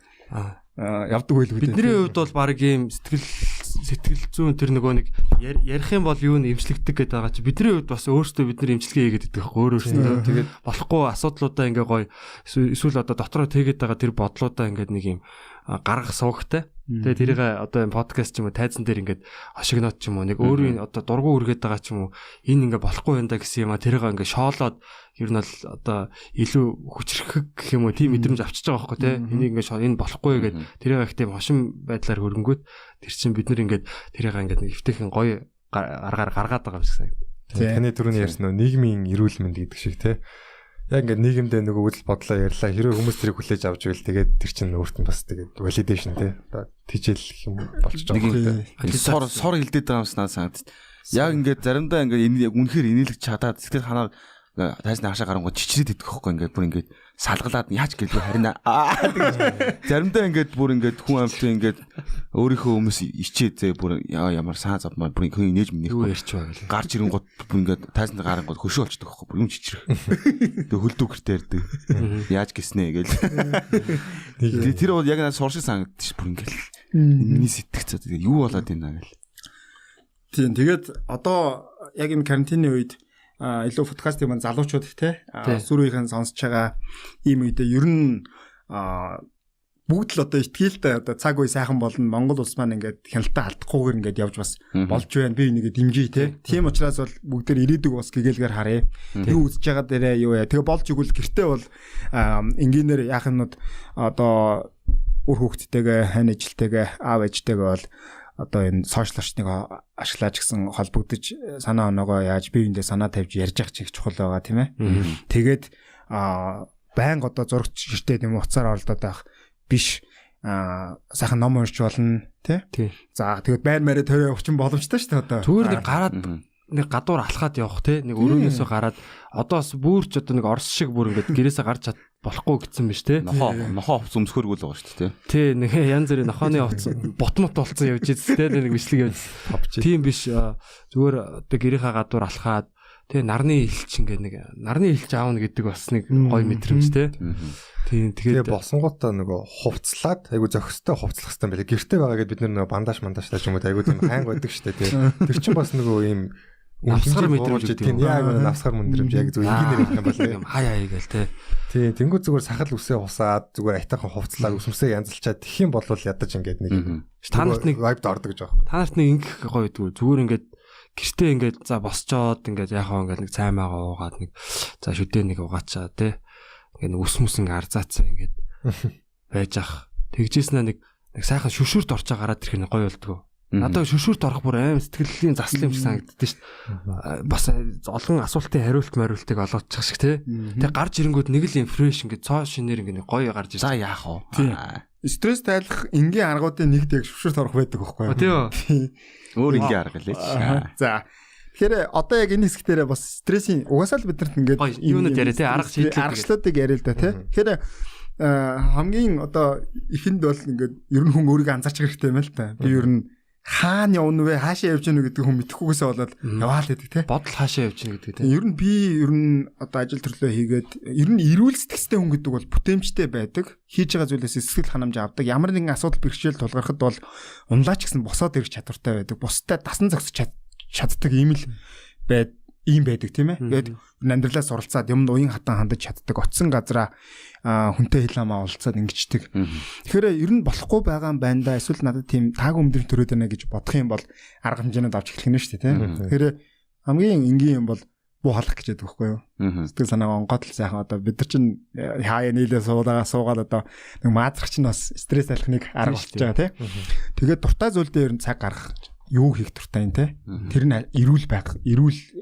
явдаг байлгүй. Бидний хувьд бол баг ийм сэтгэл зүйн тэр нөгөө нэг ярих юм бол юу нь эмчлэгдэг гэдэг байгаа чи бидний хувьд бас өөртөө бид нар эмчилгээ хийгээд байдаг байхгүй өөрөөсөө тэгээд болохгүй асуудлуудаа ингээ гоё эсвэл одоо дотроо тэгээд байгаа тэр бодлуудаа ингээ нэг юм гаргах суугтай. Тэгээ тэрийг одоо энэ подкаст ч юм уу тайзан дээр ингээд хошигноод ч юм уу нэг өөрийн одоо дургу үргээд байгаа ч юм уу энэ ингээ болохгүй юм да гэсэн юм а тэрийг ингээ шоолоод ер нь бол одоо илүү хүчрэх гэх юм уу тийм мэдрэмж авчиж байгаа байхгүй те энийг ингээ энэ болохгүй гэдэг тэрийг их тийм хошин байдлаар хөрөнгөт тэр чинь бид нар ингээд тэрийг ингээд нэг эвтэйхэн гоё аргаар гаргаад байгаа юм шиг санагдав. Таны түрүүний ярьсан нөө нийгмийн эрүүл мэнд гэдэг шиг те яг ингээд нийгэмдээ нөгөө үдэл бодлоо ярьлаа хэрэг хүмүүс тэрийг хүлээж авч ивэл тэгээд тэр чинь өөрт нь бас тэгээд validation те тижээлэх юм болчих жоох. Сор хилдээд байгаа юмс надад санагдав. Яг ингээд заримдаа ингээд үнэхээр инээлгч чадаад сэтгэл ханаа тайсны хашаа гарангууд чичрээд идэх хөхгүй ингээд бүр ингээд салгалаад яаж гэлгүй харина заримдаа ингээд бүр ингээд хүн амт ингээд өөрийнхөө өмнөөс ичээд зэ бүр ямар саа завмаар бүр хүн нээж минийхгүй ярьч байгаа гэл гарч ирэнгууд бүр ингээд тайсны гарангууд хөшөө олчдөг хөхгүй бүр юм чичрэх тэг хөлдөө гэртээ ярддаг яаж гиснэ гэл тэр бол яг надад суршиг санагдчих бүр ингээд миний сэтгцээ тэгээ юу болоод байна гэл тийм тэгээд одоо яг энэ карантины үед илүү подкастын маань залуучууд те сүр үеийнхэн сонсож байгаа ийм үедээ ер нь бүгд л одоо итгэлтэй одоо цаг үе сайхан болно Монгол улс маань ингээд хяналтаа алдахгүйгээр ингээд явж бас болж байна би нэгэ дэмжиж те тийм учраас бол бүгдээр ирээдүг бас гэгээлгээр харъя юу үзэж байгаа дээрээ юу яа тэгээ болж игэл гэртээ бол энгийнээр яахнууд одоо үр хүүхдтэйгээ хань ажилтэйгээ аав ээжтэйгээ бол одоо энэ сошиалчныг ашиглаж гисэн холбогдож санаа оноогоо яаж бие биендээ санаа тавьж ярьж явах чих чухал байгаа тийм ээ. Тэгээд байнга одоо зурагч гэртээ юм уцаар оролдоод байх биш сайхан ном уншиж болно тий. За тэгээд байр маараа төрөө явах чинь боломжтой шүү дээ одоо. Зүгээр нэг гараад нэг гадуур алхаад явах тий. Нэг өрөөнөөсөө гараад одоо бас бүрч одоо нэг орс шиг бүр ингээд гэрээсээ гарч чад болохгүй гэсэн биш те. Нохоо хувц өмсгөргүй л байгаа шүү дээ. Тий, нэг янз бүрийн нохооны хувц ботмот болцсон явж ийс те. Нэг бичлэг явж. Тийм биш. Зүгээр одоо гэрийнхаа гадуур алхаад тий нарны илч ингээд нэг нарны илч аавна гэдэг бас нэг гоё мэдрэмж те. Тийм тэгээд болсонгуудаа нөгөө хувцлаад айгу зохистой хувцлах хэрэгтэй байлаа. Гэртээ байгаа гэдээ бид нөгөө бандаж тааж юм уу айгу тийм хайнг байдаг шүү дээ тий. Тэр чинь бас нөгөө ийм навсгар мэдрэмж гэдэг юм. Яг навсгар мэдрэмж яг зөв энгийнээр юм байна юм хаяа гээл те. Тий, тэнгуү зүгээр сахал үсээ хусаад зүгээр айтайхан хувцлаад өсмөсөө янзалчаад тэх юм бол ядаж ингээд нэг та нарт нэг вайбд ордог гэж байгаа. Та нарт нэг ингэх гоё дгүй зүгээр ингээд гэртээ ингээд за босчоод ингээд яхаа ингээд нэг цаймаагаа уугаад нэг за шүдээ нэг угаачаа те. Ингээд нэг өсмөс ингээд арзаацсан ингээд байж ах. Тэгжээснэ нэг сайхан шүшүүрт орж гараад ирэх нь гоё болдгоо. Надад шүшүүрт орох бүр аим сэтгэлийн засал юм шиг санагддээ шүү дээ. Бас олон асуултын хариултыг олгочих шиг те. Тэг гарч ирэнгүүт нэг л фрэш ингээд цоо шинээр ингээд гоё гарч ирж. За яах вэ? Стресс тайлах энгийн аргуудын нэгд яг шүшүүрт орох байдаг байхгүй юу? Тийм. Өөр энгийн арга лээ. За. Тэгэхээр одоо яг энэ хэсэг дээрээ бас стрессийн угаасаа л биднэрт ингээд юунууд яриа те арга шийдлүүд аргачлалыг яриа л да те. Тэгэхээр хамгийн одоо ихэнд бол ингээд ер нь хүн өөрийгөө анзаарч хэрэгтэй юм л та. Би ер нь хаана явна вэ? Хаашаа явж гэнэ гэдэг хүн мэдэхгүйгээсээ болоод яваал гэдэг те. Бодол хаашаа явж гэнэ гэдэг те. Ер нь би одоо ажил төрлөө хийгээд ер нь эрүүл сэтгэцтэй хүн гэдэг бол бүтээмжтэй байдаг. Хийж байгаа зүйлээс сэтгэл ханамж авдаг. Ямар нэгэн асуудал бэрхшээл тулгархад бол унлаач гэсэн босоод ирэх чадвартай байдаг. Бусдад дасан зогсож чаддаг ийм л ийм байдаг тийм ээ. Тэгээд амьдралаас суралцаад юмд уян хатан хандаж чаддаг. Оцсон газараа хүнтэй хэлэмээ олцоод ингэждэг. Тэгэхээр ер нь болохгүй байгаа юм байна да. Эсвэл надад тийм таагүй өмдөр төрөөд байна гэж бодох юм бол арга хэмжээнд авч эхлэх нь шүү дээ тийм. Тэгэхээр хамгийн энгийн юм бол буу халах гэж яддаг байхгүй юу? Сэтгэл санаагаа онгоод л сайхан одоо бид нар чинь хаяа нийлээ суугаад одоо нэг маазрах чинь бас стресс алхныг арга болж байгаа тийм. Тэгээд дуртай зүйлдээ ер нь цаг гаргах юу хийх дуртай юм те. Тэр нь эрүүл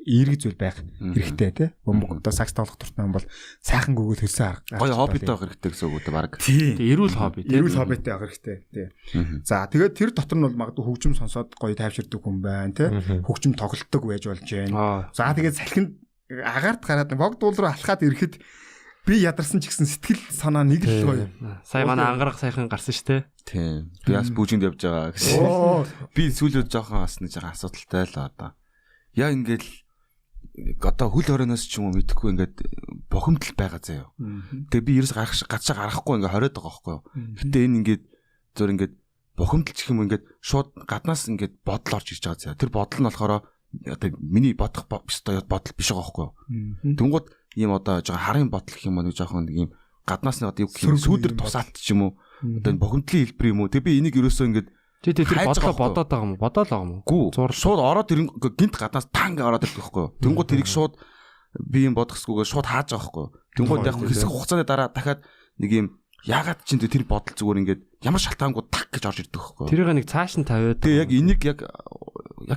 эерэг зүйл байх хэрэгтэй те. Бөмбөг одоо сакс тоглох дуртай юм бол сайхан гүгэл хөлсөн арга. Гоё хоббитэй байх хэрэгтэй гэсэн үг үү баг. Тийм. Эрүүл хобби те. Эрүүл хоббитэй байх хэрэгтэй. Тий. За тэгээд тэр дотор нь бол магадгүй хөгжим сонсоод гоё тайвширдаг хүн байна те. Хөгжим тоглолтдог байж болж байна. За тэгээд салхинд агаарт гараад богдуул руу алхаад ирэхэд би ядарсан ч гэсэн сэтгэл санаа нэг л гоё. Сая манай ангарах сайхан гарсан шүү дээ. Тийм. Би бас бүжинд явж байгаа гэсэн. Би сүүлд жоохон бас нэг асуудалтай л одоо. Яа ингээл одоо хөл хорионоос ч юм уу мэдэхгүй ингээд бохомдол байгаа заяа. Тэгээ би ерөөс гацаа гарахгүй ингээд хориод байгаа байхгүй юу. Гэтэ энэ ингээд зур ингээд бохомдол чих юм ингээд шууд гаднаас ингээд бодол орж ирж байгаа заяа. Тэр бодол нь болохоор одоо миний бодох бодол биш байгаа байхгүй юу. Тэнгууд ийм одоо жоо харын бодол гэх юм уу нэг жоохон нэг ийм гаднаас нь одоо юу гэх юм сүүдэр тусаалт ч юм уу одоо бохомдлын хэлбэр юм уу тэг би энийг ерөөсөө ингээд тэр бодоод байгаа юм уу гүү шууд ороод ирэн гинт гаднаас танг ороод ирэх байхгүй юу тэнгууд тэрийг шууд би юм бодохсгүйгээр шууд хааж байгаа байхгүй юу тэнгууд яг хэсэг хугацааны дараа дахиад нэг ийм ягаад ч тэр бодол зүгээр ингээд ямар шалтгаангүй так гэж орж ирдэг байхгүй юу тэрийг нэг цааш нь тавиад тэг яг энийг яг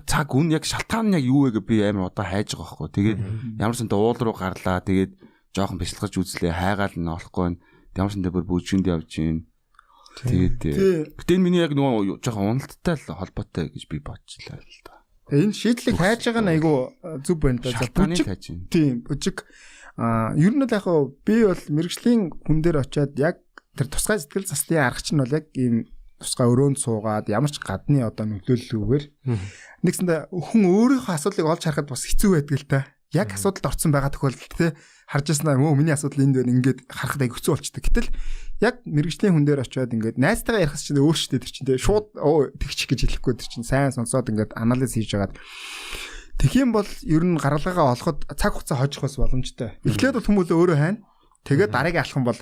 цаг үн яг шалтгаан нь яг юу вэ гэж би амар одоо хайж байгаа байхгүй тэгээд ямарсан уул руу гарлаа тэгээд жоохон бяцлагаж үзлээ хайгаал нь олохгүй ямарсан дээр бүр бүжинд явж гин тэгээд гэтээ миний яг нөгөө жоохон уналттай л холбоотой гэж би бодчихлаа л да Энэ шийдлийг хайж байгаа нь айгүй зүв байна да. Тийм бүжиг ер нь л яг би бол мэрэгжлийн хүн дээр очиод яг тэр тусгай сэтгэл заслын арга чинь бол яг ийм тусгай өрөөнд суугаад ямар ч гадны одоо нөлөөллөгөөр нэгсэндээ хүн өөрийнхөө асуудлыг олж харахад бас хэцүү байдаг л та. Яг асуудалд орсон байгаа тохиолдолд те харж яснаа миний асуудал энд байна ингээд харахад аяг хэцүү болчтой. Гэтэл яг мэрэгжлийн хүн дээр очиод ингээд найзтайгаа ярихс чинь өөр штэ тэр чинь те шууд тэгчих гэж хэлэхгүй тэр чинь сайн сонсоод ингээд анализ хийж агаад тэгэх юм бол ер нь гаргалгаагаа олоход цаг хугацаа хожих бас боломжтой. Эхлээд бол хүмүүс өөрөө хайна. Тэгээд дараагийн алхам бол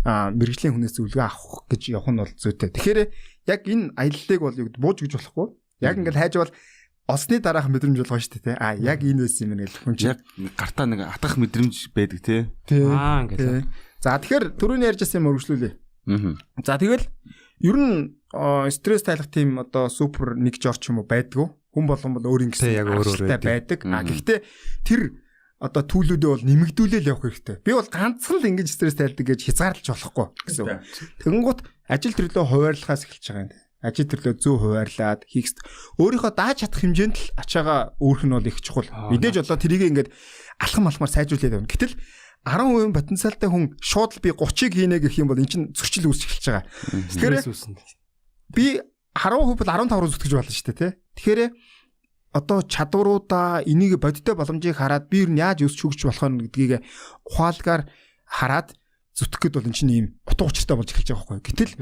мэрэгжлийн хүнээс зөвлөгөө авах гэж явах нь бол зүйтэй. Тэгэхээр яг энэ аяллыг бол юу бууж гэж болохгүй. Яг ингээд хайж бол олсны дараах мэдрэмж болгоо шүү дээ. Яг энэ байсан юм гэл хүн чинь яг гартаа нэг атгах мэдрэмж байдаг те. Ингээд. За тэгэхээр түрүүний ярьжсэн юм өргөжлүүлээ. За тэгэл ер нь стресс тайлах тийм одоо супер нэг жорч юм уу байдгүй. Хүн болгон бол өөр ингэсэн яг өөр байдаг. Гэхдээ тэр одоо түлүүдээ бол нэмэгдүүлэл явах хэрэгтэй. Би бол ганцхан л ингэж стресс тайлдаг гэж хязгаарлаж болохгүй гэсэн. Тэгэнгუთ ажил төрлөө хуваарлахаас эхэлж байгаа юм. Ажил төрлөө зөв хуваарлаад хийх. Өөрийнхөө дааж чадах хэмжээнд л ачаагаа өөрөх нь бол их чухал. Мэдээж болоо тэрийг ингэж алхам алхмаар сайжруулээд явна. Гэтэл 10% потенциалтай хүн шууд би 30-ыг хийнэ гэх юм бол эн чинь зөрчил үүсэж эхэлж байгаа. Тэгэхээр би 10% 15% зүтгэж болно шүү дээ, тэ. Тэгэхээр одоо чадваруудаа энийг бодиттой боломжийг хараад би юу яаж өсч хөгжиж болох нь гэдгийг ухаалгаар хараад зүтгэхэд бол эн чинь ийм утга учиртай болж эхэлж байгаа байхгүй. Гэтэл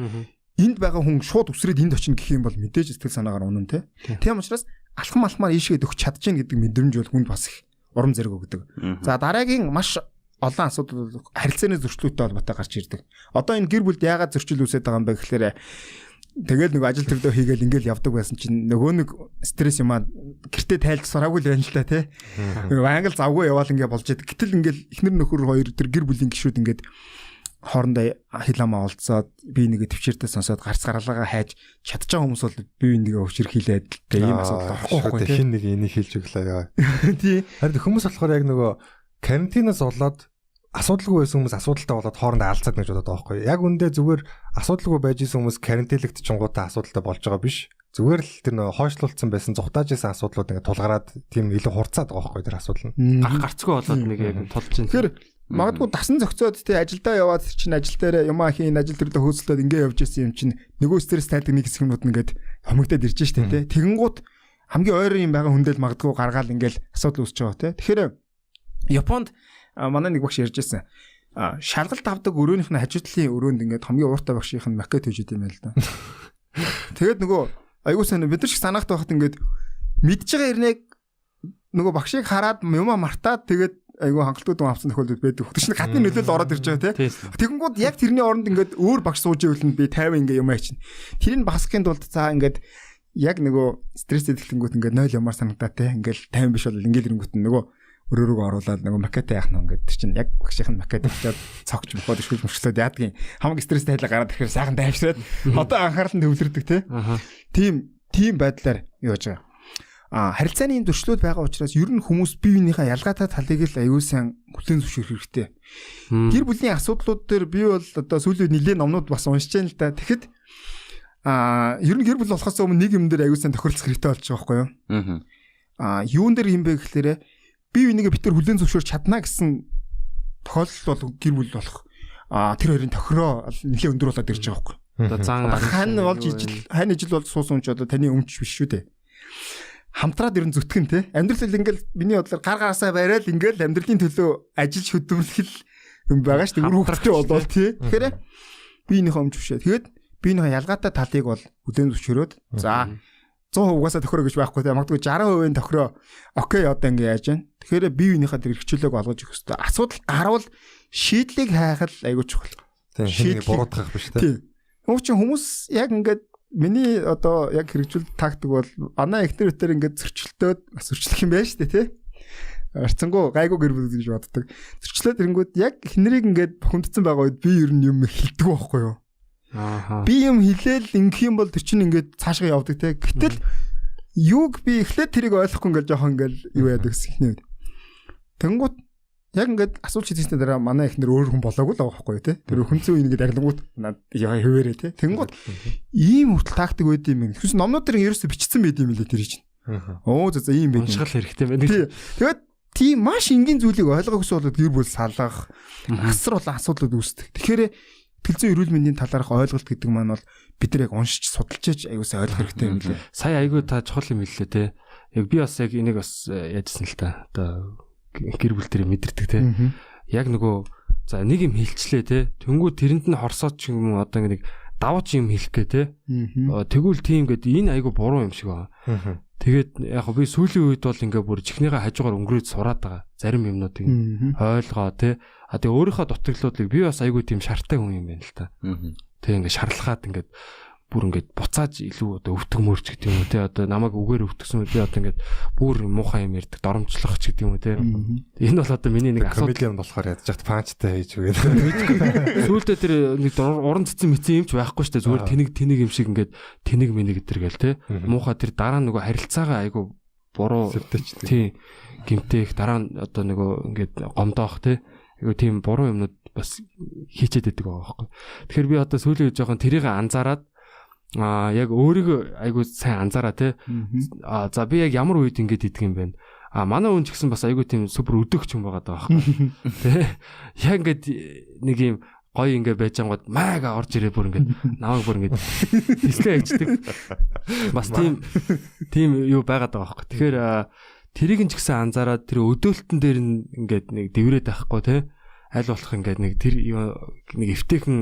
энд байгаа хүн шууд өсрээд энд очино гэх юм бол мэдээж сэтгэл санаагаар унана те. Тийм учраас алхам алхмаар ийшгээд өгч чадчихна гэдэг мэдрэмж бол хүнд бас их урам зориг өгдөг. За дараагийн маш олон асуудал харилцааны зөрчлөлттэй холбоотой гарч ирдэг. Одоо энэ гэр бүлд яагаад зөрчил үүсээд байгаа юм бэ гэхээр тэгэл нэг ажил төрлөө хийгээл ингээл явдаг байсан чинь нөгөө нэг стресс юм аа гэртээ тайлж сураагүй л байна л та тий. Англи завгүй яваал ингээ болж идэг. Гэтэл ингээл эхнэр нөхөр хоёр тэр гэр бүлийн гишүүд ингээд хоорондоо хил амаа олцоод би нэгэ төвчээртэй сонсоод гарц гаргалгаа хайж чадчихсан хүмүүс бол бие бинийгээ өвчрхийлээд гэх ийм асуудал байхгүй тий. Хин нэг энийг хэлж өглөө. Тий. Харин хүмүүс болохоор яг нөгөө карантинаас болоод асуудалгүй байсан хүмүүс асуудалтай болоод хоорондоо алцаад гэж бодоод байгаа байхгүй. Яг үндэ зүгээр асуудалгүй байж исэн хүмүүс карантинлэгт чунгуудаа асуудалтай болж байгаа биш. Зүгээр л тэр нөө хойшлуулсан байсан зүхтааж исэн асуудлууд ингээд тулгараад тийм илүү хурцаад байгаа байхгүй тэр асуудал нь. Гарцгүй болоод нэг яг тулж ин. Тэгэхээр магадгүй дасан зохицоод тий ажилдаа яваад чинь ажил дээр юмаа хийн ажил төрдөө хөөцлөөд ингээ явж исэн юм чинь нөгөө стресс тайлдаг нэг хэсгнүүд ингээд хомигдоод ирж штэ тий. Тэгэнгუთ хамгийн ойрын юм байгаа хүндэл магадгүй гаргаал ингээл асуудал үүсэж байгаа тий. Тэгэхээр Японд манай нэг багш ярьж байсан. Шалгалт авдаг өрөөнийх нь хажуудлын өрөөнд ингээд хамгийн ууртай багшийнх нь макет хийж идэм байл да. Тэгээд нөгөө айгуу сайн бид нар шиг санаахт байхад ингээд мэдж байгаа ирнэг нөгөө багшийг хараад юмаа мартаад тэгээд айгуу хангалттай дүн авсан тохиолдол байдаг. Тэр чинь гадны нөлөөлөл ороод ирж байгаа тий. Тэгэнгүүт яг тэрний оронд ингээд өөр багш сууж ивэл би 50 ингээ юм аачин. Тэрийг багсахын тулд цаа ингээд яг нөгөө стресс эдгэлэнгүүт ингээд 0 юмар санагдаа тий. Ингээл 50 биш бол ингээл ирэнгүүт нөгөө өрөөрөө оруулаад нөгөө макет яах нь ингээд тэр чинь яг багшийн макет авчаад цогч бохоод ишгүүл мөчлөөд яадгийн хамаг стресс тайлаа гараад ирэхээр сайхан дайвшраад одоо анхаарал нь төвлөрдөг тий. Тийм байдлаар юу яаж байгаа. Харилцааны зөрчлүүд байгаа учраас ер нь хүмүүс бие биенийхээ ялгаатай талыг л аюул сан хүлээн зөвшөөрөх хэрэгтэй. Гэр бүлийн асуудлууд дээр би бол одоо сүүлийн нэлээд номнууд бас уншиж байна л да. Тэгэхэд ер нь гэр бүл болохоос өмнө нэг юм дээр аюул сан тохирлох хэрэгтэй болж байгаа байхгүй юу? Юун дээр юм бэ гэхээр бие бинийгээ битэр хүлээн зөвшөөрч чадна гэсэн тохиолдол бол гэр бүл болох. Тэр хоёрын тохироо нэлээд өндөр болоод ирж байгаа байхгүй юу? Одоо зан хань болж ижил хань ижил бол суусан ч одоо таны өмч биш шүү дээ. Хамтраад ирэн зүтгэн те амьдрал ингээл миний бодлоор гар гараасаа барайл ингээл амьдралын төлөө ажиллаж хөдөлмөрлөх юм байгаа шүү дээ. Үр хөвгтэй болвол тий. Тэгэхээр биенийхээ өмч бишээ. Тэгээд биенийхээ ялгаатай талыг бол хүлээн зөвшөөрөөд за 100% угаасаа тохироо гэж байхгүй те магадгүй 60% тохироо окей одоо ингээ яаж байна. Тэгэхээр бие биенийхээ тэр хэрэгчлөөг олгож өгөх хэрэгтэй. Асуудал гарвал шийдлийг хайхал айгуу чухал. Тийм шийдлийг буруутгах биш те. Тийм. Хүмүүс яг ингээд миний одоо яг хэрэгжүүл тактик бол анаа эхнэр өтер ингээд зөрчлөх юм байна шүү дээ тий. Арцсангуу гайгүй гэр бүл гэж боддог. Зөрчлөөд ирэнгүүт яг эхнэрийг ингээд бухимдсан байгаа үед би ер нь юм хэлдэг байхгүй юу? Би юм хэлээл ингэх юм бол тэр чинь ингээд цаашгаа явдаг тий. Гэтэл юуг би эхлээд тэрийг ойлгохгүй ингээд жоохон ингээд юу яадаг гэсэн юм. Тэнгүүт яг ингээд асууж хэлсэн дараа манай эхнэр өөр хүн болоогүй л байгаа байхгүй тий. Тэр хүнцэн үе ингээд аглангууд хуваарэ тий. Тэнгууд ийм хүртэл тактик байд юм. Хүс номнууд дээр ерөөсө бичсэн байд юм лээ тэр чинь. Оо за ийм байх. Уншгал хэрэгтэй байна. Тэгээд тийм маш энгийн зүйлийг ойлгохгүйс болоод гэр бүл салгах, асар олон асуудлууд үүсдэг. Тэгэхээр итгэл зүйн эрүүл мэндийн талаарх ойлголт гэдэг маань бол бид нар яг уншиж судалж аягуулсаа ойлгох хэрэгтэй юм лээ. Сая айгүй та чухал юм хэллээ те. Яг би бас яг энийг бас яажсан л та. Одоо гэр бүл дээр мэдэрдэг те. Яг нөгөө за нэг юм хэлчлээ те. Тэнгүү тэрэнд нь хорсоод ч юм уу одоо нэг давууч юм хэлэх гээ те. Тэгвэл тийм гэдэг энэ айгүй буруу юм шиг байна. Тэгээд яг би сүүлийн үед бол ингээ бүр чихнийхээ хажуугаар өнгөрөөд сураад байгаа. Зарим юмнуудыг ойлгоо те. Тэгээ өөрийнхөө дутагдлуудыг би бас айгүй тийм шартай хүн юм байна л та. Тэг ингээ шарлахаад ингээ бүр ингээ буцааж илүү одоо өвтг мөрч гэдэг юм уу те. Одоо намайг үгээр өвтгсөн би одоо ингээ бүр муухай юм ярьдаг, доромжлох ч гэдэг юм уу те. Энэ бол одоо миний нэг асуудал комедиан болохоор ядж хат панчтай хийж үгээд. Сүүлдээ тэр нэг уран цэцэн мэдсэн юм ч байхгүй штэ. Зүгээр тэнэг юм шиг ингээ тэнэг мэнэг гэдэг гээл те. Муухай тэр дараа нөгөө харилцаагаа айгүй буруу тий гимтээх дараа нь одоо нөгөө ингээ гомдоох те. Айгүй тийм буруу юмнууд бас хийчээд байдаг байгаа байхгүй. Тэгэхээр би одоо сүүлийн үед жоохон тэрийг анзаараад яг өөрийгөө айгүй сайн анзаараа те. За би яг ямар үед ингэж идэх юм бэ? Манай хүн ч гэсэн бас айгүй тийм супер өдөгч юм байгаа даа байхгүй. Тэ. Яг ингэж нэг юм гоё ингэ байж ангууд маага орж ирээ бүр ингэ намайг бүр ингэ дислей хийдэг. Бас тийм юу байгаад байгаа байхгүй. Тэгэхээр тэрийг нь ч гэсэн анзаараад тэр өдөөлтөн дээр ингээд нэг дэврээд байхгүй те. Аль болох ингээд нэг тэр нэг эвтэйхэн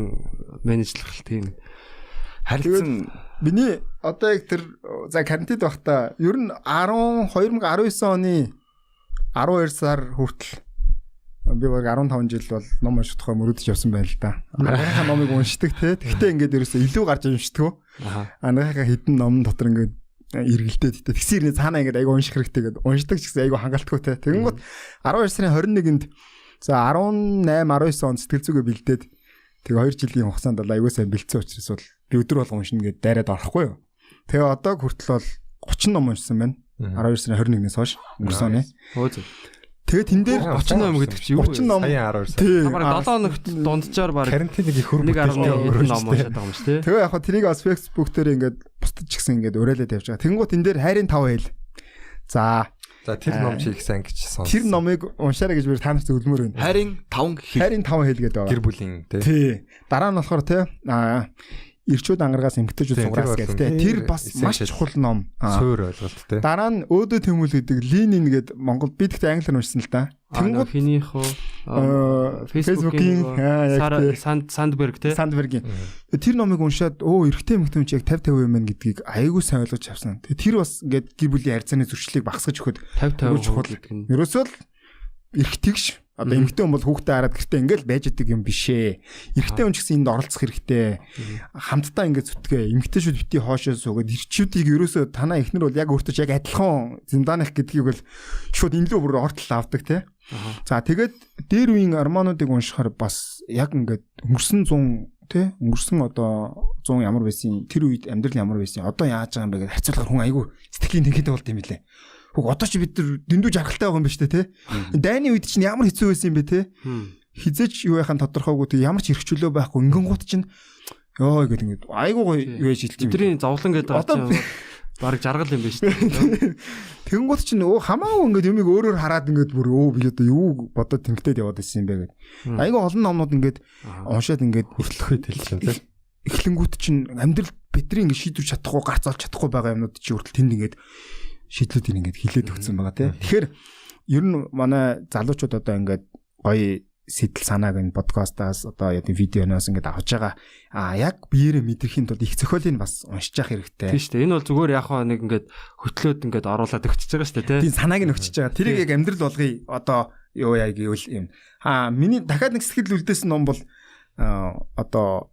менежлэх тийм харилцан миний одоо яг тэр за карантинд байхдаа ер нь 2019 оны 12 сар хүртэл би баг 15 жил бол ном уншихтаа мөрөдөж явсан байна л да. Анхаарахаа номыг уншдаг те. Тэгтээ ингээд ерөөсөө илүү гарч уншдаг. Анхаарахаа хитэн ном дотор ингээд эргэлдээд те. Тэгсэрний цаанаа ингээд айгу унших хэрэгтэй гэдэг. Уншдаг ч гэсэн айгу хангалтгүй те. Тэгэнгүүт 12 сарын 21-нд за 18 19 он сэтгэл зүгээ бэлдээд тэгээ 2 жилийн хугацаанд бол айгу сайн бэлдсэн учраас бол би өдөр болгон уншина гэдээ дайраад орохгүй юу. Тэгээ одоо хүртэл бол 30 ном уншсан байна. 12 сарын 21-ээс хойш өнгөрсөн оны. Тэгээ тэн дээр 30 ном гэдэг чи юу вэ? 30 ном. Сая 12 сар. Хамаар 7 хоногт дунджаар баг карантиныг их хөрөг 1.1 ном уншаад байгаа юм шүү дээ. Тэгээ яг хаа тэрийг бас Facebook дээр ингээд бусдад ч гэсэн ингээд уриалаад явж байгаа. Тэнгуут энэ дээр хайрын 5 хэл. За тэр ном чи их сайн гэж сонс. Тэр номыг уншаарай гэж би та нарт зөвлөмөр байна. Хайрын 5 хэл. Хайрын 5 хэл гэдэг байгаа. Гэр бүлийн тий. Дараа нь болохоор тий ирчүүд ангаргаас эмгтээчүүд суграас гэдэг тий. Тэр бас маш чухал ном. Суур ойлголт тий. Дараа нь өөдөө тэмүүл гэдэг Ленин гэдэг Монгол би тэгтээ англиар уншсан л да. Тэнгууд хинийх Facebook-ийн Сандберг тий. Сандбергийн. Тэр номыг уншаад эрэгтэй эмэгтэй хүн яг 50-50 юм байна гэдгийг аягүй сайн ойлгож авсан. Тэр бас ингээд гэр бүлийн харьцааны зөрчлийг багасгаж өгөхөд 50-50 чухал гэдэг нь. Ерөөсөө л эрэгтэйгш одоо эмэгтэй хүн бол хүүхдээ хараад гэртээ ингээл байж идэг юм бишээ. Эрэгтэй хүн ч гэсэн энд оролцох хэрэгтэй. Хамтдаа ингээд зүтгээ эмэгтэйчүүд бити хоошоо суугаад ирчүүдийг ерөөсөө танаа эхнэр бол яг өөртөө яг адилхан зинданых гэдгийг бол шууд энэ лөө бүр ортол авдаг тий. За тэгээд дээр үеийн армануудыг уншихаар бас яг ингээд өнгөрсөн 100 тий өнгөрсөн одоо 100 ямар байсан тэр үед амьдрал ямар байсан одоо яаж байгаа юм бэ гэж харьцуулахаар хүн айгүй сэтгэлийн тэнхээтэй болд юм билээ. Одоо ч бид нар дэндүү жаргалтай байгаа юм ба штэ тий. Дайны үед чинь ямар хэцүү байсан юм бэ тий. Хизээч юу яхаан тодорхойгүй тий ямар ч эрхчлөө байхгүй ингэнгуут чинь ёо гэдэг ингээд айгүй гоё юу яж хэлчих юм. Бидний зовлон гэдэг чинь баг жаргал юм ба штэ. Тэнгуут чинь хамаагүй ингээд юмыг өөрөөр хараад ингээд бүр би одоо юу бодоод тэнхтээд яваад ирсэн юм бэ гэдэг. Айгүй олон номнууд ингээд уншаад ингээд хөрлөхөд хэлсэн тий. Эхлэнгүүт чинь амьдрал бидний ингээд шийдвэр чадахгүй гарц олж чадахгүй байгаа юмнууд чи хүртэл тэнд ингээд шийдлүүдийг ингээд хилээд өгсөн байгаа тий. Тэгэхээр ер нь манай залуучууд одоо ингээд гоё сэтэл санааг энэ подкастаас одоо яг видеоноос ингээд авч байгаа. Яг биеэрээ мэдрэхийн тулд их зохиолыг бас уншиж явах хэрэгтэй. Тийм шүү дээ. Энэ бол зүгээр яг нэг ингээд хөтлөөд ингээд оруулаад өгчөж байгаа шүү дээ тий. Тийм санааг нь өгчөж байгаа. Тэрийг яг амьдрал болгоё. Одоо юу яа гэвэл юм. Миний дахиад нэг сэтгэл үлдээсэн ном бол одоо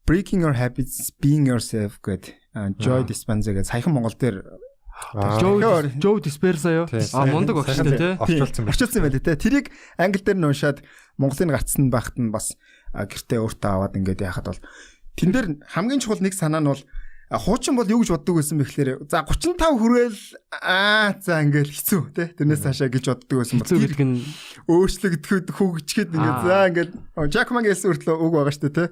Breaking Your Habits, Being Yourself гэдэг Joe Dispenza гэдэг саяхан Монгол дээр Joe Dispenza юу? Мундаг багш тий. Орчуулсан байлээ тий. Тэрийг англи дээр нь уншаад Монголын гарцсан байхад нь бас гэртээ өөртөө аваад ингээд яхад бол тэн дээр хамгийн чухал нэг санаа нь бол хуучин бол юу гэж боддог байсан бэ гэхээр за 35 хүрээл за ингээл хэцүү тий. Тэрнээс цаашаа гэж боддог байсан бол тэр гин өөрчлөгдөхөд хөгжчихэд ингээд за ингээл Jackman гэсэн үртлөө үг байгаа шүү дээ тий.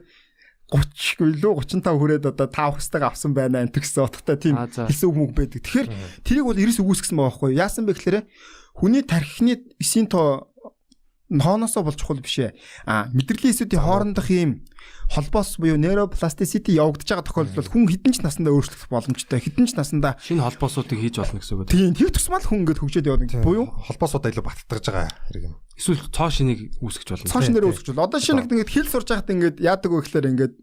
30 гэлөө 35 хүрээд одоо 5 хөстэйг авсан байна энэ гэсэн утгатай тийм хэлсэн үг байдаг. Тэгэхээр тэрийг бол ерөөс үгүйсгэсэн байгаа байхгүй. Яасан бэ гэхээр хүний тархины эсийн тоо нооносоо болж чухал биш ээ. Мэдрэлийн эсүүдийн хоорондох ийм холбоос буюу neuroplasticity явагдаж байгаа тохиолдолд хүн хэдэн ч насандаа өөрчлөх боломжтой. Хэдэн ч насандаа шинэ холбоосуудыг хийж болно гэсэн үг үү? Тийм, тэр тусмал хүн ингээд хөгжөөд явна. Буюу холбоосуудаа илүү баттгаж байгаа хэрэг юм. Эсвэл цоо шинийг үүсгэж болно. Цоо шинээр үүсгэж болно. Одоо шинэ ингээд хэл сурж байхад ингээд яадаг вэ гэхээр ингээд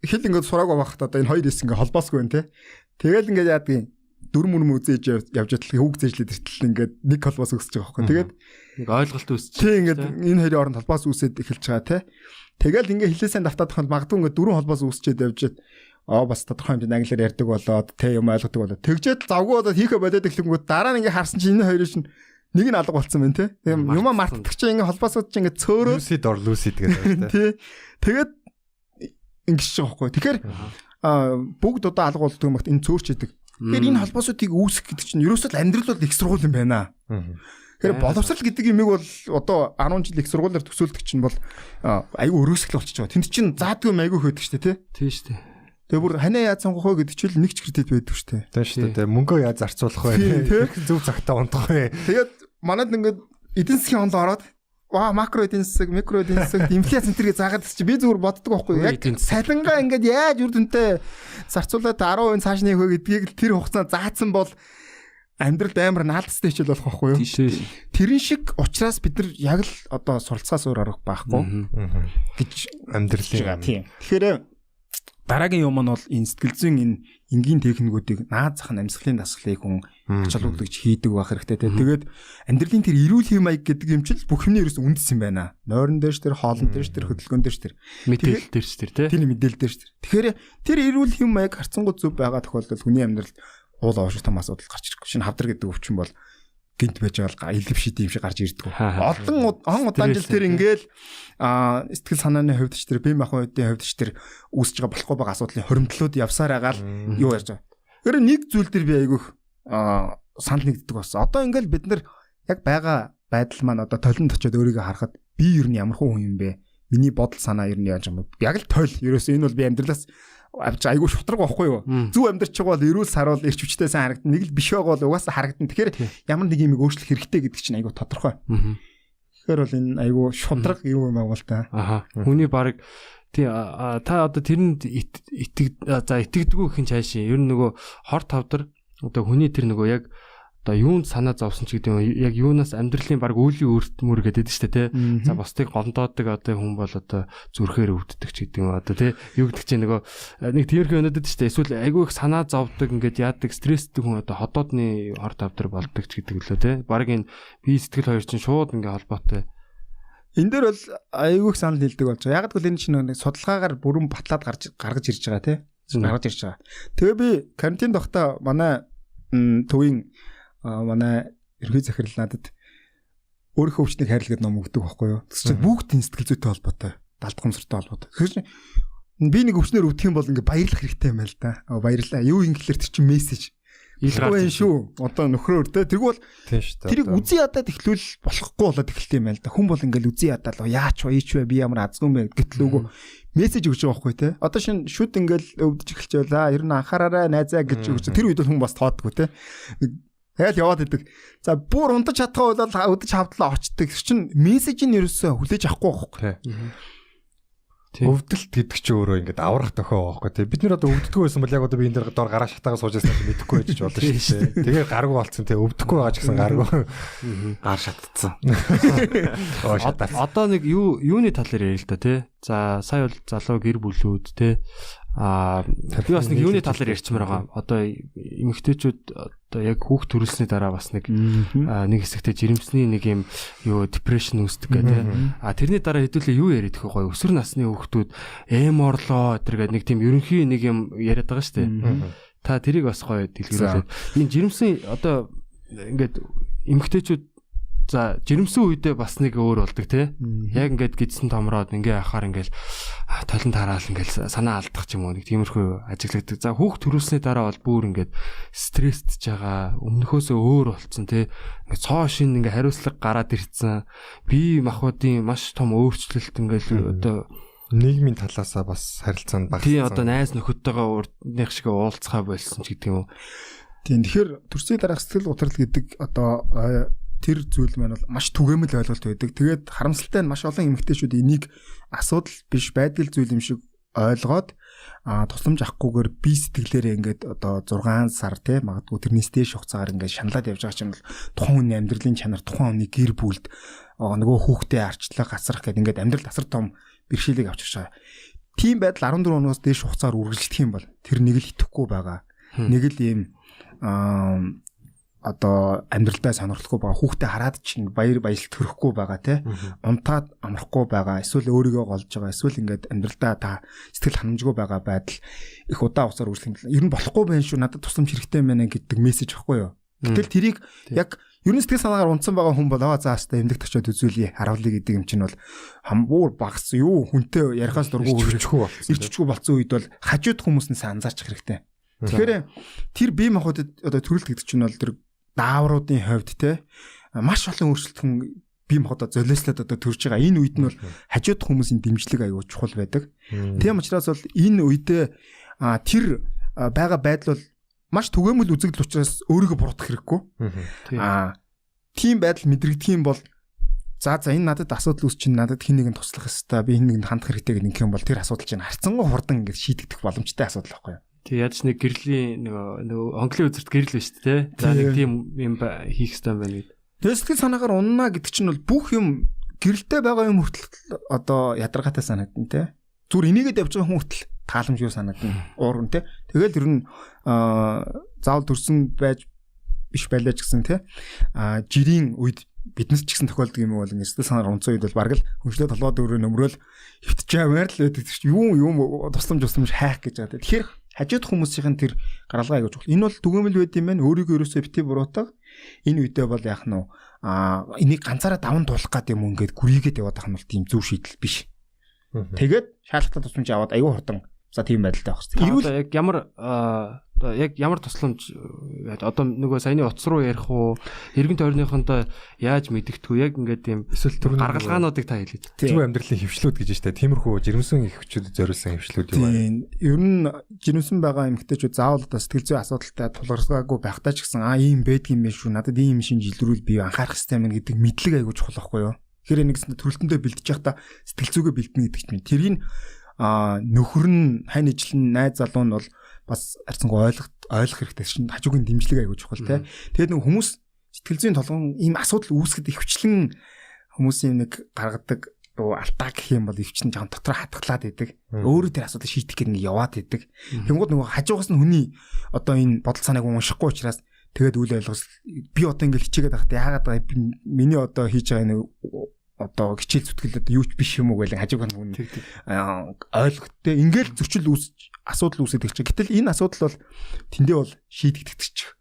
хэл ингээд сураагүй байхад одоо энэ хоёр хэсэг ингээд холбоосгүй байна те. Тэгэл ингээд яадаг юм. Дүр мөрм үзээж явж байгаа хүүг зээжлээд иртэл ингээд нэг холбоос үүсэж байгаа байхгүй. Тэгээд нэг ойлголт үүсэж. Тийм ингээд энэ хоёрын хооронд холбоос үүсээд эхэлж байгаа те. Тэгэл ингээ хэлээсээ давтаад хол магадгүй ингээ дөрвөн холбоос үүсчээд явжээд бас тодорхой хэмжээнд англиар ярьдаг болоод тэ юм ойлгодог болоод тэгжээд завгүй болоод хийхэ бодоод эхлэнгүүт дараа нь ингээ харсан чинь энэ хоёрын шин нэг нь алга болцсон байна те. Тийм юма мартдаг чи ингээ холбоосууд чи ингээ цөөрөө Lucid or Lucid гэдэг тий. Тэгээд ингэж байгаа байхгүй. Тэгэхээр бүгд одоо алга болдог юм бат энэ цөөрчэдэг. Тэгэхээр энэ холбоосуудыг үүсгэх гэдэг чинь ерөөсөө амьдрал бол их сургууль юм байна. Тэгэхээр боловсрал гэдэг юмыг бол одоо 10 жил их сургуулиар төсөөлдөг чинь бол айгүй өрөөсгөл болчихж байгаа. Тэнд чинь заадгүй айгүй хөдөг шүү дээ, тий шүү дээ. Тэгээ бүр ханаа яаж сонгох вэ гэдэг чинь нэг ч кредит байдаг шүү дээ. Тийм шүү дээ. Мөнгөө яаж зарцуулах вэ? Зөв цагтаа унтах вэ? Тэгээд манайд ингээд эдийн засгийн онд ороод макро эдийн засаг, микро эдийн засаг, инфляц центрийг заагаад чи би зүгээр боддог байхгүй юу? Яг салингаа ингээд яаж үр дүнтэй зарцуулаад 10% цааш нээх вэ гэдгийг тэр хугацаанд заасан бол амьдралд амар наалтастай хичээл болох байхгүй юу? Тэрэн шиг учраас бид нар яг л одоо суралцаас өөр арга байхгүй гэж амьдралын тийм. Тэгэхээр дараагийн юм нь бол энэ сэтгэл зүйн энэ энгийн техникүүдийг наад зах нь амьсгалын дасгалыг хүн ачаалуулдаг хийдэг байх хэрэгтэй тийм. Тэгээд амьдралын тэр эрүүл хэм маяг гэдэг юм чил бүх юмний ерөөс үндэс юм байна. Нойрон дээрш тэр, хоолн дээрш тэр, хөдөлгөөн дээрш тэр, мэдээлэл дээрш тэр тийм. Тэр мэдээлэл дээрш тэр. Тэгэхээр тэр эрүүл хэм маяг харцангуй зөв байгаа тохиолдолд хүний амьдралд уул авшиг том асуудал гарч ирэхгүй. Шинэ хавдар гэдэг өвчин бол гинт байж байгаа элдв шид юм шиг гарч ирдэг. Олон удаан жил тэр ингээл сэтгэл санааны хувьд ч тэр бие махбодын хувьд ч тэр үүсэж байгаа болохгүй байгаа асуудлын хоримтлууд явсаар агаал юу ярьж байгаа. Тэр нэг зүйл дээр би айгүйх санал нэгддэг болсон. Одоо ингээл бид нар яг байгаа байдал маань одоо толинд очиод өөрийгөө харахад би ер нь ямар хүн юм бэ? Миний бодол санаа ер нь яаж юм бэ? Яг л тойл. Ерөөсөө энэ бол би амьдралаас айгүй шутраг байхгүй юу? Зүв амьдарч байгаа бол эрүүл саруул эрч хүчтэй сайн харагдана. Нэг л биш байгаа бол угаасаа харагдана. Тэгэхээр ямар нэг юм өөрчлөх хэрэгтэй гэдэг чинь айгүй тодорхой. Тэгэхээр бол энэ айгүй шутраг юм аа бол та. Хүний баг та одоо тэрэнд итгэдэггүй хин цаашаа. Ер нь нөгөө хор тавдар одоо хүний тэр нөгөө яг одоо юунд санаа зовсон ч гэдэг юм яг юунаас амьдралын баг үүлийн өртмөр гэдэг шүү дээ тий. За бусдыг голдоодаг одоо хүн бол одоо зүрхээр өвддөг ч гэдэг юм одоо тий. Юу гэдэг чинь нөгөө нэг тиймэрхүү өнөдөд шүү дээ. Эсвэл айгүй их санаа зовдөг ингээд яадаг стресстэй хүн одоо ходоодны хор тавдар болдог ч гэдэг лөө тий. Баг энэ бие сэтгэл хоёр чинь шууд ингээд холбоотой. Энэ дээр бол айгүй их санал хэлдэг болж байгаа. Яг гэвэл энэ чинь нэг судалгаагаар бүрэн батлаад гаргаж ирж байгаа тий. Гаргаж ирж байгаа. Тэгээ би карантин тогтоо манай төвийн манай ерхий захирал надад өөрийнхөө өвчнийг хайрлаад ном өгдөг байхгүй юу. Тэс чинь бүгд сэтгэл зүйтэй холбоотой, далдгамсартай холбоотой. Тэгэхээр би нэг өвчнөр өвдөх юм бол ингээ баярлах хэрэгтэй юм байна л да. Баярлаа. Юу юм гэхэлэр тэр чинь мессеж. Илгaaгүй шүү. Одоо нөхрөөр тэ тэрг бол тэрийг үзий ядаад эхлүүл болохгүй болоод эхэлт юм байна л да. Хүн бол ингээл үзий ядаад яач вэ, ийч вэ, би ямар азгүй юм бэ гэтэл үгүй мессеж өгч байгаа байхгүй те. Одоо шин шүд ингээл өвдөж эхэлж байлаа. Ер нь анхаараарай найзаа гэж өгч. Тэр үед хүн бас тоодгүй те. Тэгэл яваад идэг. За бүр унтаж чадхаа бол өдөж хавдлаа очдөг. Чин мессеж нь ерөөсөө хүлээж авахгүй байхгүй. Өвдөлт гэдэг чи өөрөө ингээд аврах тохио байхгүй тий. Бид нэр одоо өвддөггүй байсан бол яг одоо би энэ дээр дор гараа шатаагаа сууж яснаа мэдэхгүй байж болно шүү дээ. Тэгээ гаргүй болцсон тий. Өвдөхгүй байгаа ч гэсэн гаргүй. Гар шатцсан. Одоо нэг юуны тал дээр ярил л да тий. За сая бол залуу гэр бүлүүд тий. Би бас нэг юуны талаар ярьчмаар байгаа. Одоо эмэгтэйчүүд одоо яг хүүхд төрүүлсний дараа бас нэг хэсэгтээ жирэмсний нэг юм депрешн үүсдэг гэдэг. Тэрний дараа хэдүүлээ юу яриад их гоё. Өсвөр насны хүүхдүүд орлоо тэргээд нэг тийм ерөнхий нэг юм яриад байгаа шүү дээ. Та тэрийг бас гоё дэлгэрүүлээд. Энэ жирэмсэн одоо ингээд эмэгтэйчүүд за жирэмсэн үедээ бас нэг өөр болдог тий. Яг ингээд гидсэн томроод ингээ ахаар ингээл толон тараал ингээл санаа алдах ч юм уу нэг тиймэрхүү ажиглагддаг. За хүүхд төрүүлсний дараа бол бүр ингээд стрессдж байгаа, өмнөхөөсөө өөр болцсон тий. Ингээ цоо шин ингээ хариуцлага гараад ирцэн. Бие махбодын маш том өөрчлөлт ингээл одоо нийгмийн талаасаа бас харилцаанд багассан. Тий одоо найз нөхөдтэйгээ урдных шиг уулзхаа болсон ч гэдэг юм уу. Тийм тэгэхээр төрсний дараах сэтгэл готрол гэдэг одоо тэр зүйл маань бол маш түгээмэл ойлголт байдаг. Тэгээд харамсалтай нь маш олон эмэгтэйчүүд энийг асуудал биш байдал зүйл юм шиг ойлгоод тусламж авахгүйгээр бие сэтгэлээрээ ингээд одоо 6 сар те магадгүй тэрнээс дээш хугацаагаар ингээд шаналаад явж байгаа чинь бол тухайн хүний амьдралын чанар, тухайн хүний гэр бүлд нөгөө хүүхдээ арчлах, гасрах гэдэг ингээд амьдрал асар том бэрхшээлийг авчирч байгаа. Тийм байдал 14 оноос дээш хугацаар үргэлжлэх юм бол тэр нэг л итгэхгүй байгаа. Нэг л ийм одоо амьдралдаа сонирхолгүй байгаа, хүүхдээ хараад чинь баяр баясгалт төрөхгүй байгаа те унтаад амрахгүй байгаа, эсвэл өөрийгөө голж байгаа, эсвэл ингээд амьдралдаа та сэтгэл ханамжгүй байгаа байдал их удаа хугацаар үргэлжлэх юм. Ер нь болохгүй байх шүү, надад тусламж хэрэгтэй байна гэдэг мессеж байхгүй юу. Гэтэл тэрийг яг ер нь сэтгэл санаагаар унтсан байгаа хүн бол заастаа эмдэгт очиод үзүүлье харуулъя гэдэг юм чинь бол хамбуур багс юу хүнтэй ярихаас дургүй ирччихгүй болсон үед бол хажууд хүмүүсээс анзаарчих хэрэгтэй. Тэгэхээр тэр бие махбодод одоо төрөлт гэдэг чинь бол тэр даавруудын хувьд те маш олон өөрчлөлтөн бие махбодод золиослоод одоо төрж байгаа. Энэ үед нь бол хажууд хүмүүсийн дэмжлэг аюул чухал байдаг. Тийм учраас бол энэ үедээ тэр байгаа байдал бол маш түгээмэл үзэгдэл учраас өөрийгөө буруутгах хэрэггүй. Тийм байдал мэдрэгдэх юм бол за энэ надад асуудал үүсчин надад хин нэгэн туслах ёстой, би хин нэгэнд хандах хэрэгтэй гэх юм бол тэр асуудал чинь харцангуй хурдан ингэж шийдэгдэх боломжтой асуудал байхгүй юу? Тэг яаж нэг гэрлийн нөгөө онглын үзэрт гэрэл биш те. За нэг тийм юм хийх хэрэгтэй байна гэдэг. Тэгээ сэтгэл санаагаар уннаа гэдэг чинь бол бүх юм гэрэлтэй байгаа юм хүртэл одоо ядаргаатай санагдана те. Зүгээр энийгээд явж байгаа хүн хүртэл тааламжгүй санагдана. Уурн те. Тэгэл ер нь заавал төрсөн байж биш байлаа ч гэсэн те. Жирийн үед биднес ч гэсэн тохиолдог юм бол ингээд сэтгэл санаар унцсан үед бол бараг л хүншлээ толгойд өрөө нөмрөөл хөвтчээр л байдаг чинь юм тусламж хайх гэж байгаа. Тэгэхээр хажууд хүмүүсийн тэр гаралгаа аяг чухал. Энэ бол түгээмэл байд юм байна. Өөрийгөө ерөөсөө бити буруутаг. Энэ үедээ бол яах нь энийг ганцаараа даван туулах гэдэг юм ингээд гүрийгээд яваад байх нь бол тийм зөв шийдэл биш. Тэгээд шаардлагатай тусламж аваад аягүй хурдан за тийм байдалтай байх хэрэгтэй. Яг ямар тусламж одоо нөгөө саяны утас руу ярих уу эргэн тойрныхондоо яаж мэдэгдэхүү яг ингээд тийм эсвэл гаргалгаануудыг та хэлээд. Зөв амьдралын хөвчлүүд гэж штэ. Тиймэрхүү жирэмсэн хөвчүүдэд зориулсан хөвчлүүд юм байна. Ер нь жирэмсэн байгаа эмэгтэйчүүд заавал одоо сэтгэл зүйн асуудалтай тулгарсгаагүй байхдаа ч гэсэн ийм байдаг юм биш үү? Надад ийм шинж илрүүл би анхаарах хэрэгтэй юм гэдэг мэдлэг аягүй чухал байхгүй юу? Тэгэхээр нэгсэн төрөлтөндөө бэлдэж явахдаа сэтгэл зүйгээ бэлдэнэ гэдэг чинь тэрийг нөхөр нь хань ижлэн найз залуу нь бол бас харьцангуй ойлгох хэрэгтэй шин хажуугийн дэмжлэг аягүй чухал те. Тэгээд нэг хүмүүс сэтгэл зүйн толгойн ийм асуудал үүсгэхэд ихвчлэн хүмүүсийн нэг гаргадаг алтаа гэх юм бол өвчин жоохон дотор хатгалаад идэг. Өөрөө тэр асуудал шийдэх гэдэг нэг яваад идэг. Тэнгууд нөгөө хажуугаас нь хүний одоо энэ бодол санааг уншихгүй учраас тэгээд үл ойлгос би одоо ингэ хичээгээд байхад яагаад миний одоо хийж байгаа нэг одоо хичээл зүтгэл одоо юу ч биш юм уу гэх хажуугаар нь ойлгохтой ингээл зөрчил асуудал үүсэж байгаа. Гэтэл энэ асуудал бол тэндээ бол шийдэгдэх чинь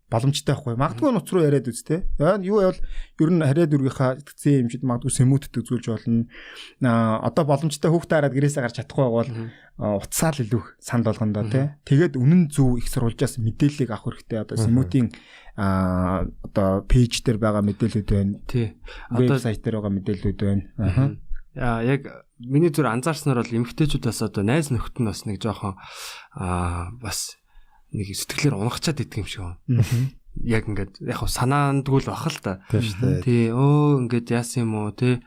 боломжтой байхгүй. Магадгүй нуц руу яриад үз тэ. Юу явал ер нь харьяа дүргийнхаа сэтгцэн юм шиг магадгүй сэмүүтэд үзүүлж болно. Одоо боломжтой хүүхдээ хараад гэрээсээ гарч чадахгүй бол утсаар л илүү санд болгондоо тэ. Тэгээд үнэн зөв их сурвалжаас мэдээллийг авах хэрэгтэй. Одоо сэмүүтийн одоо пэйж дээр байгаа мэдээлэлүүд байна. Тий. Одоо сайт дээр байгаа мэдээлэлүүд байна. Яг миний зүр анзаарснаар бол эмэгтэйчүүд бас одоо найз нөхөд нь бас нэг жоохон бас нэг сэтгэлээр унгачаад идэх юм шиг байна. Яг ингээд яг санаандгүй л бах л та. Тий. Ингээд яасан юм уу те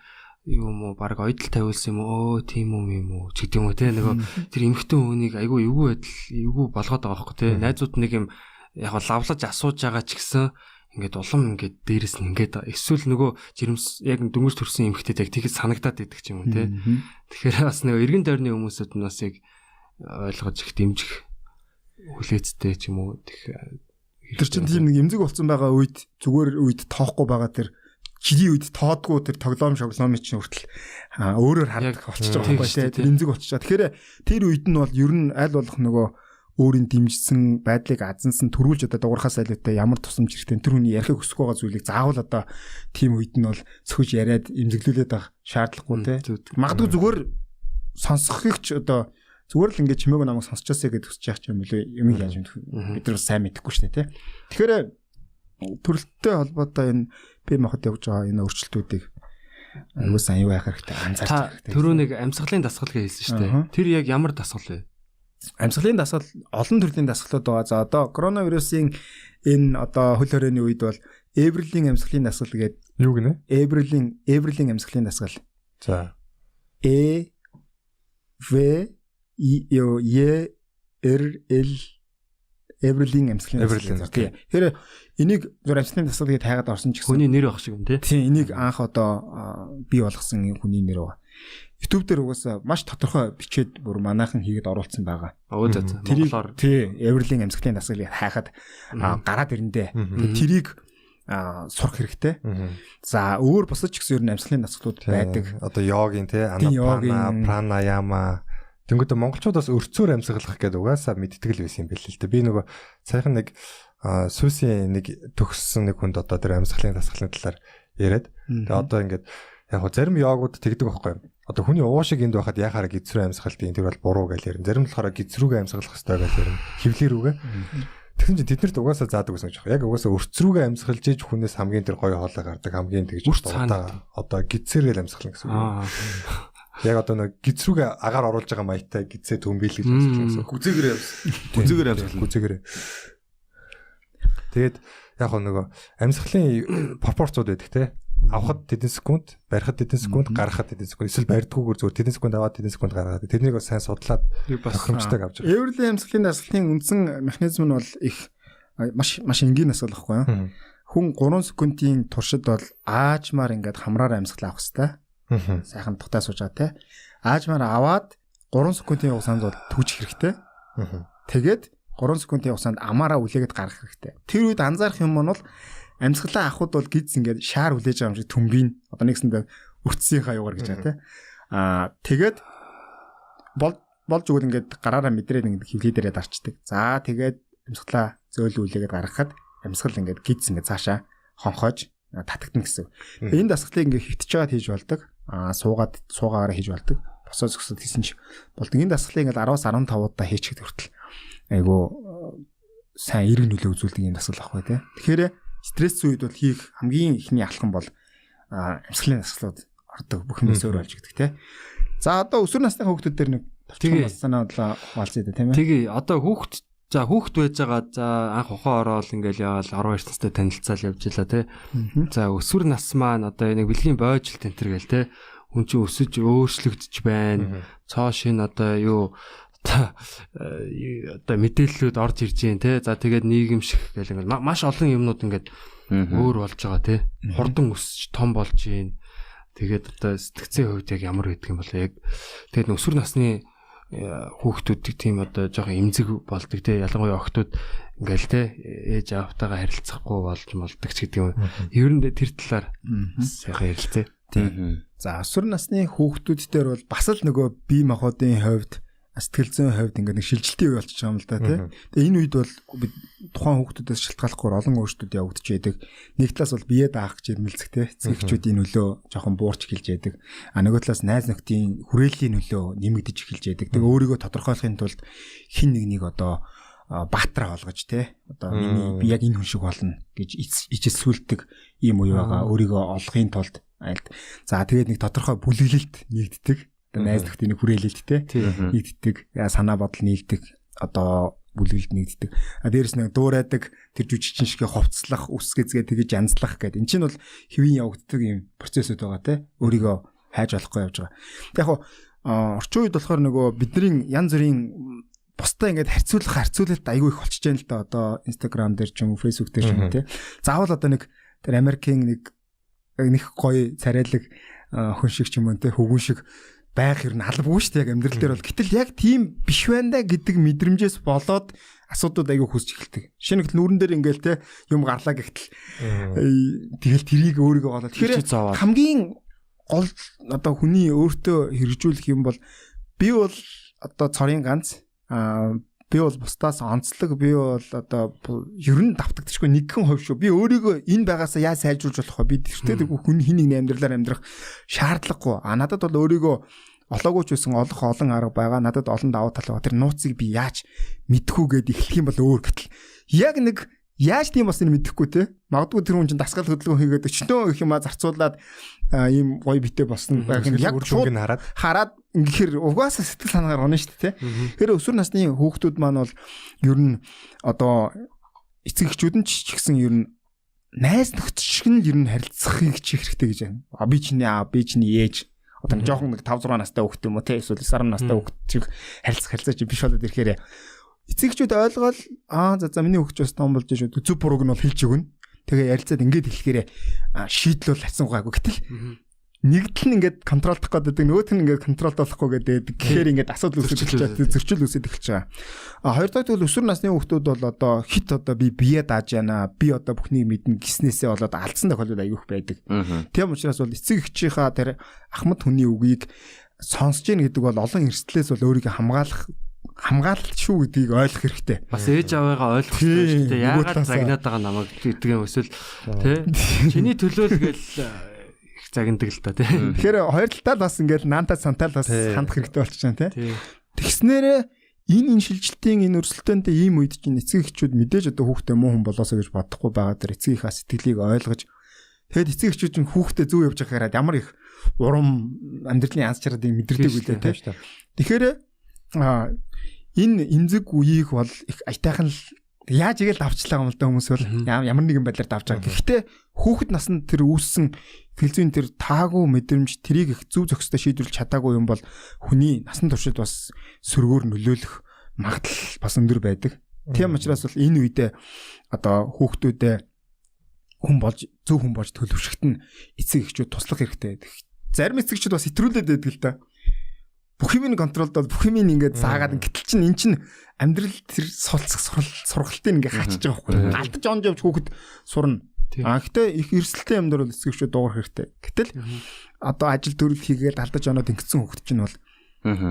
юм уу баг ойдл тавиулсан юм уу тийм юм уу ч гэдэг юм уу те нөгөө тэр эмэгтэй хүнийг айгүй эвгүй болгоод байгаа байхгүй те найзууд нэг юм яг лавлаж асууж байгаа ч гэсэн ингээд улам ингээд дээрэс нь ингээд эсвэл нөгөө жирэмс яг дөнгөж төрсэн эмэгтэйд яг тэгэж санагдаад идэх юм уу те тэгэхээр бас нөгөө эргэн тойрны хүмүүсүүд нь бас яг ойлгож их дэмжих хүлээцтэй ч юм уу тэр чинь тийм нэг эмзэг болсон байгаа үед зүгээр үед тоохгүй байгаа тэр жилийн үед тоодгүй тэр тоглоом шоглоомын чинь хүртэл өөрөөр хардах болчихж байгаа байхгүй тийм эмзэг болчихж байгаа. Тэгэхээр тэр үед нь бол ер нь аль болох нөгөө өөрийн дэмжсэн байдлыг азансан төрүүлж одоо дуурхаас айлуутай ямар тусламж хэрэгтэй тэр хүний ярихыг хүсэх байгаа зүйлийг заавал одоо тийм үед нь бол сөхөж яриад эмзэглүүлээд байх шаардлагагүй тийм магадгүй зүгээр сонсохыг ч одоо зүгээр л ингээд чимээг намайг сонсчоосэй гэдэг хүсэж яах юм бэлээ юм яаж юм бид нар сайн мэдэхгүй шнэ тий. Тэгэхээр төрөлттэй холбоотой энэ бие махбод явж байгаа энэ өөрчлөлтүүдийг Аюу сайн юу яах хэрэгтэй анзаарч байгаа хэрэгтэй. Түрүү нэг амьсгалын дасгал гэж хэлсэн шүү дээ. Тэр яг ямар дасгал вэ? Амьсгалын дасгал олон төрлийн дасгалууд байгаа. За одоо коронавирусын энэ одоо хөл хорионы үед бол Эврэлийн амьсгалын дасгал гэдэг юу гинэ? Эврэлийн амьсгалын дасгал. За. E V E R L Эврэлийн амьсгалын дасгал. Тэгэхээр энийг зур амьсгалын дасгал гэдээ хайгаад орсон ч гэсэн хүний нэр баг шиг юм тий. Тийм энийг анх одоо бий болгосон хүний нэр байгаа. YouTube дээр угаасаа маш тодорхой бичээд бүр манайхан хийгээд оруулсан байгаа. Монголоор тий Эврэлийн амьсгалын дасгалыг хайхад гараад ирэндээ. Тэрийг сурах хэрэгтэй. За өөр бусад ч гэсэн ер нь амьсгалын дасгалууд байдаг. Одоо йогийн тий анапана, пранаяма тэнгууд монголчуудаас өрцөөр амьсгалах гэдэг угаасаа мэдтгэл байсан юм бэл л дээ. Би нөгөө саяхан нэг сүүсийн нэг төгссөн нэг хүнд одоо тэр амьсгалын дасгалын талаар яриад. Тэгээ одоо ингээд яг го зарим йогууд тэгдэг байхгүй юу? Одоо хүний уушиг энд байхад яхаараа гизрүү амьсгалт тэр бол буруу гэж ярина. Зарим болохоор гизрүүгээ амьсгалах хэрэгтэй гэж ярина. Хевлэрүүгээ. Тэгсэн чинь тэднэрт угаасаа заадаг гэсэн ч яг угаасаа өрцрүүгээ амьсгалж ээж хүнээс хамгийн тэр гоё хоолой гардаг хамгийн тэгж одоо гизэрэл амьсгална гэсэн үг. Яг одоо нэг гизрүүгээ агаар оруулж байгаа маягтай гизээ төмбийлгэж амьсгална гэсэн. Гүзээгээр амьсгална. Тэгээд яг нөгөө амьсгалын пропорцууд байдаг те. Авахд тэдэн секунд, барихад тэдэн секунд, гаргахад тэдэн секунд. Эсвэл барьдгүйгээр зүгээр тэдэн секунд аваад тэдэн секунд гаргаад. Тэрнийг бас сайн судлаад тохиромжтой авч байгаа. Эврэлийн амьсгалын дасгалын үндсэн механизм нь бол их маш энгийн асуул байхгүй юу? Хүн 3 секундын туршид бол аажмаар ингээд хамраар амьсгал авах хэрэгтэй. Сайхан тухтай сууж байгаа те. Аажмаар аваад 3 секундын хугацаанд бол түүжих хэрэгтэй. Тэгээд 3 секундын хугацаанд амаараа үлээгээд гаргах хэрэгтэй. Тэр үед анзаарах юм нь бол амьсгалаа авахд бол гиз ингээд шаар хүлээж байгаа юм шиг төмбийн одоо нэгсэндээ өртсөн хаягаар гэж байгаа тийм. Тэгээд болж өгөл ингээд гараараа мэдрээд ингээд хөвлий дээрээ дарчдаг. За тэгээд амьсгалаа зөөлүүлээгээд гаргахад амьсгал ингээд гиз ингээд цаашаа хонхоож татагдана гэсэн. Энэ дасгалыг ингээд хөвтөж байгаад хийж болдог. Суугаараа хийж болдог. Босоо зөксөд хийсэн ч болдог. Энэ дасгалыг ингээд 10-аас 15 удаа хийчихэд хүртэл айгу сайн эрг нөлөө үзүүлдэг юм дасгал ахгүй тийм. Тэгэхээр стресс үед бол хийх хамгийн ихний алхам бол амьсгалын дасгалууд ордог бүх юмээс өөр болж игдэг тийм. За одоо өсвөр насны хүүхдүүд дээр нэг толгой санаадлаа хаалцъя тийм ээ. Тэгээ одоо хүүхд байж байгаа за анх ухаан ороод ингээл яваал 12 настай танилцаал явж илаа тийм. За өсвөр нас маань одоо нэг бэлгийн бойжл тентэр гээл тийм. Хүн чинь өсөж өөрчлөгдөж байна. Цоо шин одоо юу одоо мэдээллүүд орж ирж байна те. За тэгээд нийгэмших гэл ингээд маш олон юмнууд ингээд өөр болж байгаа те. Хурдан өсөж том болж байна. Тэгээд одоо сэтгцийн хувьд яг ямар байдаг юм бол яг тэгээд өсвөр насны хүүхдүүдийг тийм одоо жоохон эмзэг болдог те. Ялангуяа охтууд ингээл те ээж аавтайгаа харилцахгүй болж молдог ч гэдэг юм. Ер нь тэр талаар сайхан ярилцъя. Тийм. За өсвөр насны хүүхдүүд дээр бол бас л нөгөө бие махбодын хувьд сэтгэл зүйн хувьд ингээд нэг шилжилтийн үе болчихж байгаа юм л да тий. Тэгээ энэ үед бол тухайн хүүхдүүдээс шалтгааллахгүй олон өөрчлөлт явагдаж байдаг. Нэг талаас бол бие даах гэж ирмэлцэх тий. Цэгчүүдийн нөлөө жоохон буурч эхэлж байдаг. А нөгөө талаас найз нөхдийн хүрээллийн нөлөө нэмэгдэж эхэлж байдаг. Тэгээ өөрийгөө тодорхойлохын тулд хин нэгнийг одоо баатраа олгож тий. Одоо миний би яг энэ хүн шиг болно гэж ичилсүүлдэг ийм үе байгаа. Өөрийгөө олохын тулд за тэгээд нэг тодорхой бүлэглэлт нэгддэг. Найз нөхдийн хүрээлэлттэй нэгддэг, санаа бодол нийлдэг, одоо бүлэглэлт нэгддэг. Дээрээс нэг дуурайдаг, тэр жүжигчин шигээ хувцлах, үсгэзгээ тэгэж янзлах гэдэг. Энд чинь бол хэвийн явагддаг юм процессуд байгаа те. Өөрийгөө хайж болохгүй явж байгаа. Тэг яг орчин үед болохоор нөгөө бидний янз бүрийн бусдаа ингээд харьцуулалт айгүй их болчихж байна л да. Одоо Instagram дээр ч юм уу, Facebook дээр ч юм уу те. Заавал одоо нэг тэр Америкийн нэг гоё царайлаг хүн шиг ч юм уу те, хөвгүн шиг байх юм албагүй шүү дээ яг амьдрал дээр бол. Гэтэл яг тийм биш байна да гэдэг мэдрэмжээс болоод асуудууд айгүй хүсч эхэлдэг. Шинэ гэтэл нүрэн дээр ингээл те юм гарлаа гэхтэл тэгэл тэрийг өөрийгөө голоо. Тэгэхээр хамгийн гол одоо хүний өөртөө хэрэгжүүлэх юм бол би бол одоо цорын ганц би бол бусдаас онцлог, би бол одоо ер нь давтагдчихгүй нэгэн хувь шүү. Би өөрийгөө энэ байгаасаа яаж сайжруулж болох вэ? Би тэртээ хүн хин нэг амьдралаар амьдрах шаардлагагүй. Надад бол өөрийгөө олоогүй ч байсан олох олон арга байгаа. Надад олон давуу тал байгаа. Тэр нууцыг би яаж мэдхүү гэд эхлэх юм бол өөр гэтэл яг нэг Яаж тийм болсныг мэдэхгүй те. Магадгүй тэр хүн чинь дасгал хөдөлгөөн хийгээд өчнөө их юма зарцуулаад ийм гоё битээ болсон байх юм. Яг шууд хараад ингэхэр угаасаа сэтгэл санаагаар гонно шүү дээ те. Тэгэхээр өсвөр насны хүүхдүүд маань бол ер нь одоо эцэг эхчүүд нь ч гэсэн ер нь найз нөхдөд шиг нь ер нь харилцахыг чих хэрэгтэй гэж байна. Би чиний аав, би чиний ээж. Одоо жоохон нэг 5 6 настай хүүхд юм уу те эсвэл 9 10 настай хүүхд чиг харилцаж биш болоод ирэхээр эцэгчүүд ойлгоод за миний хүүхд ч бас том болж шүү. Зөв бурууг нь бол хэлж өгнө. Тэгээ ярилцаад ингэж хэлэхээр шийдэл бол асуугаагүй. Гэтэл нэгдэл нь ингээд контролдох гэдэг нөгөөх нь ингээд контролдохгүй гэдэг. Тэгэхээр ингээд асуудал үүсэж зөрчил үүсэж эхэлж байгаа. Хоёр дахь бол өсвөр насны хүүхдүүд бол одоо хит одоо би бие дааж яана. Би одоо бүхнийг мэднэ гиснээсээ болоод алдсан тохиолдол аявих байдаг. Тийм учраас бол эцэг эхчийнхаа тэр ахмад хүний үгийг сонсож ийн гэдэг бол олон эрсдлээс бол өөрийгөө хамгаалалт шүү гэдгийг ойлгох хэрэгтэй. Бас ээж аваагаа ойлгох хэрэгтэй. Яагаад загнаад байгаа намайг гэдэг юм эсвэл тий чиний төлөө л гээл их загнадаг л та тий. Тэгэхээр хоёр талдаа бас ингээл наантаа сантаа бас хандах хэрэгтэй болчихжээ тий. Тэгснээрээ энэ шилжилтийн энэ өрсөлдөөнтэй ийм үед чинь эцэг эхчүүд мэдээж одоо хүүхдээ муу хүн болоосоо гэж бодохгүй байгаа дэр эцгийнхаа сэтгэлийг ойлгож тэгэд эцэг эхчүүд чинь хүүхдээ зөв явж байхаараа ямар их урам амьдралын янз чараадыг мэдэрдэг үлээ тий. Тэгэхээр энэ эмзэг үеийг бол их айтайхан яаж игээл давчлаа юм л да хүмүүс бол ямар нэгэн байдлаар давж байгаа. Гэхдээ хүүхэд наснд тэр үүссэн филзүүн тэр таагүй мэдрэмж тэрийг их зөв зохистой шийдвэрлэж чадаагүй юм бол хүний насан туршид бас сөргөөр нөлөөлөх магадлал бас өндөр байдаг. Тийм учраас бол энэ үедээ одоо хүүхдүүдээ хүн болж зөв хүн болж төлөвшөхт нь эцэг эхчүүд туслах хэрэгтэй. Зарим эцэгчүүд бас хэтрүүлээд байдаг л да. Бүх юм контролдоод бүх юм ингээд заагаад гэтэл чинь эн чинь амьдрал тэр сургалтын ингээд хачиж байгаа байхгүй. Алдаж онж явж хүүхэд сурна. Гэхдээ их эрсдэлтэй юм дээр бол эцэг эхчүүд дуугар хэрэгтэй. Гэтэл одоо ажил төрөл хийгээд алдаж оноод ингэсэн хүүхэд чинь бол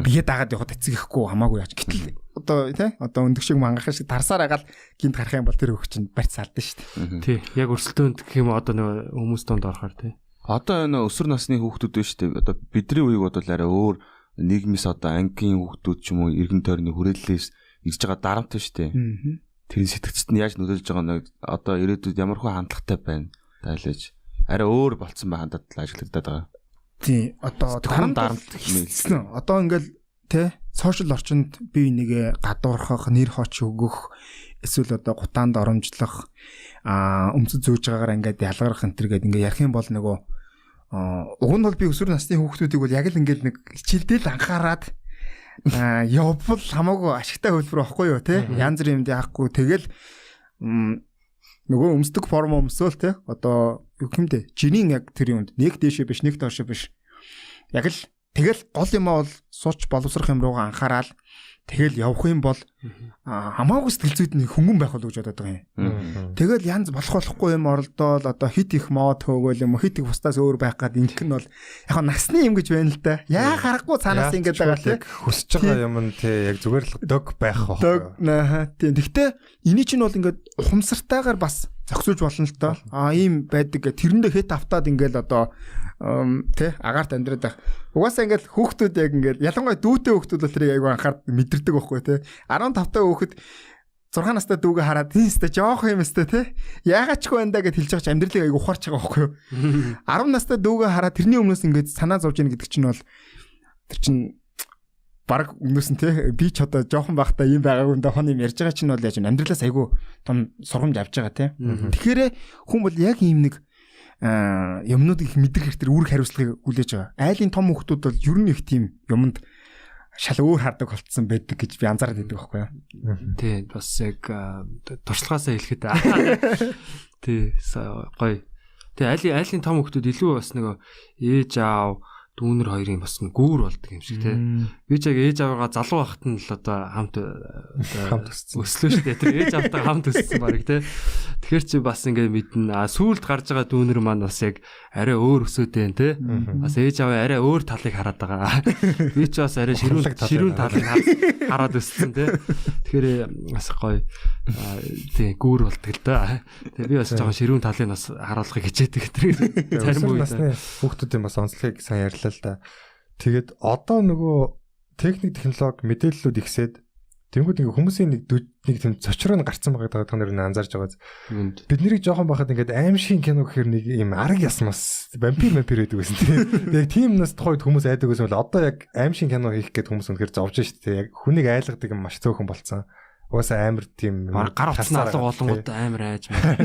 бие дагаад явахад эцэг ихгүй хамаагүй яач. Гэтэл одоо тий одоо өндөг шиг мангах шиг тарсаар агаал гинт гарах юм бол тэр хүүхэд чинь барьц алдсан шүү дээ. Тий яг өрсөлдөөнд гэх юм одоо нэг хүмүүс донд орохоор тий. Одоо энэ өсвөр насны хүүхдүүд биш үү? Одоо бидний үеиг бол арай өөр нийгмээс одоо ангийн хүүхдүүд ч юм уу эргэн тойрны хүрээллээс ирж байгаа дарамт шүү дээ. Тэр сэтгцэд нь яаж нөлөөлж байгаа нь одоо ирээдүйд ямар хөө хандлагатай байна тайлж арай өөр болцсон байх хандад ажиглагдаад байгаа. Тий одоо дарамт хэлсэн. Одоо ингээл тий сошиал орчинд бие нэгэ гадуурхах, нэр хоч өгөх эсвэл одоо гутаанд оромжлох өмсөж зөөж байгаагаар ингээд ялгарах энэ төр гэдэг ингээд ярих юм бол нөгөө уг нь бол би өсвөр насны хүүхдүүдийг бол яг л ингээд нэг хичээлдэл анхаарад явбал хамаагүй ашигтай хөлбөр واخгүй юу те янз бүр юмд яахгүй тэгэл нөгөө өмсдөг форм өмсөөл те одоо юу гэмдэ жинийн яг тэр юмд нэг дээшээ биш нэг доошоо биш яг л тэгэл гол юмаа бол сууч боловсрох юм руугаа анхаарал тэгэл явах юм бол хамаагүй сэтгэл зүйд нэг хөнгөн байх болов гэж бодоод байгаа юм. Тэгэл янз болохгүй юм оролдоол одоо хит их мод хөөгөл юм хит их бусдаас өөр байх гад ингэх нь бол яг насны юм гэж байна л да. Яа харахгүй цаанаас ингэж байгаа тийм хүсэж байгаа юм нь тий яг зүгээр л дог байх واخ. Тийм. Гэхдээ эний чинь бол ингээд ухамсартайгаар бас зохицуулж болно л доо. Ийм байдаг. Тэрэндээ хит автаад ингээл одоо тэ агаарт амьдраад байх. Угаасаа ингээл хүүхдүүд яг ингээл ялангуяа дүүтэй хүүхдүүд бол тэрийг айгу анхаард мэдэрдэг байхгүй тэ. 15 таа хүүхэд 6 настай дүүгээ хараад тиймстэй жоох юм өстэй тэ. Яагаад ч хөө энэ гэж хэлж байгаа ч амьдралыг айгу ухаарч байгаа байхгүй юу. 10 настай дүүгээ хараад тэрний өмнөөс ингээд санаа зовж яах гэдэг чинь бол тэр чинь баг өмнөөс нь тэ би ч одоо жоохон байхдаа юм байгаагүй энэ хон юм ярьж байгаа чинь бол яаж амьдралаас айгу том сургамж авч байгаа тэ. Тэгэхээр хүн бол яг ийм нэг юмнуудыг мэдрэх хэрэгтэй үүрэг хариуцлагыг хүлээж байгаа. Айлын том хүүхдүүд бол ер нь их тийм юмд шал өөр хардаг болцсон байдаг гэж би анзаараад байдаг байхгүй юу? Тий, бас яг туршлагаасаа хэлэхэд тий гоё. Тэгээ айлын том хүүхдүүд илүү бас нэг ээж аав дүүнэр хоёрын бас гүүр болдог юм шиг тий. Би ч яг ээж аваагаа залуу байхад нь л одоо хамт өслөө шүү дээ. Тэр ээж аваатай хамт өссөн баг тий. Тэгэхээр чи бас ингээд мэднэ. Сүүлд гарч байгаа дүүнэр маань бас яг арай өөр өсөөтэй тий. Бас ээж аваа арай өөр талыг хараад байгаа. Би ч бас арай ширүүн талыг хараад өссөн тий. Тэгэхээр бас гоё тий гүүр болдог л да. Тэгээ би бас жоохон ширүүн талыг бас харуулахыг хичээдэг тэр. Зарим үе хүүхдүүдийн бас онцлогийг сайн ярьлаа л да. Тэгээд одоо нөгөө техник технологи мэдээллүүд ихсээд Тэнгүүд ингээ хүмүүсийн нэг тийм цочроо гарцсан байгаа та нар анзаарч байгаа. Бид нэрийг жоохон байхад ингээд аимшигын кино гэхэр нэг юм арга ясмас вампир байдаг гэсэн тийм. Яг тийм нас тухайд хүмүүс айдаг гэсэн бол одоо яг аимшигын кино хийх гээд хүмүүс үнэхээр зовж штэ. Яг хүнийг айлгадаг юм маш цөөхөн болцсон. Угаасаа амар тийм гар утасны алга болонгууд амар айж маа.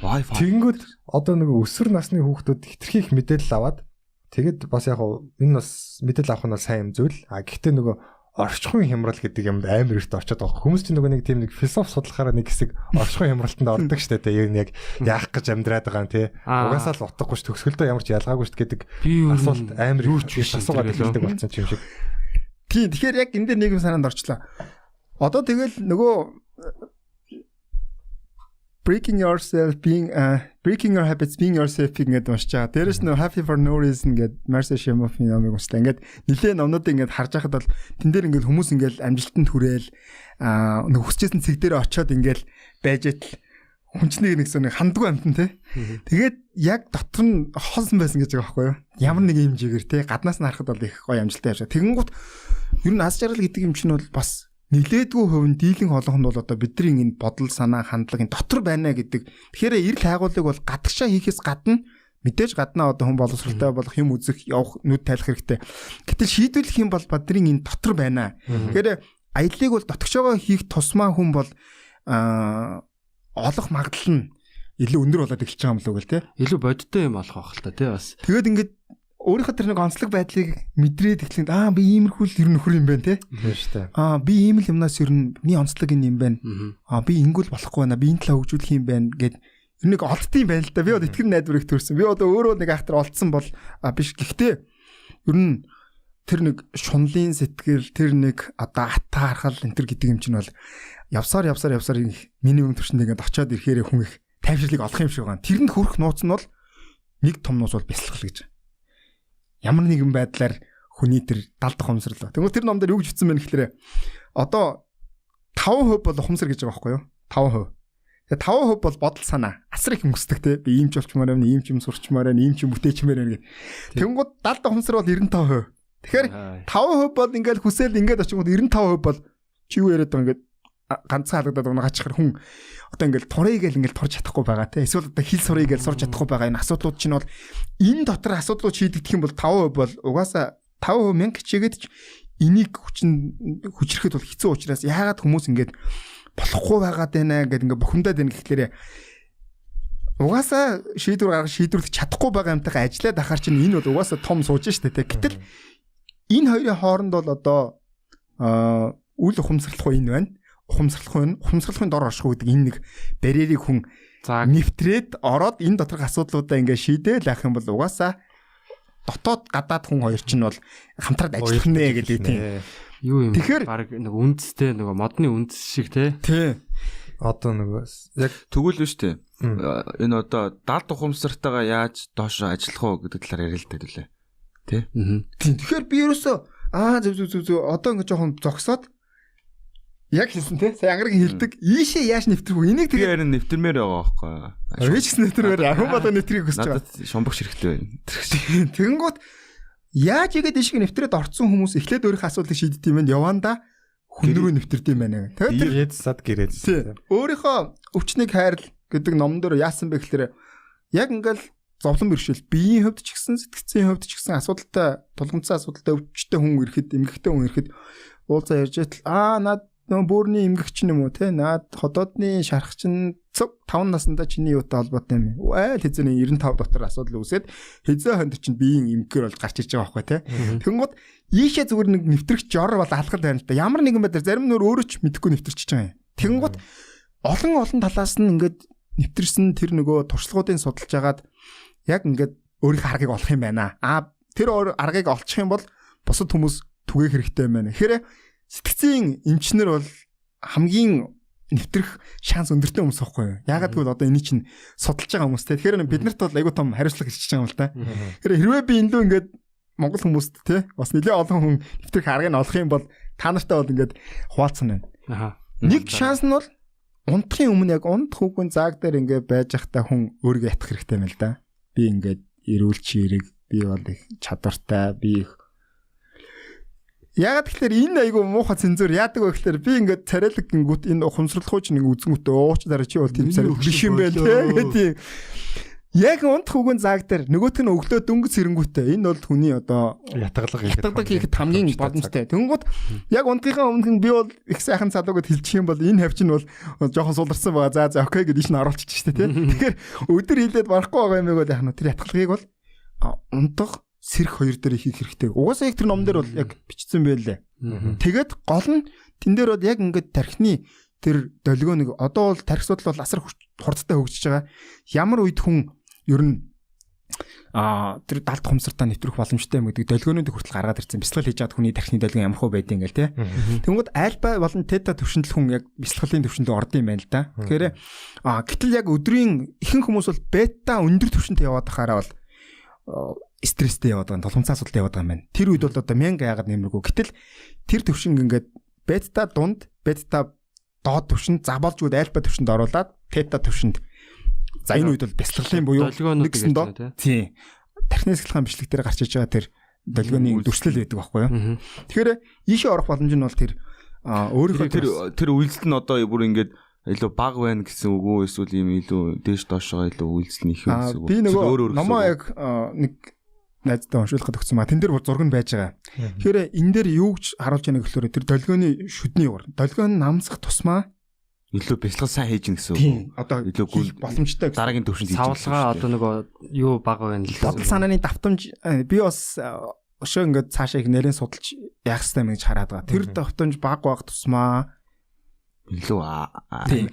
Wi-Fi. Тэнгүүд одоо нэг өсвөр насны хүүхдүүд хитрхи их мэдээлэл аваад тэгэд бас яг энэ бас мэдээлэл авах нь сайн юм зүйл. Гэхдээ нөгөө орчхон хямрал гэдэг юмд амар ихтэй очиод байгаа. Хүмүүс чинь нөгөө нэг тийм нэг философи судлахаараа нэг хэсэг орчхон хямралтанд ордог штэ тэ. Яг яах гэж амьдраад байгаа юм тий. Угаасаа л утгагүй ш төгсгөлдөө ямар ч ялгаагүй ш гэдэг асуулт амар юу ч асуугаад хэлдэг болсон юм шиг. Тий, тэгэхээр яг энэ дээр нэг юм санаанд орчлоо. Одоо тэгэл нөгөө breaking your habits being yourself гэдэг уншиж байгаа. Дээрээс нөө happy for no reason гэдэг Marcel Shimoff-ийн номыг уншдаг. Ингээд нэлээд номнуудыг ингээд харж байхад бол тэн дээр ингээд хүмүүс ингээд амжилтанд хүрээл нэг хүсчээсэн цэг дээр очиод ингээд байж идэл хүнчнийг нэгсэн нэг хандгүй амтан тий. Тэгээд яг дотор нь хоосон байсан гэж байгаа байхгүй юу? Ямар нэг юм жигээр тий гаднаас нь харахад бол их гоё амжилттай явж байгаа. Тэгэнгუთ ер нь аз жаргал гэдэг юм чинь бол бас нилээдгүй хувийн дийлэн холонд бол одоо бидний энэ бодол санаа хандлага энэ дотор байна гэдэг. Тэгэхээр эрэл хайгуулыг бол гадагшаа хийхээс гадна мэдээж гаднаа одоо хүн боловсралтай болох юм үзэх явах нүд тайлах хэрэгтэй. Гэтэл шийдвэрлэх юм бол бидний энэ дотор байна. Тэгэхээр аяллыг бол дотгошоогоо хийх тусмаа хүн бол олох магадлал нь илүү өндөр болоод эхэлж байгаа юм л үгүй тий. Илүү бодиттой юм болох байх л та тий бас. Тэгээд ингээд өөрийнхөө тэр нэг онцлог байдлыг мэдрээд эхлэхэд би иймэрхүү л ер нь нөхөр юм байна те. Тийм шүү дээ. Би ийм л юмнаас ер нь миний онцлог юм байна. Би ингэл болохгүй байна. Би энэ талаа хөгжүүлэх юм байна гэд ер нь олдсон юм байна л да. Би одоо итгэр найдвар их төрсөн. Би одоо өөрөө нэг ахтар олдсон бол биш. Гэхдээ ер нь тэр нэг шунлын сэтгэл тэр нэг одоо ата хархал энэ төр гэдэг юм чинь бол явсаар минимум төршөнд ингээд очиод ирэхээр хүн их тайвширлыг олох юм шиг байгаа. Тэрэнд хүрэх нууц нь бол нэг том нууц бол бясалгал гэж. Ямар нэгэн байдлаар хүний тэр далдах ухамсарлаа. Тэгвэл тэр ном дээр юу гэж бичсэн бэ гэхээр одоо 5% бол ухамсар гэж байгаа байхгүй юу? 5%. Тэгээ 5% бол бодол санаа. Асар их өнгөсдөг те. Би ийм ч болчмаар байна, ийм ч юм сурчмаар байна, ийм ч юм бүтээчмээр байна гэх. Тэнгууд далдах ухамсар бол 95%. Тэгэхээр 5% бол ингээл хүсэл ингээд очингууд 95% бол чи юу яриад байгаа ингээд ганцхан халагдаад байгаа гачхаар хүн одоо ингээл турыг ингээл турж чадахгүй байгаа те. Эсвэл одоо хил сурыг ингээл сурж чадахгүй байгаа. Энэ асуудлууд чинь бол энэ дотор асуудлууд шийдэгдэх юм бол 5% бол угаасаа 5% мянга чигээд ч энийг хүчрэхэд бол хэцүү учраас яагаад хүмүүс ингээд болохгүй байгаад байна гэдэг ингээд бухимдаад байна гэхлээрээ угаасаа шийдвэрлэх чадахгүй байгаа юмтайгаа ажиллаад ахаар чинь энэ бол угаасаа том сууж штэ те. Гэтэл энэ хоёрын хооронд бол одоо үл ухамсарлахгүй энэ байна. Ухамсарлахын дор орших гэдэг энэ нэг барьерийг хүн нэвтрээд ороод энэ доторх асуудлуудаа ингээ шийдээл авах юм бол угаасаа дотоод гадаад хүн хоёр чинь бол хамтраад ажиллах нэ гэдэг тийм. Юу юм. Тэгэхээр баг нэг үндэстэй нөгөө модны үндэс шиг тий. Одоо нөгөө яг тэгвэл нь шүү дээ. Энэ одоо далд ухамсартайгаа яаж доош ажиллах уу гэдэг талаар ярил л дээ лээ. Тий. Тэгэхээр би ерөөсөө зөв одоо ингээ жоохон зогсоод яг хэлсэн те. Сайн ангараг хэлдэг. Ийшээ яаж нэвтрэх вэ? Энийг тэгээ харин нэвтэрмээр байгаа байхгүй. Ээч гэсэн нэвтрээр ахын болоо нэвтрийг хүсэж байгаа. Надад шомбогч хэрэгтэй байна. Тэгэнгүүт яаж игээд ишиг нэвтрээд орцсон хүмүүс эхлээд өөрийнхөө асуудлыг шийддэг юм байна. Яванда хүн рүү нэвтэрдэг юм байна. Тэгээд тэр сад гэрээд. Өөрийнхөө өвчнийг хайрл гэдэг номон дээр яасан бэ гэхээр яг ингээл зовлон бэрхшээл биеийн хөвд ч гэсэн сэтгцийн хөвд ч гэсэн асуудалтай тулгымцсан асуудалтай өвчтэй хүн ирэхэд эмгэгтэй хүн ирэхэд уулзаа ярьж байтал над бөөрийн эмгэгч юм уу те наад ходоодны шархчин 5 наснда чиний юутай холбоотой юм. Айл хэзээний 95 дотор асуудал үүсээд хэзээ хонд чинь биеийн эмгээр болж гарч иж байгаа байхгүй те. Тэнгууд ийшээ зүгээр нэг нэвтрэх жор бол алхал байна л да. Ямар нэгэн байдлаар зарим нөр өөрөө ч мэдэхгүй нэвтэрч байгаа юм. Тэнгууд олон талаас нь ингээд нэвтэрсэн тэр нөгөө туршлагуудын судалж агаад яг ингээд өөрийнхөө аргыг олох юм байна. Тэр аргыг олчих юм бол бусад хүмүүс түгээх хэрэгтэй юм байна. Тэгэхээр сэтгцийн эмчнэр бол хамгийн нэвтрэх шанс өндөртэй хүмүүс байхгүй юу? Яагаад гэвэл одоо энийг чинь судалж байгаа хүмүүс те. Тэгэхээр бид нарт бол айгүй том хариуцлага илчиж байгаа юм л да. Тэгэхээр хэрвээ би энэ лөө ингээд монгол хүмүүст те бас нэлээ олон хүн нэвтрэх аргыг олох юм бол та нартай бол ингээд хуваалцсан байна. Нэг шанс нь бол унтахын өмнө яг унд хүүхэн зааг дээр ингээд байж захтай хүн өөрийгөө ятгах хэрэгтэй юм л да. Би ингээд эрүүл чирэг би бол их чадвартай би их Ягаад гэхээр энэ айгу муухай цензур яадаг вэ гэхээр би ингээд царайлаг гингүүт энэ ухамсарлахуй чинь ингээд үзэнгүүтээ ууч дараа чи бол тийм царайлаг биш юм байл гэдэг. Яг унтах үгэн зааг дээр нөгөөтг нь өглөө дөнгөж сэрэнгүүтээ энэ бол хүний одоо ятгалаг хийхэд хамгийн боломжтой. Тэнгүүд яг унтахынхаа өмнө би бол их сайхан залууг хэлчих юм бол энэ хавч нь бол жоохон суларсан байгаа. За окей гэдээ иш нь оруулчих штэ тий. Тэгэхээр өдөр хилээд барахгүй байгаа юм бол яг нь тэр ятгалгийг бол унтах сэрх хоёр дээр хийх хэрэгтэй. Угаасаа яг тэр ном дээр бол яг бичсэн байлээ. Тэгээд гол нь тэн дээр бол яг ингээд тархины тэр долгио нэг одоо бол тархи судал бол асар хурдтай хөгжиж байгаа. Ямар үед хүн ер нь тэр далд хумсартаа нэвтрэх боломжтой юм гэдэг долгионууд хүртэл гаргаад ирсэн. Бясалгал хийж чад хүний тархины долгион ямар хөө байдیں۔ Ингээл тий. Тэнгүүд альба болон тета төвшөндөл хүн яг бясалгалын төвшөнд орд юм байна л да. Тэгэхээр гэтэл яг өдрийн ихэнх хүмүүс бол бета өндөр төвшөнд яваад байхаараа бол стресстэй яваад байгаа, толгомцаа асуудалтай яваад байгаа юм байна. Тэр үед бол одоо 1000 яагаад нэмэргүй. Гэтэл тэр төвшинг ингээд бета дунд, бета доод төвшөнд заболжгууд альфа төвшөнд оруулаад тета төвшөнд. За энэ үед бол бясалгалын буюу нэгсэн доо. Тийм. Тархины сэлхэн бичлэг дээр гарч иж байгаа тэр долгионы дүрслэл байдаг байхгүй юу? Тэгэхээр ийшээ орох боломж нь бол тэр өөрийнхөө тэр үйлдэл нь одоо бүр ингээд илүү баг байна гэсэн үг үү эсвэл ийм илүү дээш доошоо илүү үйлдэл нь их гэсэн үг. Би нөгөө номоо яг нэг найзтай уншуулахад өгсөн маа. Тэн дээр зураг нь байж байгаа. Тэгэхээр энэ дээр юу гэж харуулж яана гэхээр тэр долгионы шүдний ур. Долгион намсах тусмаа илүү бясалгал сайн хийж гин гэсэн үг. Тийм. Одоо илүү гүйл боломжтой дараагийн төвшөнд хийж. Савлгаа одоо нөгөө юу баг байна л. Бодол санааны давтамж би бас өшөө ингээд цаашаа их нэрэн судалж яах хэрэгтэй юм гэж хараад байгаа. Тэр давтамж баг баг тусмаа илүү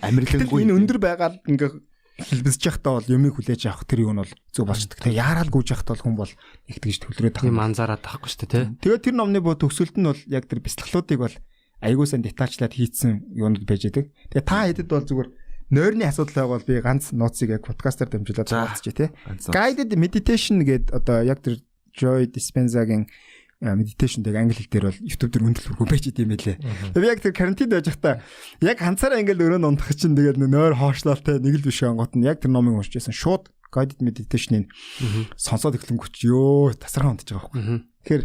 Америкгүй энэ өндөр байгаад ингээд хэлбэлж явахдаа бол юмыг хүлээж авах тэр юу нь бол зөв болчдөг. Тэгээ яарал гүйж явахдаа бол хүн бол их тэгж төвлөрөөд байгаа. Манзараад тахгүй шүү дээ, тий. Тэгээ тэр номны төгсөлт нь бол яг тэр бясалгалуудыг бол аягуулсан детачлаад хийцэн юунууд байж байгаа. Тэгээ та хэдэд бол зүгээр нойрны асуудал байгаад би ганц нууцыг яг подкастаар дамжуулаад хаалцчих тий. Guided meditation гэдэг одоо яг тэр Joy Dispenza-гийн meditation дээр англи хэл дээр бол YouTube дээр үнэлэл хүргөө байж идэм байлээ. Би яг тэр карантинд байж байхдаа яг ганцаараа ингээл өрөөнд унтах чинь тэгээд нойр хоошлолтой нэг л биш ангууд нь яг тэр номыг уншиж байсан. Шууд guided meditation-ыг сонсоод эхлэнгүүч ёо тасархан унтаж байгаа байхгүй. Тэгэхээр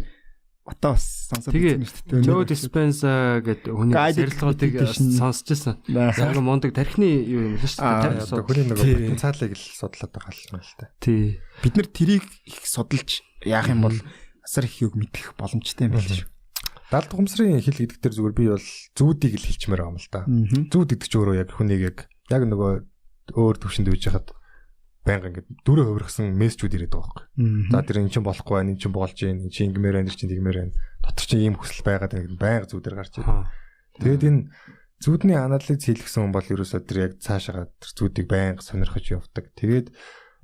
одоо бас сонсоод үзсэн шүү дээ. Joe Dispenza гэдэг хүний зарилгуудыг сонсч байсан. Яг мондөг тархины юу юм л шүү дээ. Одоо хүний нөгөө потенциалыг л судлаад байгаа юм л та. Тий. Бид нар тэрийг их судалж яах юм бол асар их юг мэдэх боломжтой юм байна шүү. Далд ухамсарын хэл гэдэг дээр зүгээр би бол зүүдийг л хэлчмээр байгаа юм л да. Зүүд гэдэг ч өөрөө яг хүнийг яг нөгөө өөр төвшөнд үйж хахад байнга ингээд дөрөв хувиргасан мессежүүд ирээд байгаа байхгүй. За тэр эн чинь болохгүй байна, эн чинь болж байна, эн чинь ингэмээр байна, эн чинь тэгмээр байна. Дотор чинь ийм хүсэл байгаад байна байнга зүүдээр гарч ирдэг. Тэгээд энэ зүүдний анализ хийлгсэн хүн бол ерөөсөө тэр яг цаашаа тэр зүүдийг байнга сонирхож явдаг. Тэгээд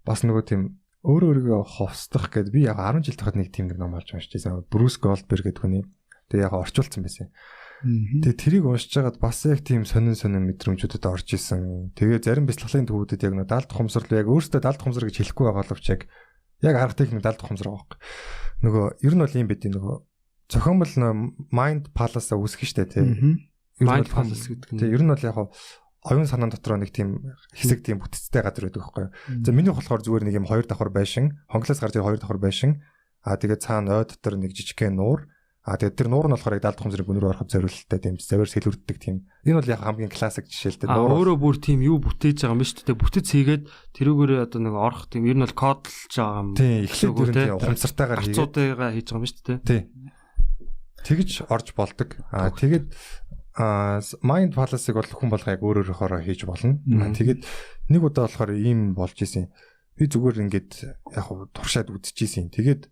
бас нөгөө тийм өөрийгөө ховсдох гэдэг би яг 10 жил тахад нэг тийм нэг ном олж уншиж байсан. Брюс Голдберг гэдэг хүний. Тэгээд яг орчуулсан байсан. Тэгээ тэрийг уншиж байгаад бас яг тийм сонин мэдрэмжүүдэд орж исэн. Тэгээ зарим бяцлаглалын төвүүдэд яг далд ухамсар яг өөртөө далд ухамсар гэж хэлэхгүй байгаа боловч яг арга техник далд ухамсар байгаа байхгүй. Нөгөө ер нь бол юм бид нөгөө зохиомл Mind Palace-а үүсгэж штэ тий. Mind Palace гэдэг нь. Тэгээ ер нь бол яг оюун санаан дотроо нэг тийм хэсэг тийм бүтцтэй газар байдаг байхгүй. За миний болохоор зүгээр нэг юм 2 давхар байшин, хонглоос гарч 2 давхар байшин. Тэгээ цаана ой дотор нэг жижигхэн нуур. Тэгээд тэр нуур нь болохоор яг далд ухамсарыг өнөр ороход зориулттай тийм завар сэлүрддэг тийм. Энэ бол яг хамгийн классик жишээ л дээ. Өөрөө бүр тийм юу бүтээж байгаа юм биш үү? Бүтэц хийгээд тэрүүгээр одоо нэг орох тийм ер нь бол кодлж байгаа юм. Тийм эхлээд тийм ухамсартайгаар хийгээд харцуудыгаа хийж байгаа юм биш үү? Тийм. Тэгж орж болдог. Тэгээд Mind Palace-ыг бол хүн болго яг өөрөөрөөр хийж болно. Тэгээд нэг удаа болохоор ийм болж исэн. Би зүгээр ингээд яг туршаад үзчихсэн. Тэгээд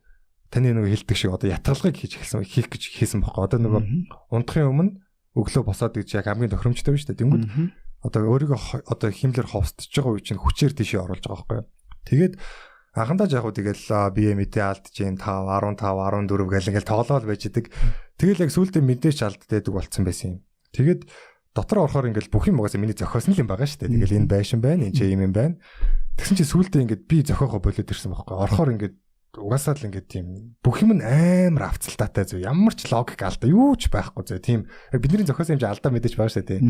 таны нөгөө хэлдэг шиг одоо ятгалгыг хийх гэж хийсэн бохоо. Одоо нөгөө унтахын өмнө өглөө босоод гэж яг хамгийн тохиромжтой байна шүү дээ. Тэнгүүд одоо өөрийгөө одоо химлэр ховсдож байгаа үе чинь хүчээр тийшээ оруулж байгаа байхгүй. Тэгээд анхандаа яг тэгэл бие мэдээ алдчихээн 5 15 14 гэл ингээл тоглоол байж идэг. Тэгэл яг сүултээ мэдээч алддаг болцсон байсан юм. Тэгээд дотор орохоор ингээл бүх юм угаасаа миний зохиосон юм байгаа шүү дээ. Тэгэл энэ байшин байна, энэ ч юм байна. Тэгсэн чинь сүултээ ингээд би зохиогоо болоод ирсэн байхгүй. Орохоор ингээд угаасаа л ингээд тийм бүх юм амар авцалтаатай зөв ямар ч логик алдаа юу ч байхгүй зөв тийм бидний зохиосон юм чи алдаа мэдээж байгаа шүү дээ.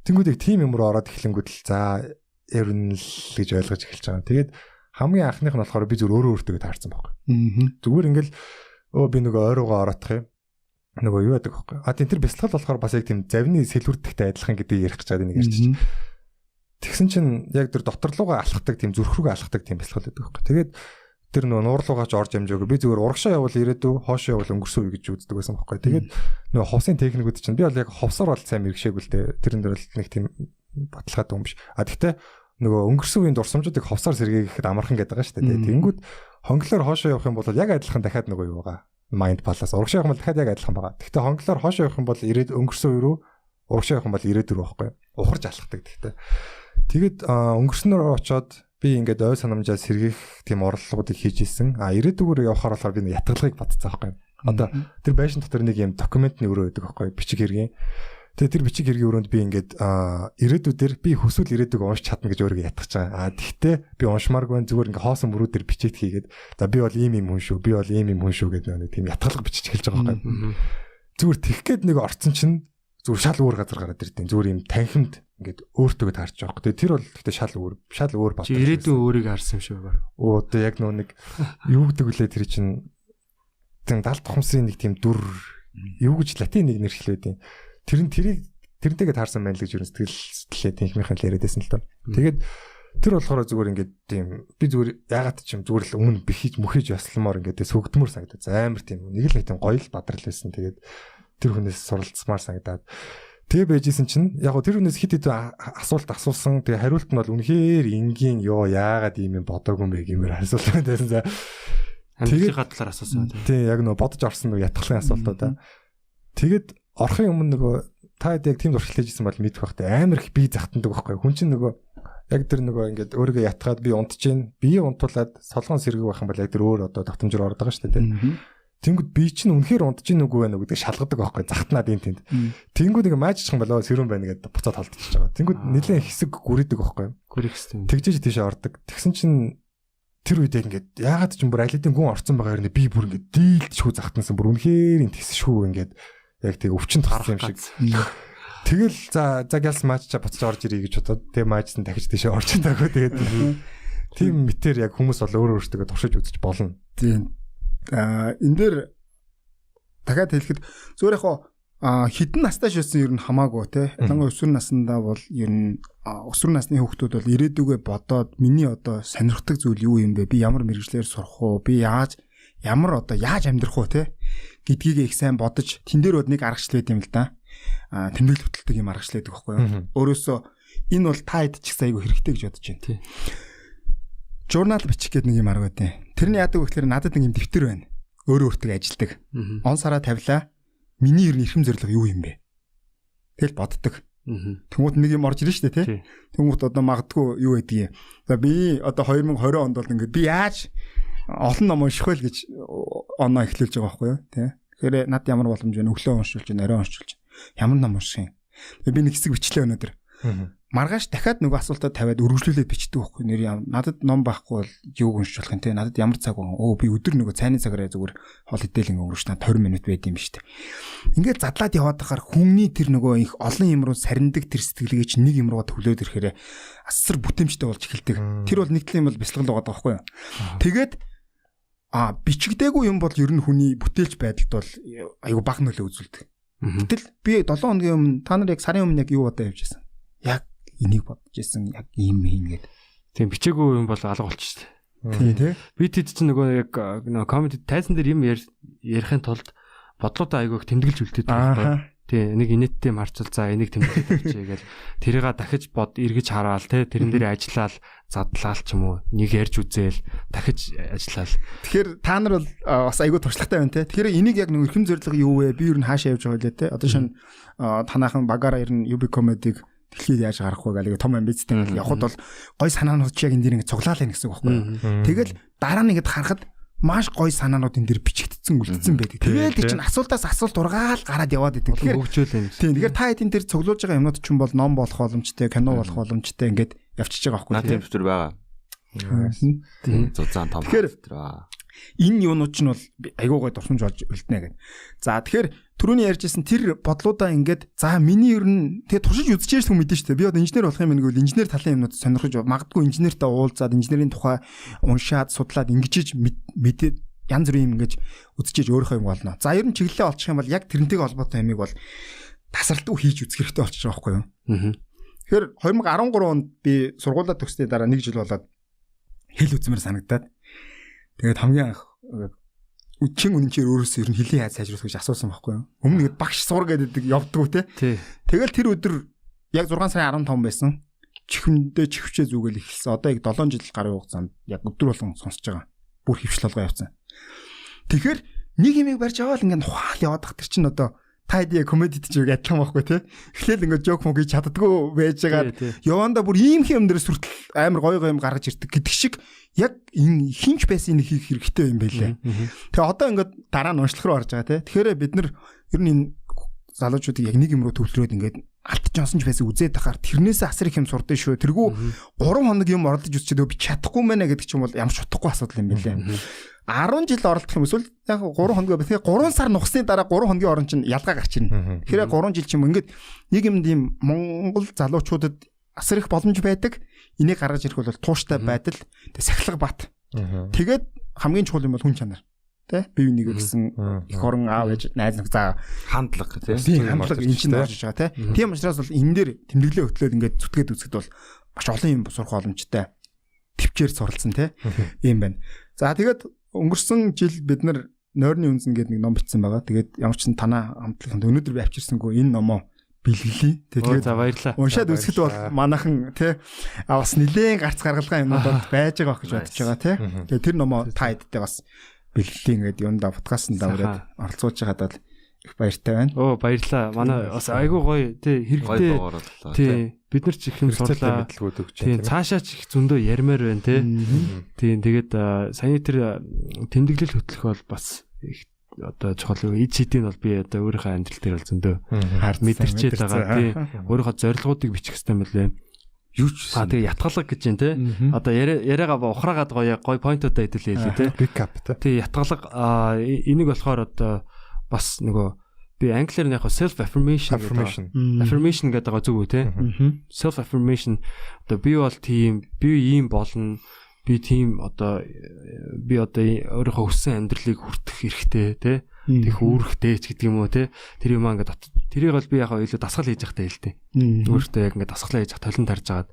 Тэнгүүд яг тийм юм руу ороод эхлэнгүүд л за ерөн л гэж ойлгож эхэлж байгаа. Тэгээд хамгийн анхных нь болохоор би зөв өөрөө өөртөө таарсан байхгүй. Зүгээр ингээл би нөгөө ойруугаа ороодох юм. нөгөө юу яадаг вэ? Тэн тэр бясалгал болохоор бас яг тийм завны сэлвэрдэгтэй адилхан гэдэг ярих гэж байгаа нэг ярьчих. Тэгсэн чинь яг тэр дотор руугаа алхдаг тийм зүрх рүүгээ алхдаг тийм бясалгал байдаг байхгүй. Тэгээд тэр нөгөө нуурлуугаа ч орж амжаагүй. Би зүгээр урагшаа явал ирээдүү, хоошоо явал өнгөрсөө гэж үздэг байсан байхгүй. Тэгээд нөгөө ховсын техникүүд чинь би бол яг ховсоор бол сайн мэрэгшээгүй л дээ. Тэрэн дээр л нэг тийм баталгаатай юм биш. Гэхдээ нөгөө өнгөрсөн үеийн дурсамжуудыг ховсоор сэргээхэд амархан гэдэг байгаа шүү дээ. Тэнгүүд хонглоор хоошоо явах юм бол яг адилхан дахиад нөгөө юу байгаа. Mind Palace урагшаа явах юм бол дахиад яг адилхан байгаа. Гэхдээ хонглоор хоошоо явах юм бол өнгөрсөн үе рүү, урагшаа явах юм бол ирээдүг рүү байхгүй. Ухарж алхдаг гэхдээ. Тэгээд өнгөрснөөр очоод би ингээд ой санамжаа сэргийх тийм орлогуудыг хийж исэн. Ирээдүгээр явахаар болохоор би ятгалгыг бодцоо байхгүй. Одоо тэр байшин дотор нэг юм документны өрөө байдаг байхгүй. Бичиг хэргийн. Тэгээ тэр бичиг хэргийн өрөөнд би ингээд ирээдүйдэр би хүсвэл ирээдүг уншиж чадна гэж өөрийгөө ятгах байгаа. Тэгтээ би уншмааргүй зүгээр ингээд хоосон мөрүүдээр бичигт хийгээд за би бол ийм юм хүн шүү. Би бол ийм юм хүн шүү гэдэг нэг тийм ятгалга бичиж эхэлж байгаа байхгүй. Зүгээр тэгэх гээд нэг орцсон чинь зүгээр шал өөр газар гараад ирдیں۔ Зүгээр юм танхимд ингээд өөртөө таарч байгаа. Тэгээ тэр бол гэхдээ шал өөр бат. Ирээдүйн өөрийг харсан юм шиг байна. Одоо яг нэг юу гэдэг үлээ тэр чинь тийм 70 тухамсрын нэг тийм дүр юу гэж латин нэг нэр хэлээд тэрнтэйгээ таарсан байна л гэж юу сэтгэлээ тэнхмийнхэн л яриадсэн л доо. Тэгээд тэр болохоор зүгээр ингээд тийм би зүгээр ягаад ч юм зүгээр л өмнө бихиж мөхөж ясламаар ингээд сүгдмөр санагдаад амар тийм нэг л тийм гоё л бадрал байсан. Тэгээд тэр хүнээс суралцмаар санагдаад тэгээ байжсэн чинь яг гоо тэр хүнээс хит асуулт асуусан. Тэгээ хариулт нь бол үнэхээр энгийн яагаад ийм юм бодоогүй юм бэ гэмээр асуулт байсан за. Тэгээд талаар асуусан. Тий яг нөө бодож орсон нөгөө ятгалын асуултуудаа. Тэгээд орохын өмнө нөгөө та яг тийм зуршил хийжсэн бол мэдэх байхтай амар их бие захтандаг байхгүй. Хүн чинь нөгөө яг тэр нөгөө ингээд өөрийгөө ятгаад би унтж гин бие унтуулад солгон сэргэг байх юм бол яг тэр өөр одоо давтамжаар ороод байгаа шүү дээ. Тэнгүүд би чинь үнэхээр унтж гин үгүй байна гэдэг шалгадаг байхгүй. Захтнаад энэ тэнд. Тэнгүүд ингээ маажчих юм болоо сэрүүн байна гэдэг буцаад холдчихж байгаа. Тэнгүүд нэлээд хэсэг гүрийдэг байхгүй. Гүрийх систем. Тэгжээж тийшээ ордог. Тэгсэн чинь тэр үед ингээд ягаад ч юм бүр алидын гүн орцсон байгаа юм би бүр ингээд дийлд шүү захтансан бүр үнэхээр энэ тэс шүү ингээд яг тэг өвчин таарах юм шиг. Тэгэл за гялс мааччаа буцаж орж ирэй гэж бодоод тэг маачсан дахиж тийшээ орж таагүй тэгээд тийм мэтэр яг хүмүүс бол өөр өөртөө туршиж үзэж болно. Тийм. Энэ дээр дахиад хэлэхэд зүгээр яг хідэн настай шилсэн ер нь хамаагүй те. Ялангуяа өсвөр наснда бол ер нь өсвөр насны хүүхдүүд бол ирээдүгөө бодоод миний одоо сонирхдаг зүйл юу юм бэ? Би ямар мэргэжлэр сурах уу? Би яаж амьдрах уу те гэдгийг их сайн бодож тэн дээр бод нэг аргачлал байт юм л да. Тэмдэглэл хөтэлдэг юм аргачлал байдаг байхгүй юу? Өөрөөсөө энэ бол та хэд ч их айгүй хэрэгтэй гэж бодож байна. Тий. Журнал бичих гэдэг нэг юм арга байдیں۔ Тэрний яадаг вэ гэхээр надад нэг юм дэвтэр байна. Өөрөө өөртөө ажилдаг. Он сараа тавилаа. Миний ер нь эрхэм зорилго юу юм бэ? Тэгэл боддог. Тэнгуут нэг юм орж ирэн штэ тий. Тэнгуут одоо магадгүй юу байдгийг. За би одоо 2020 онд бол ингээд би яаж олон ном унших вэ гэж оноо эхлүүлж байгаа байхгүй юу тий. Тэгэхээр над ямар боломж вэ? Өглөө уншуулж, орой уншуулж. Ямар ном унших юм? Тэгээ би нэг хэсэг бичлээ өнөөдөр. Маргааш дахиад нөгөө асуултаа тавиад өргөжлүүлээд бичдэг байхгүй нэр надад ном байхгүй бол юуг уншуулах юм те надад ямар цаг вэ? Би өдөр нөгөө цайны цагаараа зүгээр хол хэдэлэн өнгөрч та 20 минут байд юм шүү дээ. Ингээд задлаад яваад хахаар хүмүүний тэр нөгөө их олон юм руу сарндаг тэр сэтгэлгээ чи нэг юм руу төвлөөд ирэхээр асар бүтэмжтэй болж эхэлдэг. Тэр бол нэг талын бол бясалгал байгаа байхгүй юу? Тэгээд бичигдээгүй юм бол ер нь хүний бүтээлч байдалд бол айгу бага нөлөө үзүүлдэг. Гэтэл би 7 хоногийн өмнө та нар яг сарын өмнө яг юу бодоо явж байсан? Яг энийг бодож ирсэн яг ийм гээд. Тийм бичээгүй юм бол алга болчих шүү Тий. дээ. Би тэд чинь нөгөө яг комеди тайзан дээр юм ярихын тулд бодлуудаа айгүйх тэмдэглэж үлдээд байгаа. Тий нэг инээдтэй марцвал за энийг тэмдэглэж авчээ гэж тэрийга дахиж эргэж хараал те тэрэн дээр ажиллаал задлаал ч юм уу нэг ярьж үзээл дахиж ажиллаал. Тэгэхээр та нар бол бас айгүй туршлагатай байна те. Тэгэхээр энийг яг нэг эрхэм зорилго юу вэ? Би юу н хаашаа явж байгаа лээ те. Одоо шин танаахан багаараа ер нь UB comedy-г дэлхийд яаж гарах вэ гэдэг том амбицтай явхад бол гой санаанууд чи яг энэ дэр ингэ цуглаал байх гэсэн үг байхгүй юу? Тэгэл дараа нь ингэж харахад маш гоё санаанууд энэ дэр бичигдсэн үлдсэн байдаг. Тэгэл тэр чинь асуултаас асуулт ургаал гараад яваад идэг. Тэгэхээр хөгжөөл юм. Тийм. Тэгэхээр та хэд энэ дэр цуглуулж байгаа юмнууд чинь бол ном болох боломжтой, кино болох боломжтой ингээд явчихж байгаа байхгүй юу? Наад төвтөр байгаа. Тийм. Зузаан том төвтөр байгаа. Энэ юунууд ч нь бол айгуу гой дурсамж болж үлднэ гэдэг. За тэгэхээр түрүүний ярьжсэн тэр бодлуудаа ингээд за миний ер нь тэгээ туршиж үзчихэж хүн мэдэн шүү дээ. Би одоо инженер болох юм нэгвэл инженер талын юмнууд сонирхож магадгүй инженертэй уулзаад инженерийн тухай уншаад судлаад ингэж мэдээд янз бүрийн юм ингэж үзчихэж өөрийнхөө юм болно. За ер нь чиглэлээ олчих юм бол яг тэрнтэйг холбоотой юмыг бол тасралтгүй хийж үзэх хэрэгтэй болчих жоох байхгүй юу? Тэгэхээр 2013 онд би сургуулаа төгсөний дараа 1 жил болоод хэл үзмээр санагдаад тэгээд хамгийн анх үчин үнэнчээр өөрөөсөө ер нь хэлийн хайц сайжруулах гэж асуусан байхгүй юу? Өмнө гээд багш сур гэдэг явдггүй те. Тэгэл тэр өдөр яг 6 сарын 15 байсан. Чихмдээ чихвчээ зүгэл эхэлсэн. Одоо яг 7 жил гарын хугацаанд яг өдөр болгон сонсож байгаа. Бүр хөвшил толгой явцсан. Тэгэхээр нэг юмыг барьж аваад ингээд ухаал яваадах тэр чинь одоо тайдиа комедид ч яг адилхан байхгүй те. Эхлээл ингээд жок мог хийж чаддгүй байж байгаа. Яванда бүр ийм хэм өндрөөс хүртэл амар гоё юм гаргаж ирдэг гэдэг шиг яг энэ хинч байсан нэг хийх хэрэгтэй юм байлээ. Тэгээ одоо ингээд дараа нь уншлах руу орж байгаа те. Тэгэхээр бид нар ер нь энэ залуучуудыг яг нэг юм руу төвлөрөөд ингээд алтжаасан ч байсан үзээд тахаар тэрнээсээ асар их юм сурдсан шүү. Тэргүй 3 хоног юм оролдож үзчихэд би чадахгүй мэнэ гэдэг ч юм бол ямар шутахгүй асуудал юм байлээ. 10 жил оролдох юм эсвэл яг 3 хоног бэхээ 3 сар нухсны дараа 3 хоногийн орон чинь ялгаа гарч ирнэ. Тэгэхээр 3 жил ч юм ингээд нэг юм тийм Монгол залуучуудад асар их боломж байдаг. Энийг гаргаж ирэх бол тууштай байдал, сахилга бат. Тэгээд хамгийн чухал юм бол хүн чанар. Тэ бие биенийг гэсэн их орон аав ээж найз нөхцөө хандлага тийм хандлага энэ чинь орж байгаа тийм. Тийм учраас бол энэ дээр тэмдэглээ хөтлөөд ингээд зүтгээд үзэхэд бол маш олон юм сурах боломжтой. Төвчээр суралцсан тийм байна. За тэгээд өнгөрсөн жил бид нар нойрны үнсэн гэдэг нэг ном бичсэн байгаа. Тэгээд ямар ч сан танаа хамтлаганд өнөөдөр би авчирсангүй энэ номоо бэлгэлье. Тэгээд за баярлалаа. Уншаад үзэхэд бол манайхан тий бас нэлээд гарц гаргалгаа юмнууд байж байгаа гэж бодож байгаа тий. Тэгээд тэр номоо та хэдтэй бас бэлгэлээ ингээд юунда подкастнда ураад оролцуулж байгаад л их баяртай байна. Баярлалаа. Манай бас айгүй гоё тий хэрэгтэй. Тий бид нар ч их юм сурлаа. Тий цаашаа ч их зөндөө ярмаар байна тий. Тий тэгээд саяны тэр тэмдэглэл хөтлөх бол бас их одоо чухал эд шидийн бол би одоо өөрийнхөө амьдрал дээр бол зөндөө мэдэрчээд байгаа тий. Өөрийнхөө зорилгоодыг бичих хэрэгтэй юм лээ. Юу ч тэгээ ятгалаг гэж юм те. Одоо яриагаа ухраагаад гоё поинтуудаа хэдүүлээ тий. Recap тий ятгалаг энийг болохоор одоо бас нөгөө би англиар яг self affirmation гэдэг байгаа зүг үү те. Self affirmation одоо би бол тийм би ийм болно. Би тийм одоо өөрийнхөө хүссэн амьдралыг хүртэх хэрэгтэй те. Тэг үүрэгтэй ч гэдэг юм уу те. Тэр юм ингээд тэрийг бол би яг илүү дасгал хийж явахтай хэлдэг. Өөртөө яг ингээд дасгалаа хийж толон тарж агаад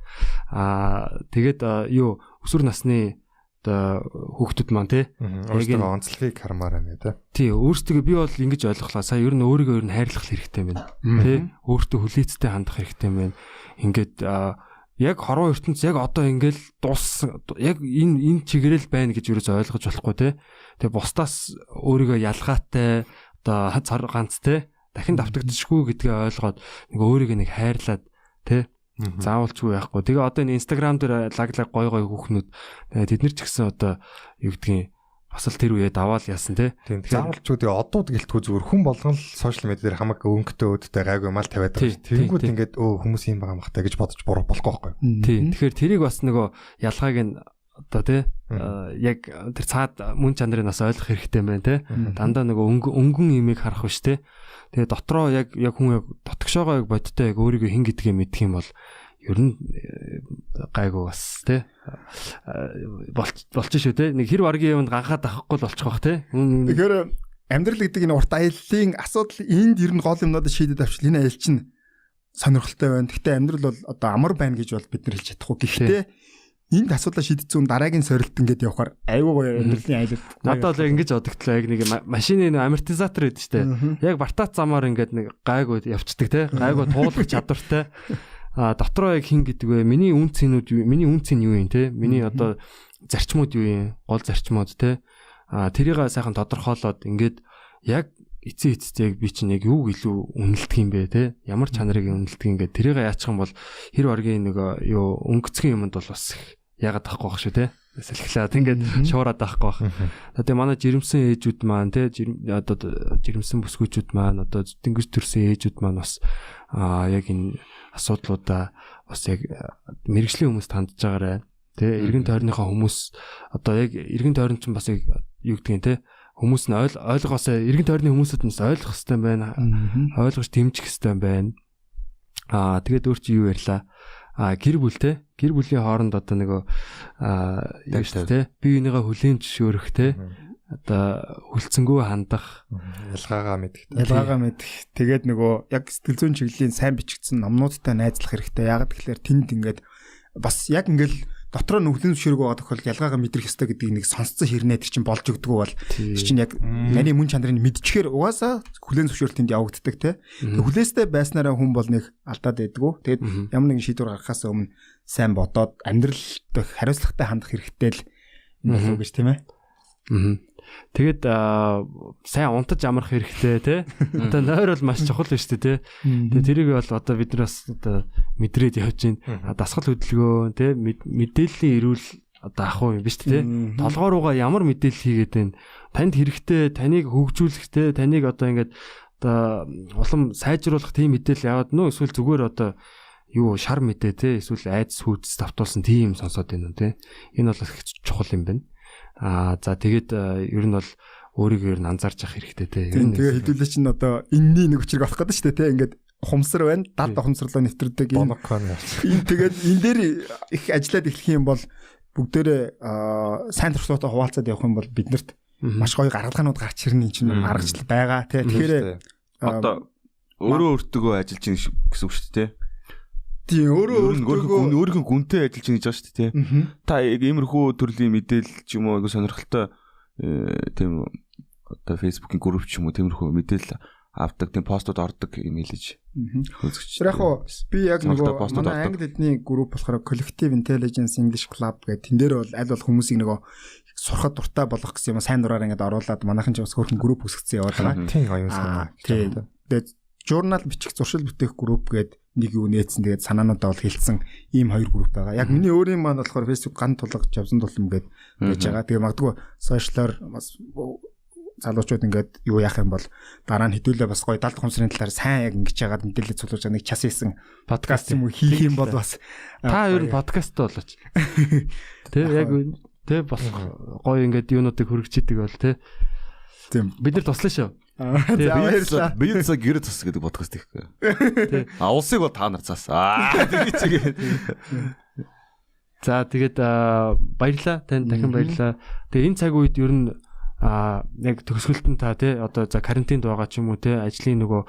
тэгээд юу өсвөр насны одоо хүүхдүүд маань те. Өөртөө онцлогийг хармаар байна те. Тий өөртөө би бол ингэж ойлголоо. Сая ер нь өөрийгөө хайрлах хэрэгтэй юм байна. Тэ өөртөө хүлээцтэй хандах хэрэгтэй юм байна. Ингээд яг хорвоо ертөнц яг одоо ингээл дууссан яг энэ чигээрэл байна гэж юу ч ойлгож болохгүй те. Тэгээ бусдаас өөрийгөө ялгаатай одоо цар ганц те дахин давтагдчихгүй гэдгээ ойлгоод нэг өөрийгөө нэг хайрлаад те заавалчгүй байхгүй. Тэгээ одоо энэ Instagram дээр лаглаг гой хүүхнүүд тэд нар ч гэсэн одоо юу гэдгийг бас л тэр үе даваал яасан те. Заавалчгүй одууд гэлтгүй зүгээр хүн болгон л сошиал медиа дээр хамаагүй өнгөтэй өөдтэй гайгүй мал тавиад байгаа. Тэгэнгүүт ингээд хүмүүс юм байгаа махтай гэж бодож болохгүй байхгүй. Тийм. Тэгэхээр тэрийг бас нөгөө ялгааг нь одоо те яг тэр цаад мөн чанарыг бас ойлгох хэрэгтэй юм байна те. Дандаа нөгөө өнгөн имийг харах биш те. Тэгээ дотроо яг хүн дотгошоогоо яг бодтой яг өөрийгөө хин гэдгийг мэдэх юм бол ер нь гайгүй бас те болчих шүү те. Нэг хэр варгийн юмд ганхаад авахгүй л болчих бах те. Тэгэхээр амьдрал гэдэг энэ урт аяллаа асуудал энд ер нь гол юмнуудыг шийдэж авчил энэ аялал чинь сонирхолтой байна. Гэхдээ амьдрал бол одоо амар байна гэж бол бид нар хэлж чадахгүй. Гэхдээ энд асуудлаа шийдсэн дараагийн сорилт ингээд явахаар айгүй гоё амьдралын аялал. Надад бол ингэж бодогдлоо яг нэг машины амортизатор гэдэг чинь яг бартаат замаар ингээд нэг гайгүй явцдаг те. Гайгүй туулах чадвартай. Дотроо яг хин гэдэг вэ? Миний үн цэнүүд юу? Миний үн цэн юу юм те? Миний одоо зарчмууд юу юм? Гол зарчмууд те. Тэрийг сайхан тодорхойлоод ингээд яг эцэг би чинь яг юуг илүү үнэлдэг юм бэ те? Ямар чанарыг үнэлдэг юм бэ? Тэрийг яачих юм бол хэр варгийн нэг юу өнгөцгөн юмд бол бас яагаад тахгүй байх шүү те? Сэлхлээд ингээд шуураад байхгүй байх. Тэгээ манай жирэмсэн ээжүүд маань те одоо жирэмсэн бүсгүйчүүд маань одоо тэнгис төрсэн ээжүүд маань бас яг энэ асуудлуудаа бас яг мэрэгжлийн хүмүүст хандж байгаарэ те эргэн тойрныхоо хүмүүс одоо яг эргэн тойрон ч бас юу гэдгийг те хүмүүс нь ойлгоосоо эргэн тойрны хүмүүсүүд нь ойлгох хэрэгтэй байна. Ойлгож дэмжих хэрэгтэй байна. Тэгээд өөр чи юу ярьлаа? Гэр бүл те гэр бүлийн хооронд одоо нөгөө яг шүү те бие бинийгаа хүлээн зөвшөөрөх те одоо хүлцэнгүй хандах, ялгаагаа мэдэх. Тэгээд нөгөө яг сэтгэл зүйн чиглэлийн сайн бичигдсэн номнуудтай найзлах хэрэгтэй. Ягаад гэхээр тэнд ингээд бас яг ингээл дотроо нүхлэн зөвшөөрөг байгаа тохиолдолд ялгаагаа мэдрэх ёстой гэдгийг нэг сонсцсон хэрнээ тэр чинь болж өгдөггүй бол тэр чинь яг нарийн мөн чанарыг мэдчихээр угаасаа хүлэн зөвшөөрөлтөнд явагддаг те. Хүлээстэй байснараа хүн бол нэг алдаад байдгүй. Тэгээд ямар нэгэн шийдвэр гаргахаас өмнө сайн бодоод амьдралд хариуцлагатай хандах хэрэгтэй л болов гэж тийм ээ. Тэгээд сайн унтаж амрах хэрэгтэй те. Одоо нойр бол маш чухал байна шүү дээ те. Тэгээд тэрийг бол одоо бид нар бас одоо мэдрээд явж байна. Дасгал хөдөлгөөн те мэдээллийн эрүүл одоо ах уу юм биш те. Толгой руугаа ямар мэдээлэл хийгээд байна. Танд хэрэгтэй, таныг хөгжүүлэх те, таныг одоо ингээд одоо улам сайжруулах тийм мэдээлэл яваад нөө эсвэл зүгээр одоо юу шар мэдээ те эсвэл айдас хүйдэс давтуулсан тийм сонсоод байна уу те. Энэ бол их чухал юм байна. За тэгээд ер нь бол өөрийгөө ер нь анзаарч явах хэрэгтэй те. Тэгээ хэдүүлээ чинь одоо энэний нэг өчрөг авах гэдэг шүү дээ те. Ингээд ухамсар байна. Дад ухамсарлаа нэвтрдэг юм. Тэгээд энэ дээр их ажиллаад эхлэх юм бол бүгдээрээ сайн туршлуутай хуваалцаад явах юм бол биднэрт маш гоё гаргалгаанууд гарч ирнэ чинь аргачлал байгаа те. Тэгэхээр одоо өөрөө өөртөө ажиллаж ийн гэсэн үг шүү дээ. Тийм өөрийнхөө гүнтэй ажиллаж ийн гэж байгаа шүү дээ. Та иймэрхүү төрлийн мэдээлэл ч юм уу сонирхолтой тийм одоо Facebook-ийн групп ч юм уу тиймэрхүү мэдээлэл авдаг, тийм постууд ордог юм хэлж. Тэгэхээр яг хоо би яг нөгөө манай англи хэлний групп болохоор Collective Intelligence English Club гэдэг тэн дээр бол аль бол хүмүүсийг нөгөө сурахад дуртай болгох гэсэн юм сайн дураар ингээд оруулаад манайхан ч бас хөрхөн групп үсгэсэн яваад байгаа. Тийм гоё юм. Тэгээд журнал бичих, зуршил бүтээх групп гэдэг нэг юу нээсэн. Тэгээд санаануудаа бол хэлсэн ийм хоёр групп байгаа. Яг миний өөрийн маань болохоор Facebook ган тулгаж явсан тулам гээд байж байгаа. Тэгээ магадгүй сошиалар бас залуучууд ингээд юу яах юм бол дараа нь хэдүүлээ бас гоё далд хумсрын талаар сайн яг ингэж яагаад мэдээлэл цуглуулж байгаа нэг час хийсэн подкаст юм уу хийх юм бол бас та ер нь подкаст болооч. Тэ яг тэ бас гоё ингээд юунуудыг хөргөчидэг бол тэ. Тийм бид нар туслаа шүү. Би зөв гэр тус гэдэг подкаст их. Улсыг бол та нар цаасан. За тэгээд баярлаа. Танд дахин баярлаа. Тэгээ энэ цаг үед ер нь яг төгсгөлтөнд та тий одоо за карантинд байгаа ч юм уу тий ажлын нөгөө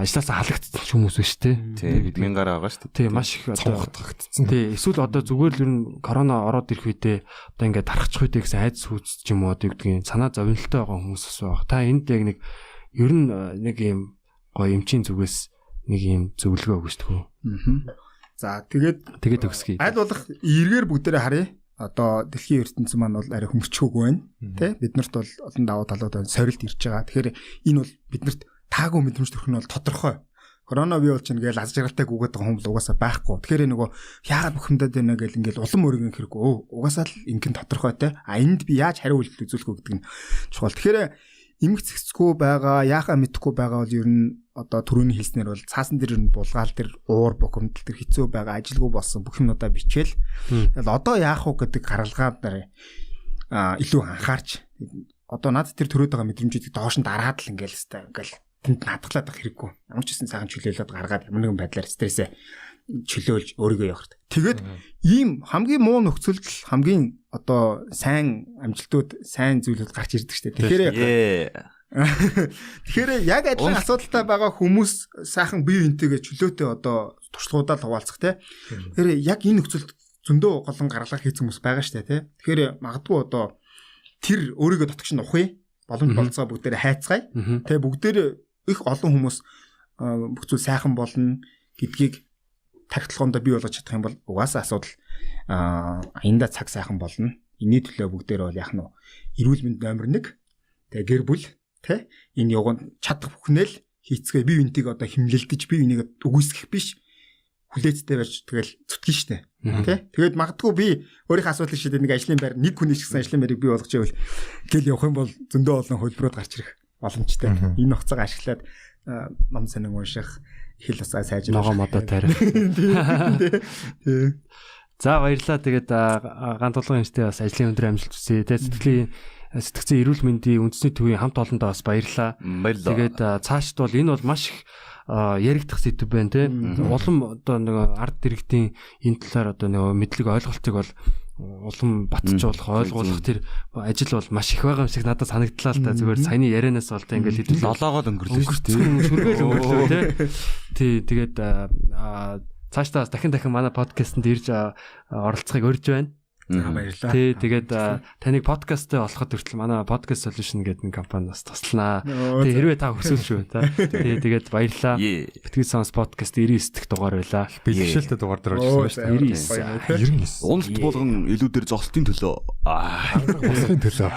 ажлаасаа халагдсан ч хүмүүс биш тий. Тий бид мянгаар байгаа шүү дээ. Тий маш их одоо цогцогдсон. Тий эсвэл одоо зүгээр л ер нь корона ороод ирэх үедээ одоо ингээд тархачих үедээ гэсэн айдас хүйц ч юм уу одоо гэдгийг санаа зовнилтой байгаа хүмүүс бас байгаа. Та энд яг нэг ер нь нэг юм гоё эмчийн зүгээс нэг юм зөвлөгөө өгч төгөө. За тэгээд төгсгий. Аль болох эргээр бүгдээрээ харъя. Одоо дэлхийн ертөнцийн маань бол арай хөнгөчгөөгүй байна. Тэ биднэрт бол олон даваа талууд байна. Сорилт ирж байгаа. Тэгэхээр энэ бол биднэрт таагүй мэдрэмж төрөх нь бол тодорхой. Коронавирус чинь ингээл аз жаргалтай гүгээд байгаа хүмүүс угаасаа байхгүй. Тэгэхээр нөгөө яагаад бухимдаад байна гэл ингээл улам өргөн хэрэггүй. Угаасаа л ингэн тодорхой те. Энд би яаж хариу үйлдэл үзүүлэх вэ гэдэг нь чухал. Тэгэхээр эмгэг цэгцгүй байгаа, яахаа мэдэхгүй байгаа бол ер нь одоо түрүүний хэлснээр бол цаасан дээр нь булгаал дээр уур бухимдал дээр хэцүү байгаа, ажилгүй болсон бүх юмудаа бичээл. Одоо яах вэ гэдэг гаргалгаар илүү анхаарч одоо надад тэр төрөөд байгаа мэдрэмжүүдийг доош нь дараад л ингээл хэвээр ингээл тэнд надглаад байх хэрэггүй. Ямар ч гэсэн сайхан чөлөөлөд гаргаад ямар нэгэн байдлаар стрессээ чөлөөлж өөрийгөө явахт. Тэгээд ийм хамгийн муу нөхцөлд хамгийн одоо сайн амжилтууд, сайн зүйлүүд гарч ирдэг шүү дээ. Тэгэхээр яг адилхан асуудалтай байгаа хүмүүс сайхан бие биентэйгээ чөлөөтэй одоо туршлагуудаа л хуваалцах те. Тэгэхээр яг энэ нөхцөлд зөндөө голон гаргалаа хийх хүмүүс байгаа шүү дээ те. Тэгэхээр магадгүй одоо тэр өөрийгөө дотгоч нь ухъя. Боломж болцоо бүгдээрээ хайцгаая. Тэ бүгдээрээ их олон хүмүүс бүх зүйл сайхан болно гэдгийг тархитлагондоо бий болгож чадах юм бол угаасаа асуудал аянда цаг сайхан болно. Энэний төлөө бүгдээр бол яах нь эрүүл мэнд номер 1 тэгээ гэр бүл тэ энэ явганд чадах бүхнээ л хийцгээ бие биентэйг одоо хэмлэлдэж бие биенийг үгүйсгэх биш хүлээцтэй байж тэгэл зүтгэн штэ тэ тэгээд магадгүй би өөрийнхөө асуудлыг шийдэх нэг ажлын байр нэг хүний шигсэн ажлын байрыг бий болгож ивэл гэл явах юм бол зөндөө олон хөлбөрөд гарч ирэх боломжтой. Энэ хугацааг ашиглаад ном сонин унших хэл усаа сайжруулах ногоо модоо тарих. За баярлалаа. Тэгээд ганц толгойн эмчтэй бас ажлын өндөр амжилт хүсье. Тэгээд сэтгцэн эрүүл мэндийн үндэсний төвийн хамт олондоо бас баярлалаа. Тэгээд цаашд бол энэ бол маш их яригдах сэдв байна те. Улам одоо нэг ард иргэдийн энэ талаар одоо нэг мэдлэг ойлголтыг бол улам батжуулах, ойлгуулах тэр ажил бол маш их байгаа юм шиг надад санагдлаа л та. Зүгээр саяны ярианаас бол та ингээл хэдүүл 7-гоод өнгөрлөө шүү дээ. Шүргээл өнгөрлөө тий. Тэгээд цаашдаа дахин манай подкастэнд ирж оролцохыг урьж байна. Баярлалаа. Тий, тэгээд таныг подкасттай болоход хүртэл манай Podcast Solution гэдэг нэг компаниас тусланаа. Тий, хэрвээ та хүсвэл шүү та. Тий, тэгээд баярлалаа. Битгий сонс подкаст 99 дахь дугаар байлаа. Бэлгшээлтэй дугаар дээр орж ирсэн шүү дээ. 99. Уналт болгон илүүдээр зогсолтын төлөө. Босхын төлөө.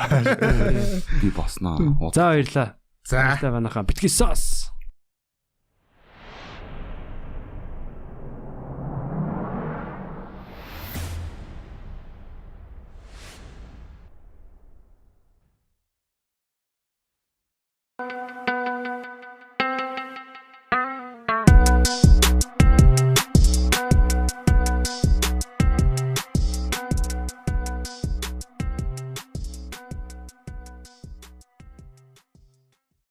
Би босноо. За баярлалаа. За манайхаа битгий сонс